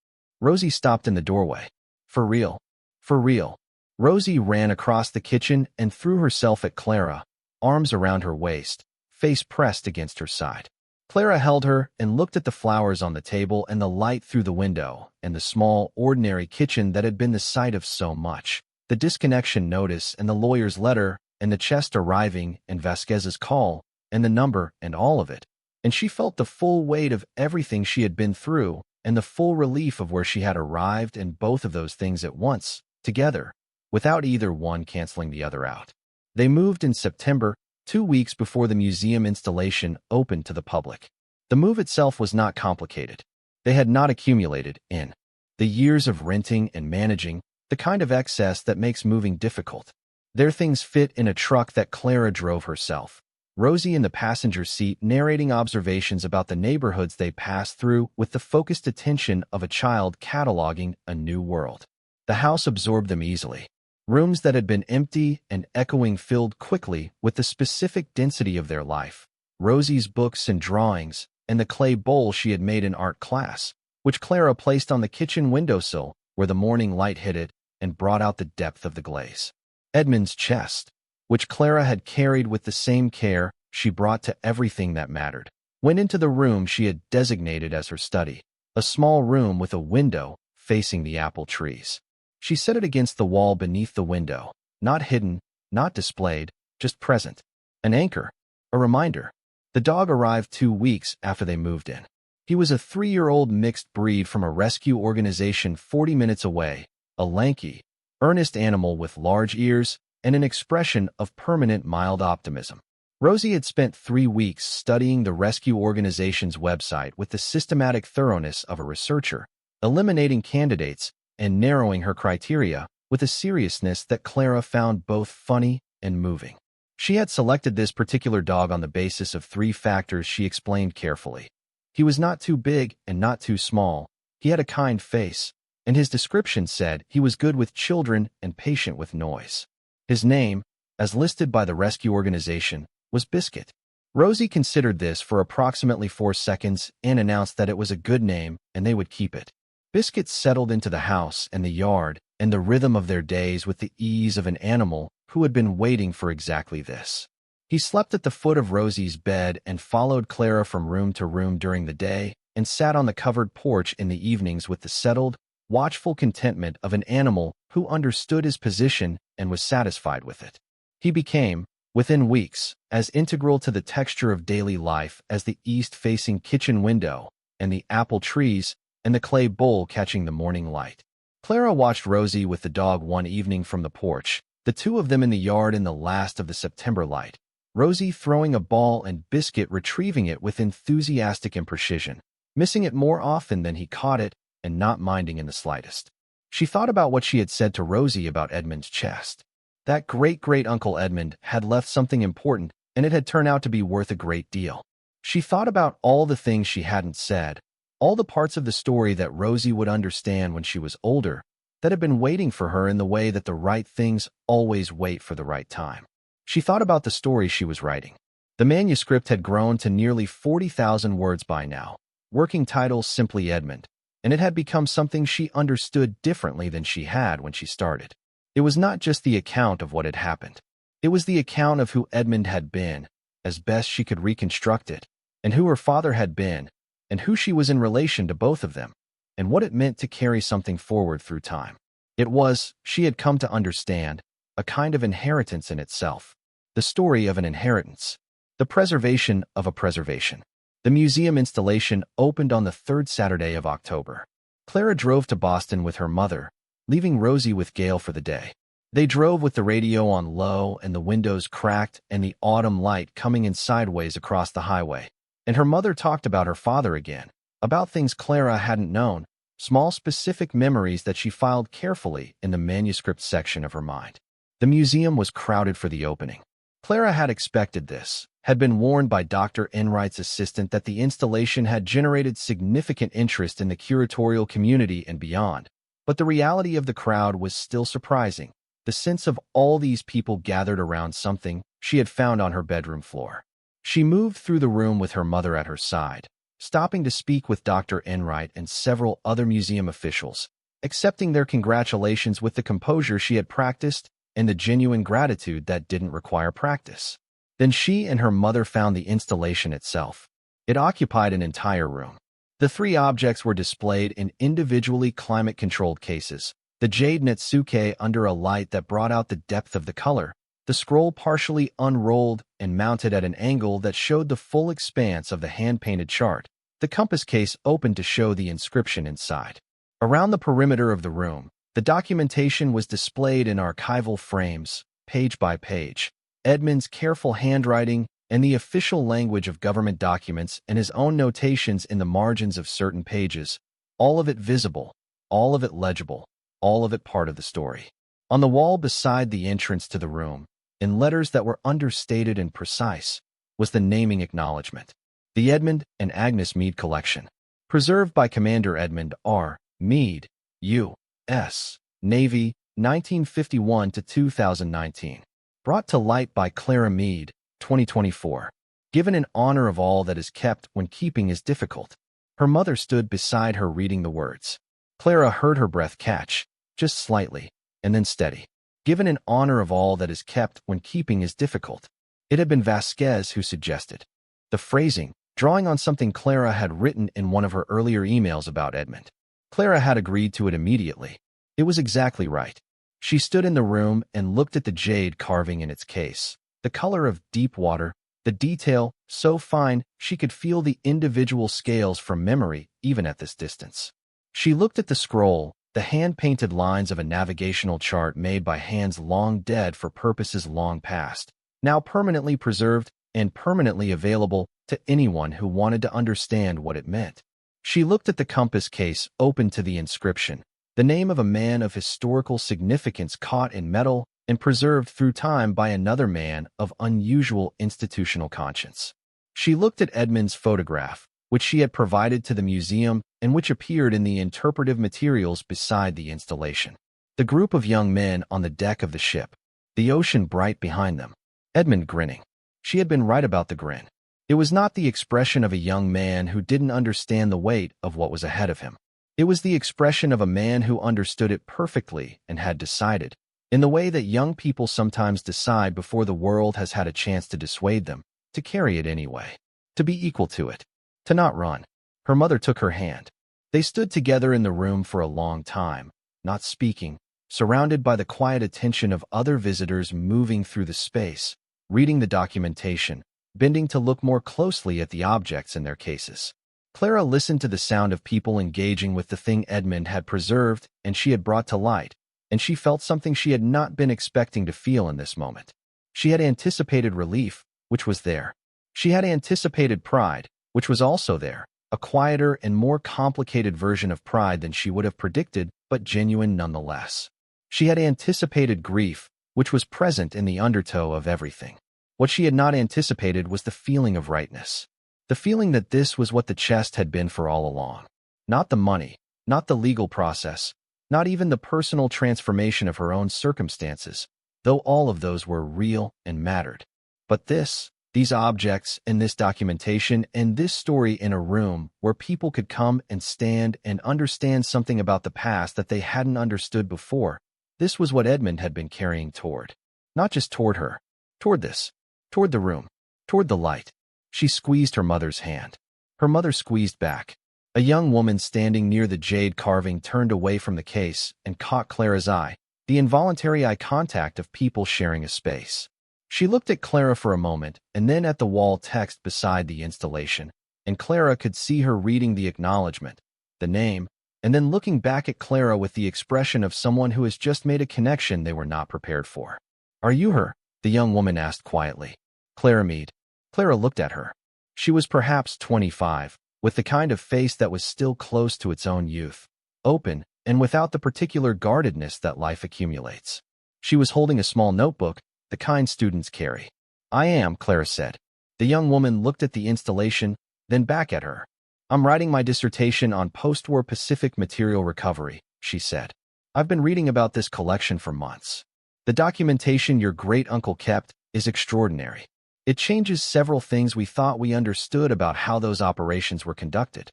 Rosie stopped in the doorway. "For real? For real?" Rosie ran across the kitchen and threw herself at Clara, arms around her waist, face pressed against her side. Clara held her and looked at the flowers on the table and the light through the window and the small, ordinary kitchen that had been the site of so much. The disconnection notice and the lawyer's letter and the chest arriving and Vasquez's call and the number and all of it. And she felt the full weight of everything she had been through and the full relief of where she had arrived, and both of those things at once, together, without either one canceling the other out. They moved in September, 2 weeks before the museum installation opened to the public. The move itself was not complicated. They had not accumulated, in the years of renting and managing, the kind of excess that makes moving difficult. Their things fit in a truck that Clara drove herself, Rosie in the passenger seat narrating observations about the neighborhoods they passed through with the focused attention of a child cataloging a new world. The house absorbed them easily. Rooms that had been empty and echoing filled quickly with the specific density of their life, Rosie's books and drawings, and the clay bowl she had made in art class, which Clara placed on the kitchen windowsill where the morning light hit it and brought out the depth of the glaze. Edmund's chest, which Clara had carried with the same care she brought to everything that mattered, went into the room she had designated as her study, a small room with a window facing the apple trees. She set it against the wall beneath the window, not hidden, not displayed, just present. An anchor, a reminder. The dog arrived 2 weeks after they moved in. He was a 3-year-old mixed breed from a rescue organization 40 minutes away, a lanky, earnest animal with large ears and an expression of permanent mild optimism. Rosie had spent 3 weeks studying the rescue organization's website with the systematic thoroughness of a researcher, eliminating candidates and narrowing her criteria with a seriousness that Clara found both funny and moving. She had selected this particular dog on the basis of 3 factors she explained carefully. He was not too big and not too small, he had a kind face, and his description said he was good with children and patient with noise. His name, as listed by the rescue organization, was Biscuit. Rosie considered this for approximately 4 seconds and announced that it was a good name and they would keep it. Biscuit settled into the house and the yard and the rhythm of their days with the ease of an animal who had been waiting for exactly this. He slept at the foot of Rosie's bed and followed Clara from room to room during the day and sat on the covered porch in the evenings with the settled, watchful contentment of an animal who understood his position and was satisfied with it. He became, within weeks, as integral to the texture of daily life as the east-facing kitchen window and the apple trees and the clay bowl catching the morning light. Clara watched Rosie with the dog one evening from the porch, the 2 of them in the yard in the last of the September light, Rosie throwing a ball and Biscuit retrieving it with enthusiastic imprecision, missing it more often than he caught it and not minding in the slightest. She thought about what she had said to Rosie about Edmund's chest. That Great-Uncle Edmund had left something important, and it had turned out to be worth a great deal. She thought about all the things she hadn't said, all the parts of the story that Rosie would understand when she was older, that had been waiting for her in the way that the right things always wait for the right time. She thought about the story she was writing. The manuscript had grown to nearly 40,000 words by now, working title simply Edmund, and it had become something she understood differently than she had when she started. It was not just the account of what had happened. It was the account of who Edmund had been, as best she could reconstruct it, and who her father had been, and who she was in relation to both of them, and what it meant to carry something forward through time. It was, she had come to understand, a kind of inheritance in itself. The story of an inheritance. The preservation of a preservation. The museum installation opened on the third Saturday of October. Clara drove to Boston with her mother, leaving Rosie with Gail for the day. They drove with the radio on low and the windows cracked and the autumn light coming in sideways across the highway. And her mother talked about her father again, about things Clara hadn't known, small specific memories that she filed carefully in the manuscript section of her mind. The museum was crowded for the opening. Clara had expected this, had been warned by Dr. Enright's assistant that the installation had generated significant interest in the curatorial community and beyond. But the reality of the crowd was still surprising, the sense of all these people gathered around something she had found on her bedroom floor. She moved through the room with her mother at her side, stopping to speak with Dr. Enright and several other museum officials, accepting their congratulations with the composure she had practiced and the genuine gratitude that didn't require practice. Then she and her mother found the installation itself. It occupied an entire room. The three objects were displayed in individually climate-controlled cases. The jade Netsuke under a light that brought out the depth of the color, the scroll partially unrolled and mounted at an angle that showed the full expanse of the hand-painted chart, the compass case opened to show the inscription inside. Around the perimeter of the room, the documentation was displayed in archival frames, page by page. Edmund's careful handwriting and the official language of government documents and his own notations in the margins of certain pages, all of it visible, all of it legible, all of it part of the story. On the wall beside the entrance to the room, in letters that were understated and precise, was the naming acknowledgement. The Edmund and Agnes Meade Collection. Preserved by Commander Edmund R. Meade, U.S. Navy, 1951 to 2019. Brought to light by Clara Meade, 2024. Given in honor of all that is kept when keeping is difficult. Her mother stood beside her reading the words. Clara heard her breath catch, just slightly, and then steady. Given in honor of all that is kept when keeping is difficult. It had been Vasquez who suggested the phrasing, drawing on something Clara had written in one of her earlier emails about Edmund. Clara had agreed to it immediately. It was exactly right. She stood in the room and looked at the jade carving in its case, the color of deep water, the detail so fine she could feel the individual scales from memory even at this distance. She looked at the scroll, the hand-painted lines of a navigational chart made by hands long dead for purposes long past, now permanently preserved and permanently available to anyone who wanted to understand what it meant. She looked at the compass case open to the inscription, the name of a man of historical significance caught in metal and preserved through time by another man of unusual institutional conscience. She looked at Edmund's photograph, which she had provided to the museum and which appeared in the interpretive materials beside the installation. The group of young men on the deck of the ship, the ocean bright behind them, Edmund grinning. She had been right about the grin. It was not the expression of a young man who didn't understand the weight of what was ahead of him. It was the expression of a man who understood it perfectly and had decided, in the way that young people sometimes decide before the world has had a chance to dissuade them, to carry it anyway, to be equal to it, to not run. Her mother took her hand. They stood together in the room for a long time, not speaking, surrounded by the quiet attention of other visitors moving through the space, reading the documentation, bending to look more closely at the objects in their cases. Clara listened to the sound of people engaging with the thing Edmund had preserved and she had brought to light, and she felt something she had not been expecting to feel in this moment. She had anticipated relief, which was there. She had anticipated pride, which was also there, a quieter and more complicated version of pride than she would have predicted, but genuine nonetheless. She had anticipated grief, which was present in the undertow of everything. What she had not anticipated was the feeling of rightness. The feeling that this was what the chest had been for all along. Not the money, not the legal process, not even the personal transformation of her own circumstances, though all of those were real and mattered. But these objects and this documentation and this story in a room where people could come and stand and understand something about the past that they hadn't understood before, This was what Edmund had been carrying toward. Not just toward her. Toward this. Toward the room. Toward the light. She squeezed her mother's hand. Her mother squeezed back. A young woman standing near the jade carving turned away from the case and caught Clara's eye, the involuntary eye contact of people sharing a space. She looked at Clara for a moment and then at the wall text beside the installation, and Clara could see her reading the acknowledgement, the name, and then looking back at Clara with the expression of someone who has just made a connection they were not prepared for. "Are you her?" the young woman asked quietly. "Clara Meade." Clara looked at her. She was perhaps 25, with the kind of face that was still close to its own youth, open, and without the particular guardedness that life accumulates. She was holding a small notebook, the kind students carry. "I am," Clara said. The young woman looked at the installation, then back at her. "I'm writing my dissertation on postwar Pacific material recovery," she said. "I've been reading about this collection for months. The documentation your great-uncle kept is extraordinary. It changes several things we thought we understood about how those operations were conducted."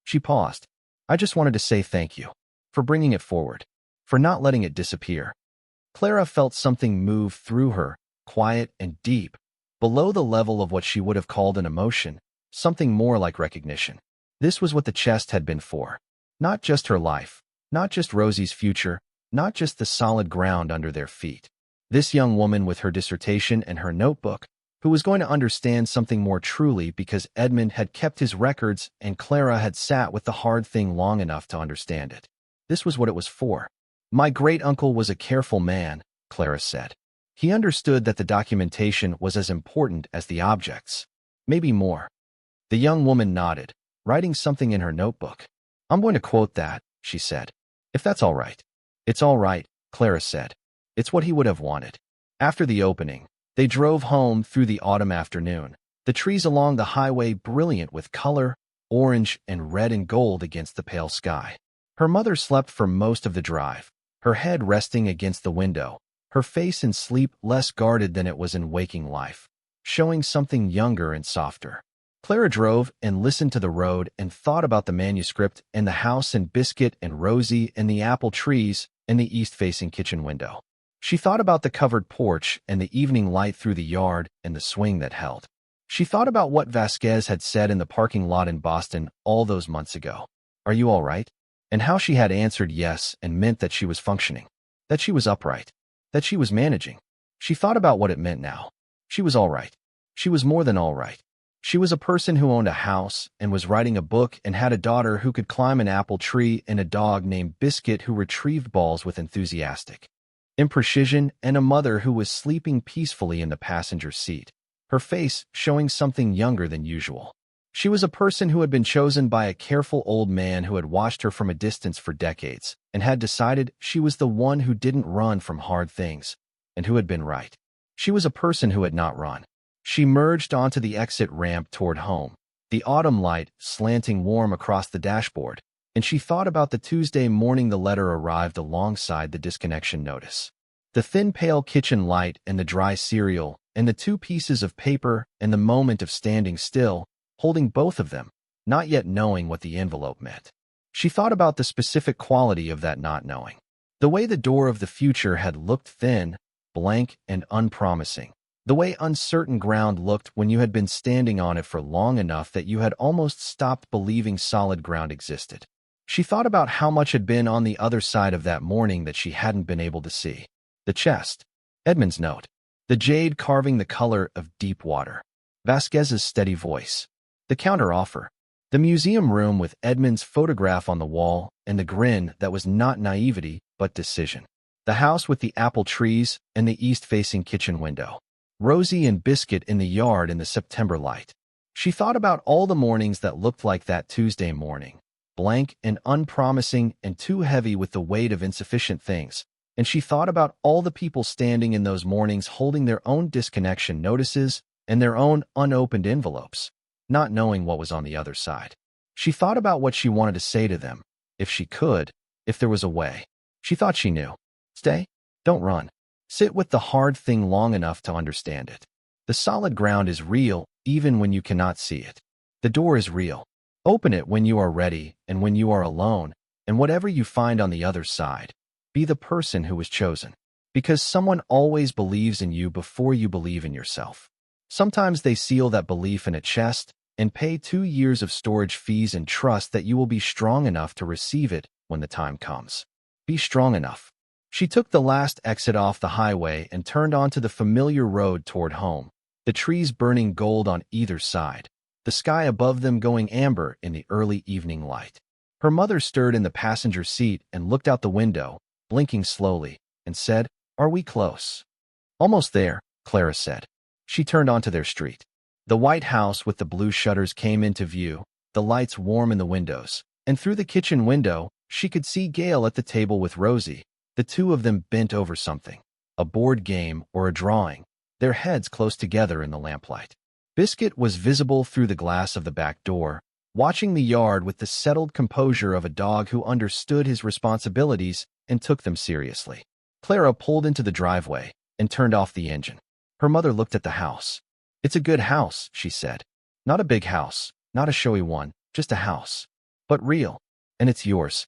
She paused. "I just wanted to say thank you. For bringing it forward. For not letting it disappear." Clara felt something move through her, quiet and deep, below the level of what she would have called an emotion, something more like recognition. This was what the chest had been for. Not just her life, not just Rosie's future, not just the solid ground under their feet. This young woman with her dissertation and her notebook, who was going to understand something more truly because Edmund had kept his records and Clara had sat with the hard thing long enough to understand it. This was what it was for. "My great-uncle was a careful man," Clara said. "He understood that the documentation was as important as the objects. Maybe more." The young woman nodded, writing something in her notebook. "I'm going to quote that," she said. "If that's all right." "It's all right," Clara said. "It's what he would have wanted." After the opening, they drove home through the autumn afternoon, the trees along the highway brilliant with color, orange and red and gold against the pale sky. Her mother slept for most of the drive, her head resting against the window, her face in sleep less guarded than it was in waking life, showing something younger and softer. Clara drove and listened to the road and thought about the manuscript and the house and Biscuit and Rosie and the apple trees and the east-facing kitchen window. She thought about the covered porch and the evening light through the yard and the swing that held. She thought about what Vasquez had said in the parking lot in Boston all those months ago. "Are you all right?" And how she had answered yes and meant that she was functioning, that she was upright, that she was managing. She thought about what it meant now. She was all right. She was more than all right. She was a person who owned a house and was writing a book and had a daughter who could climb an apple tree and a dog named Biscuit who retrieved balls with enthusiastic imprecision and a mother who was sleeping peacefully in the passenger seat, her face showing something younger than usual. She was a person who had been chosen by a careful old man who had watched her from a distance for decades and had decided she was the one who didn't run from hard things and who had been right. She was a person who had not run. She merged onto the exit ramp toward home, the autumn light slanting warm across the dashboard, and she thought about the Tuesday morning the letter arrived alongside the disconnection notice. The thin pale kitchen light and the dry cereal and the 2 pieces of paper and the moment of standing still, holding both of them, not yet knowing what the envelope meant. She thought about the specific quality of that not knowing. The way the door of the future had looked thin, blank, and unpromising. The way uncertain ground looked when you had been standing on it for long enough that you had almost stopped believing solid ground existed. She thought about how much had been on the other side of that morning that she hadn't been able to see. The chest, Edmund's note, the jade carving the color of deep water, Vasquez's steady voice, the counter-offer, the museum room with Edmund's photograph on the wall and the grin that was not naivety but decision, the house with the apple trees and the east-facing kitchen window, Rosie and Biscuit in the yard in the September light. She thought about all the mornings that looked like that Tuesday morning, blank and unpromising and too heavy with the weight of insufficient things, and she thought about all the people standing in those mornings holding their own disconnection notices and their own unopened envelopes, not knowing what was on the other side. She thought about what she wanted to say to them, if she could, if there was a way. She thought she knew. Stay. Don't run. Sit with the hard thing long enough to understand it. The solid ground is real even when you cannot see it. The door is real. Open it when you are ready and when you are alone, and whatever you find on the other side, Be the person who was chosen. Because someone always believes in you before you believe in yourself. Sometimes they seal that belief in a chest and pay 2 years of storage fees and trust that you will be strong enough to receive it when the time comes. Be strong enough. She took the last exit off the highway and turned onto the familiar road toward home, the trees burning gold on either side, the sky above them going amber in the early evening light. Her mother stirred in the passenger seat and looked out the window, blinking slowly, and said, "Are we close?" "Almost there," Clara said. She turned onto their street. The white house with the blue shutters came into view, the lights warm in the windows, and through the kitchen window, she could see Gail at the table with Rosie, the two of them bent over something, a board game or a drawing, their heads close together in the lamplight. Biscuit was visible through the glass of the back door, watching the yard with the settled composure of a dog who understood his responsibilities and took them seriously. Clara pulled into the driveway and turned off the engine. Her mother looked at the house. "It's a good house," she said. "Not a big house, not a showy one, just a house. But real. And it's yours."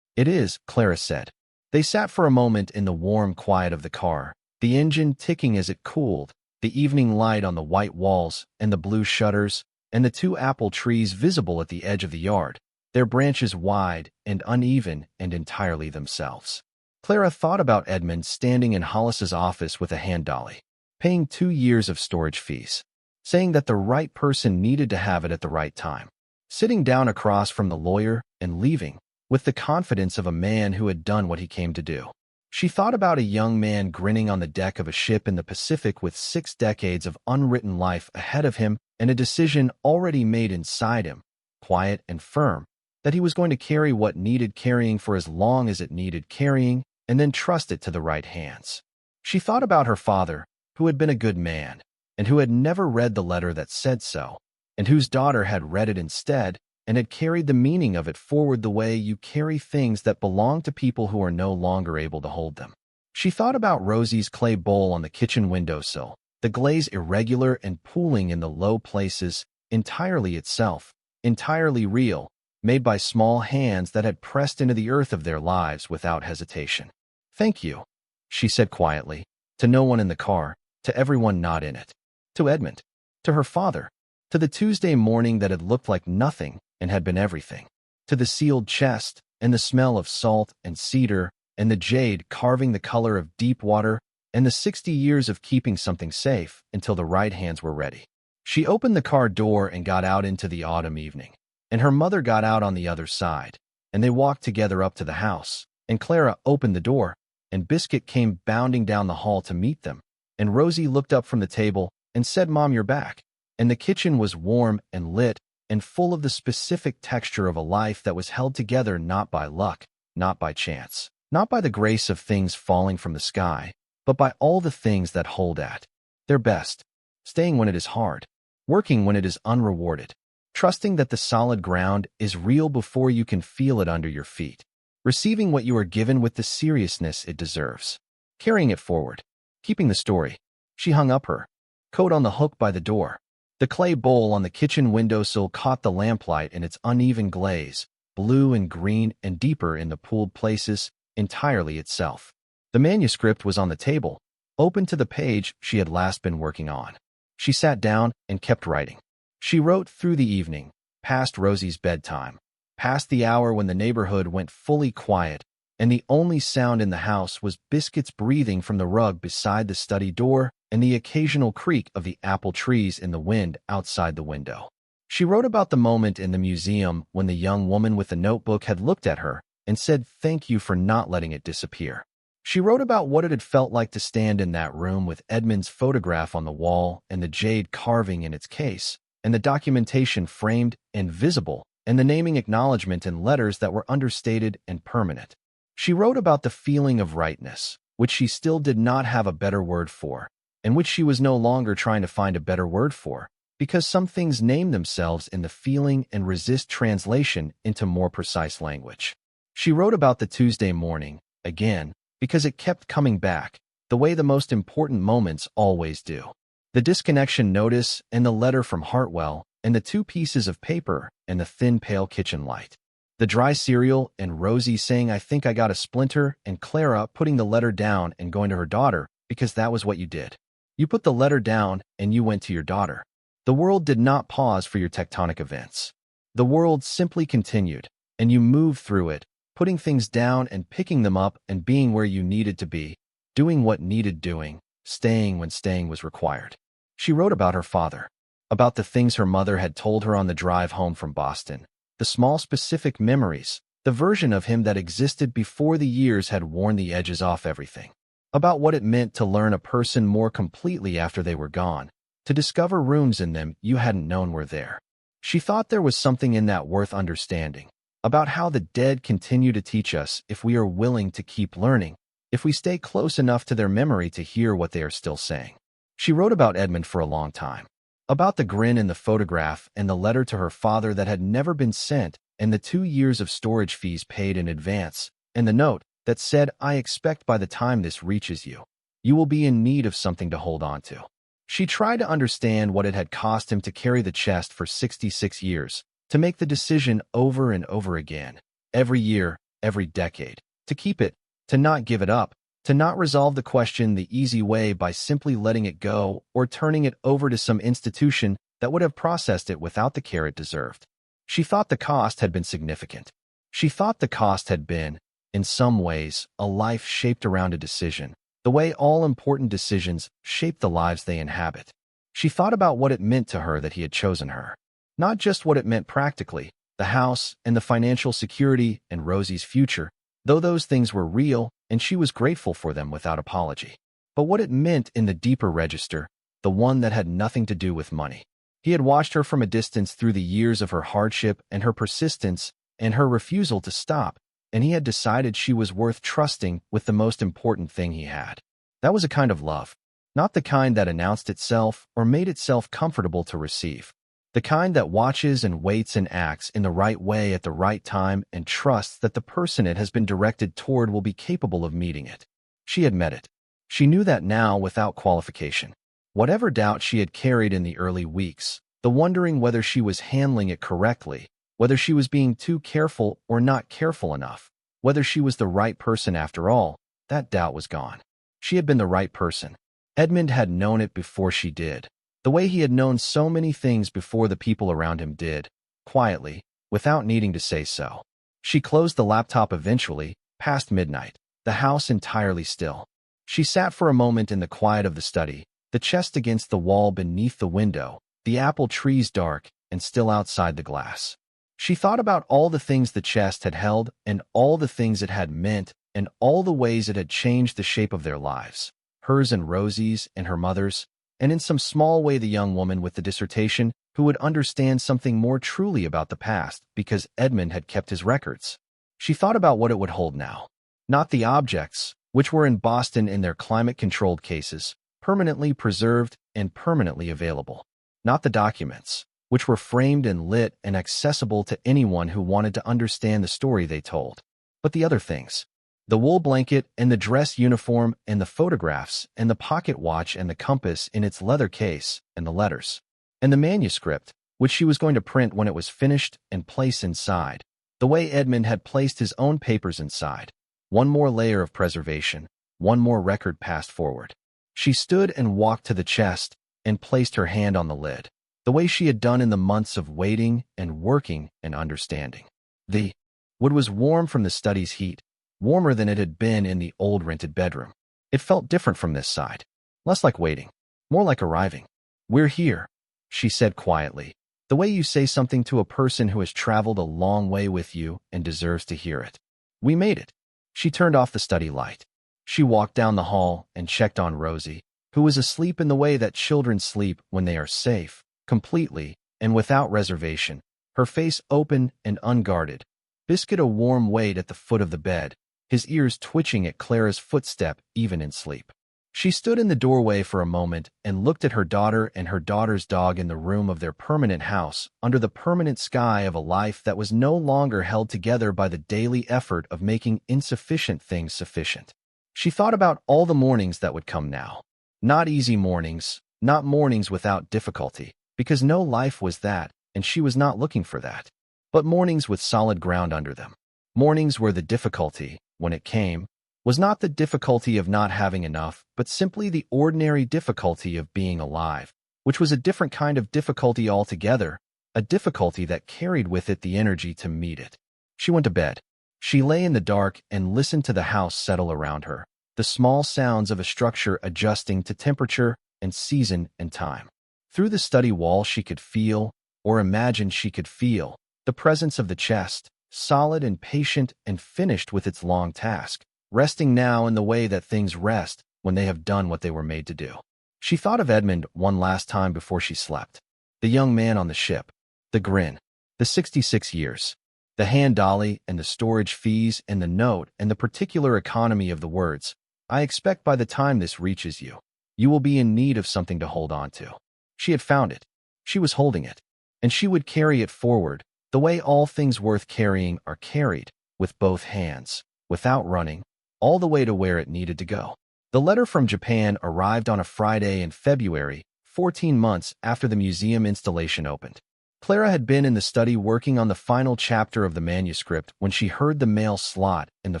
"It is," Clara said. They sat for a moment in the warm quiet of the car, the engine ticking as it cooled, the evening light on the white walls and the blue shutters, and the 2 apple trees visible at the edge of the yard, their branches wide and uneven and entirely themselves. Clara thought about Edmund standing in Hollis's office with a hand dolly, paying 2 years of storage fees, saying that the right person needed to have it at the right time, sitting down across from the lawyer and leaving, with the confidence of a man who had done what he came to do. She thought about a young man grinning on the deck of a ship in the Pacific with 6 decades of unwritten life ahead of him and a decision already made inside him, quiet and firm, that he was going to carry what needed carrying for as long as it needed carrying and then trust it to the right hands. She thought about her father, who had been a good man, and who had never read the letter that said so, and whose daughter had read it instead and had carried the meaning of it forward the way you carry things that belong to people who are no longer able to hold them. She thought about Rosie's clay bowl on the kitchen windowsill, the glaze irregular and pooling in the low places, entirely itself, entirely real, made by small hands that had pressed into the earth of their lives without hesitation. "Thank you," she said quietly, to no one in the car, to everyone not in it, to Edmund, to her father, to the Tuesday morning that had looked like nothing and had been everything, to the sealed chest and the smell of salt and cedar and the jade carving the color of deep water and the 60 years of keeping something safe until the right hands were ready. She opened the car door and got out into the autumn evening, and her mother got out on the other side, and they walked together up to the house, and Clara opened the door, and Biscuit came bounding down the hall to meet them, and Rosie looked up from the table and said, "Mom, you're back." And the kitchen was warm and lit and full of the specific texture of a life that was held together not by luck, not by chance, not by the grace of things falling from the sky, but by all the things that hold at their best, staying when it is hard, working when it is unrewarded, trusting that the solid ground is real before you can feel it under your feet, receiving what you are given with the seriousness it deserves, carrying it forward, keeping the story. She hung up her coat on the hook by the door. The clay bowl on the kitchen windowsill caught the lamplight in its uneven glaze, blue and green and deeper in the pooled places, entirely itself. The manuscript was on the table, open to the page she had last been working on. She sat down and kept writing. She wrote through the evening, past Rosie's bedtime, past the hour when the neighborhood went fully quiet, and the only sound in the house was Biscuit's breathing from the rug beside the study door and the occasional creak of the apple trees in the wind outside the window. She wrote about the moment in the museum when the young woman with the notebook had looked at her and said thank you for not letting it disappear. She wrote about what it had felt like to stand in that room with Edmund's photograph on the wall and the jade carving in its case, and the documentation framed and visible, and the naming acknowledgement in letters that were understated and permanent. She wrote about the feeling of rightness, which she still did not have a better word for, and which she was no longer trying to find a better word for, because some things name themselves in the feeling and resist translation into more precise language. She wrote about the Tuesday morning, again, because it kept coming back, the way the most important moments always do. The disconnection notice and the letter from Hartwell and the 2 pieces of paper and the thin pale kitchen light. The dry cereal and Rosie saying, "I think I got a splinter," and Clara putting the letter down and going to her daughter, because that was what you did. You put the letter down and you went to your daughter. The world did not pause for your tectonic events. The world simply continued, and you moved through it, putting things down and picking them up and being where you needed to be, doing what needed doing, staying when staying was required. She wrote about her father, about the things her mother had told her on the drive home from Boston, the small specific memories, the version of him that existed before the years had worn the edges off everything, about what it meant to learn a person more completely after they were gone, to discover rooms in them you hadn't known were there. She thought there was something in that worth understanding, about how the dead continue to teach us if we are willing to keep learning, if we stay close enough to their memory to hear what they are still saying. She wrote about Edmund for a long time, about the grin in the photograph and the letter to her father that had never been sent, and the 2 years of storage fees paid in advance, and the note that said, "I expect by the time this reaches you, you will be in need of something to hold on to." She tried to understand what it had cost him to carry the chest for 66 years, to make the decision over and over again, every year, every decade, to keep it, to not give it up, to not resolve the question the easy way by simply letting it go or turning it over to some institution that would have processed it without the care it deserved. She thought the cost had been significant. She thought the cost had been, in some ways, a life shaped around a decision, the way all important decisions shape the lives they inhabit. She thought about what it meant to her that he had chosen her. Not just what it meant practically, the house and the financial security and Rosie's future, though those things were real and she was grateful for them without apology, but what it meant in the deeper register, the one that had nothing to do with money. He had watched her from a distance through the years of her hardship and her persistence and her refusal to stop, and he had decided she was worth trusting with the most important thing he had. That was a kind of love, not the kind that announced itself or made itself comfortable to receive. The kind that watches and waits and acts in the right way at the right time and trusts that the person it has been directed toward will be capable of meeting it. She had met it. She knew that now without qualification. Whatever doubt she had carried in the early weeks, the wondering whether she was handling it correctly, whether she was being too careful or not careful enough, whether she was the right person after all, that doubt was gone. She had been the right person. Edmund had known it before she did. The way he had known so many things before the people around him did, quietly, without needing to say so. She closed the laptop eventually, past midnight, the house entirely still. She sat for a moment in the quiet of the study, the chest against the wall beneath the window, the apple trees dark and still outside the glass. She thought about all the things the chest had held and all the things it had meant and all the ways it had changed the shape of their lives, hers and Rosie's and her mother's, and in some small way the young woman with the dissertation who would understand something more truly about the past because Edmund had kept his records. She thought about what it would hold now. Not the objects, which were in Boston in their climate-controlled cases, permanently preserved and permanently available. Not the documents, which were framed and lit and accessible to anyone who wanted to understand the story they told. But the other things. The wool blanket and the dress uniform and the photographs and the pocket watch and the compass in its leather case and the letters. And the manuscript, which she was going to print when it was finished and place inside, the way Edmund had placed his own papers inside. One more layer of preservation, one more record passed forward. She stood and walked to the chest and placed her hand on the lid, the way she had done in the months of waiting and working and understanding. The wood was warm from the study's heat, warmer than it had been in the old rented bedroom. It felt different from this side, less like waiting, more like arriving. "We're here," she said quietly, the way you say something to a person who has traveled a long way with you and deserves to hear it. "We made it." She turned off the study light. She walked down the hall and checked on Rosie, who was asleep in the way that children sleep when they are safe, completely, and without reservation, her face open and unguarded, Biscuit a warm weight at the foot of the bed, his ears twitching at Clara's footstep even in sleep. She stood in the doorway for a moment and looked at her daughter and her daughter's dog in the room of their permanent house under the permanent sky of a life that was no longer held together by the daily effort of making insufficient things sufficient. She thought about all the mornings that would come now. Not easy mornings, not mornings without difficulty, because no life was that, and she was not looking for that. but mornings with solid ground under them. Mornings where the difficulty, when it came, was not the difficulty of not having enough, but simply the ordinary difficulty of being alive, which was a different kind of difficulty altogether, a difficulty that carried with it the energy to meet it. She went to bed. She lay in the dark and listened to the house settle around her, the small sounds of a structure adjusting to temperature and season and time. Through the study wall she could feel, or imagined she could feel, the presence of the chest, solid and patient and finished with its long task, resting now in the way that things rest when they have done what they were made to do. She thought of Edmund one last time before she slept. The young man on the ship, the grin, the 66 years, the hand dolly and the storage fees and the note and the particular economy of the words. I expect by the time this reaches you, you will be in need of something to hold on to. She had found it. She was holding it. And she would carry it forward, the way all things worth carrying are carried, with both hands, without running, all the way to where it needed to go. The letter from Japan arrived on a Friday in February, 14 months after the museum installation opened. Clara had been in the study working on the final chapter of the manuscript when she heard the mail slot and the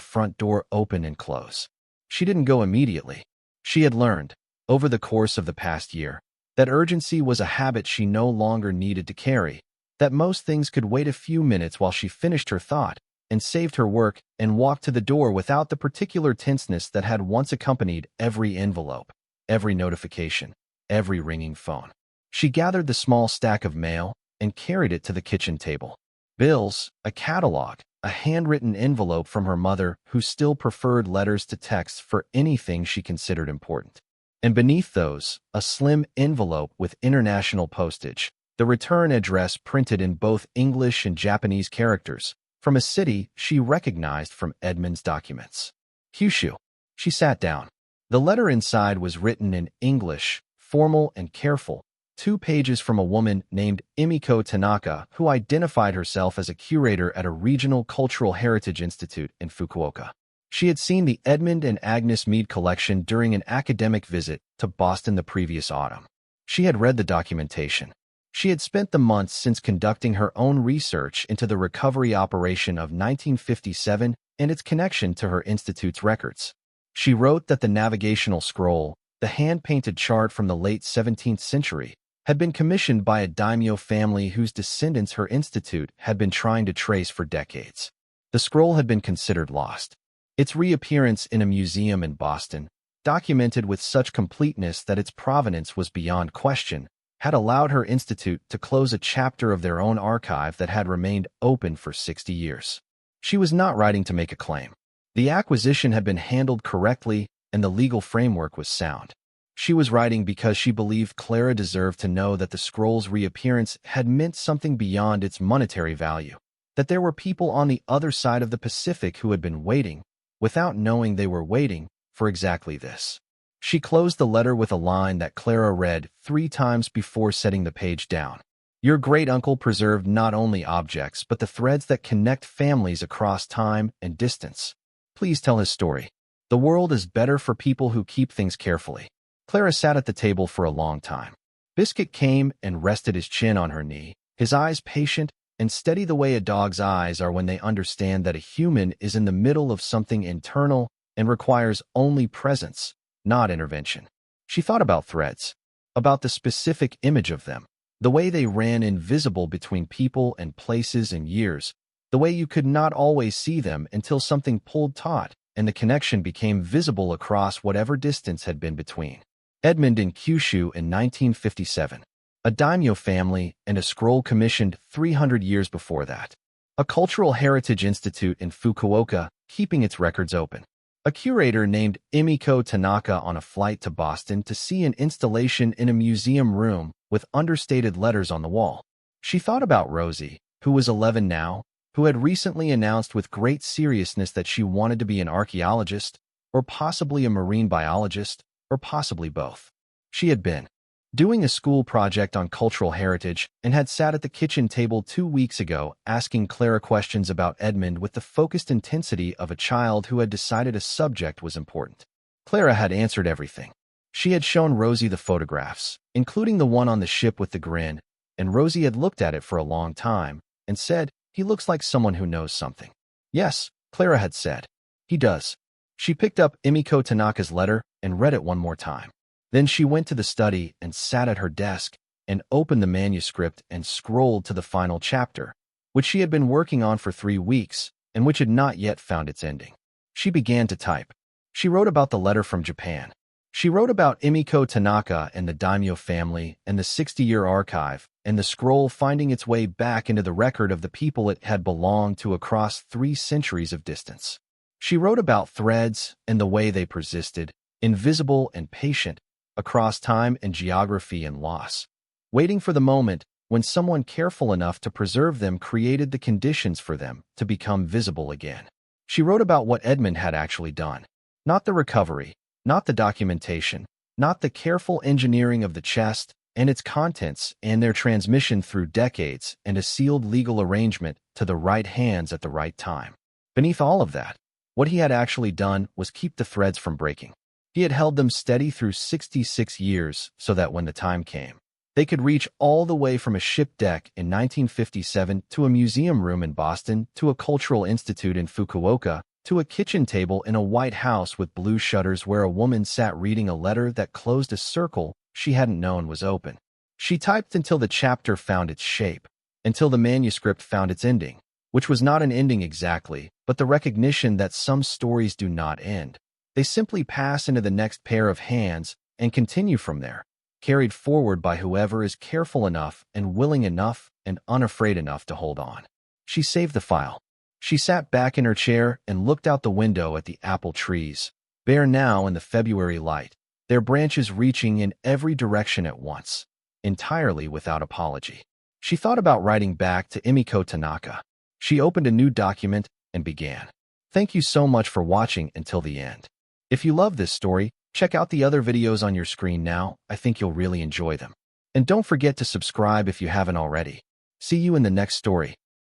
front door open and close. She didn't go immediately. She had learned, over the course of the past year, that urgency was a habit she no longer needed to carry, that most things could wait a few minutes while she finished her thought and saved her work and walked to the door without the particular tenseness that had once accompanied every envelope, every notification, every ringing phone. She gathered the small stack of mail and carried it to the kitchen table. Bills, a catalog, a handwritten envelope from her mother who still preferred letters to texts for anything she considered important. And beneath those, a slim envelope with international postage, the return address printed in both English and Japanese characters, from a city she recognized from Edmund's documents. Kyushu. She sat down. The letter inside was written in English, formal and careful, 2 pages from a woman named Emiko Tanaka who identified herself as a curator at a regional cultural heritage institute in Fukuoka. She had seen the Edmund and Agnes Meade collection during an academic visit to Boston the previous autumn. She had read the documentation. She had spent the months since conducting her own research into the recovery operation of 1957 and its connection to her institute's records. She wrote that the navigational scroll, the hand-painted chart from the late 17th century, had been commissioned by a daimyo family whose descendants her institute had been trying to trace for decades. The scroll had been considered lost. Its reappearance in a museum in Boston, documented with such completeness that its provenance was beyond question, had allowed her institute to close a chapter of their own archive that had remained open for 60 years. She was not writing to make a claim. The acquisition had been handled correctly and the legal framework was sound. She was writing because she believed Clara deserved to know that the scroll's reappearance had meant something beyond its monetary value, that there were people on the other side of the Pacific who had been waiting, without knowing they were waiting, for exactly this. She closed the letter with a line that Clara read 3 times before setting the page down. Your great-uncle preserved not only objects but the threads that connect families across time and distance. Please tell his story. The world is better for people who keep things carefully. Clara sat at the table for a long time. Biscuit came and rested his chin on her knee, his eyes patient and steady the way a dog's eyes are when they understand that a human is in the middle of something internal and requires only presence, not intervention. She thought about threads, about the specific image of them, the way they ran invisible between people and places and years, the way you could not always see them until something pulled taut and the connection became visible across whatever distance had been between. Edmund in Kyushu in 1957. A daimyo family and a scroll commissioned 300 years before that. A cultural heritage institute in Fukuoka keeping its records open. A curator named Emiko Tanaka on a flight to Boston to see an installation in a museum room with understated letters on the wall. She thought about Rosie, who was 11 now, who had recently announced with great seriousness that she wanted to be an archaeologist, or possibly a marine biologist, or possibly both. She had been doing a school project on cultural heritage and had sat at the kitchen table 2 weeks ago asking Clara questions about Edmund with the focused intensity of a child who had decided a subject was important. Clara had answered everything. She had shown Rosie the photographs, including the one on the ship with the grin, and Rosie had looked at it for a long time and said, He looks like someone who knows something. Yes, Clara had said. He does. She picked up Emiko Tanaka's letter and read it one more time. Then she went to the study and sat at her desk and opened the manuscript and scrolled to the final chapter, which she had been working on for 3 weeks and which had not yet found its ending. She began to type. She wrote about the letter from Japan. She wrote about Emiko Tanaka and the daimyo family and the 60-year archive and the scroll finding its way back into the record of the people it had belonged to across 3 centuries of distance. She wrote about threads and the way they persisted, invisible and patient, across time and geography and loss, waiting for the moment when someone careful enough to preserve them created the conditions for them to become visible again. She wrote about what Edmund had actually done, not the recovery, not the documentation, not the careful engineering of the chest and its contents and their transmission through decades and a sealed legal arrangement to the right hands at the right time. Beneath all of that, what he had actually done was keep the threads from breaking. He had held them steady through 66 years so that when the time came, they could reach all the way from a ship deck in 1957 to a museum room in Boston to a cultural institute in Fukuoka to a kitchen table in a White House with blue shutters where a woman sat reading a letter that closed a circle she hadn't known was open. She typed until the chapter found its shape, until the manuscript found its ending, which was not an ending exactly, but the recognition that some stories do not end. They simply pass into the next pair of hands and continue from there, carried forward by whoever is careful enough and willing enough and unafraid enough to hold on. She saved the file. She sat back in her chair and looked out the window at the apple trees, bare now in the February light, their branches reaching in every direction at once, entirely without apology. She thought about writing back to Emiko Tanaka. She opened a new document and began. Thank you so much for watching until the end. If you love this story, check out the other videos on your screen now. I think you'll really enjoy them. And don't forget to subscribe if you haven't already. See you in the next story.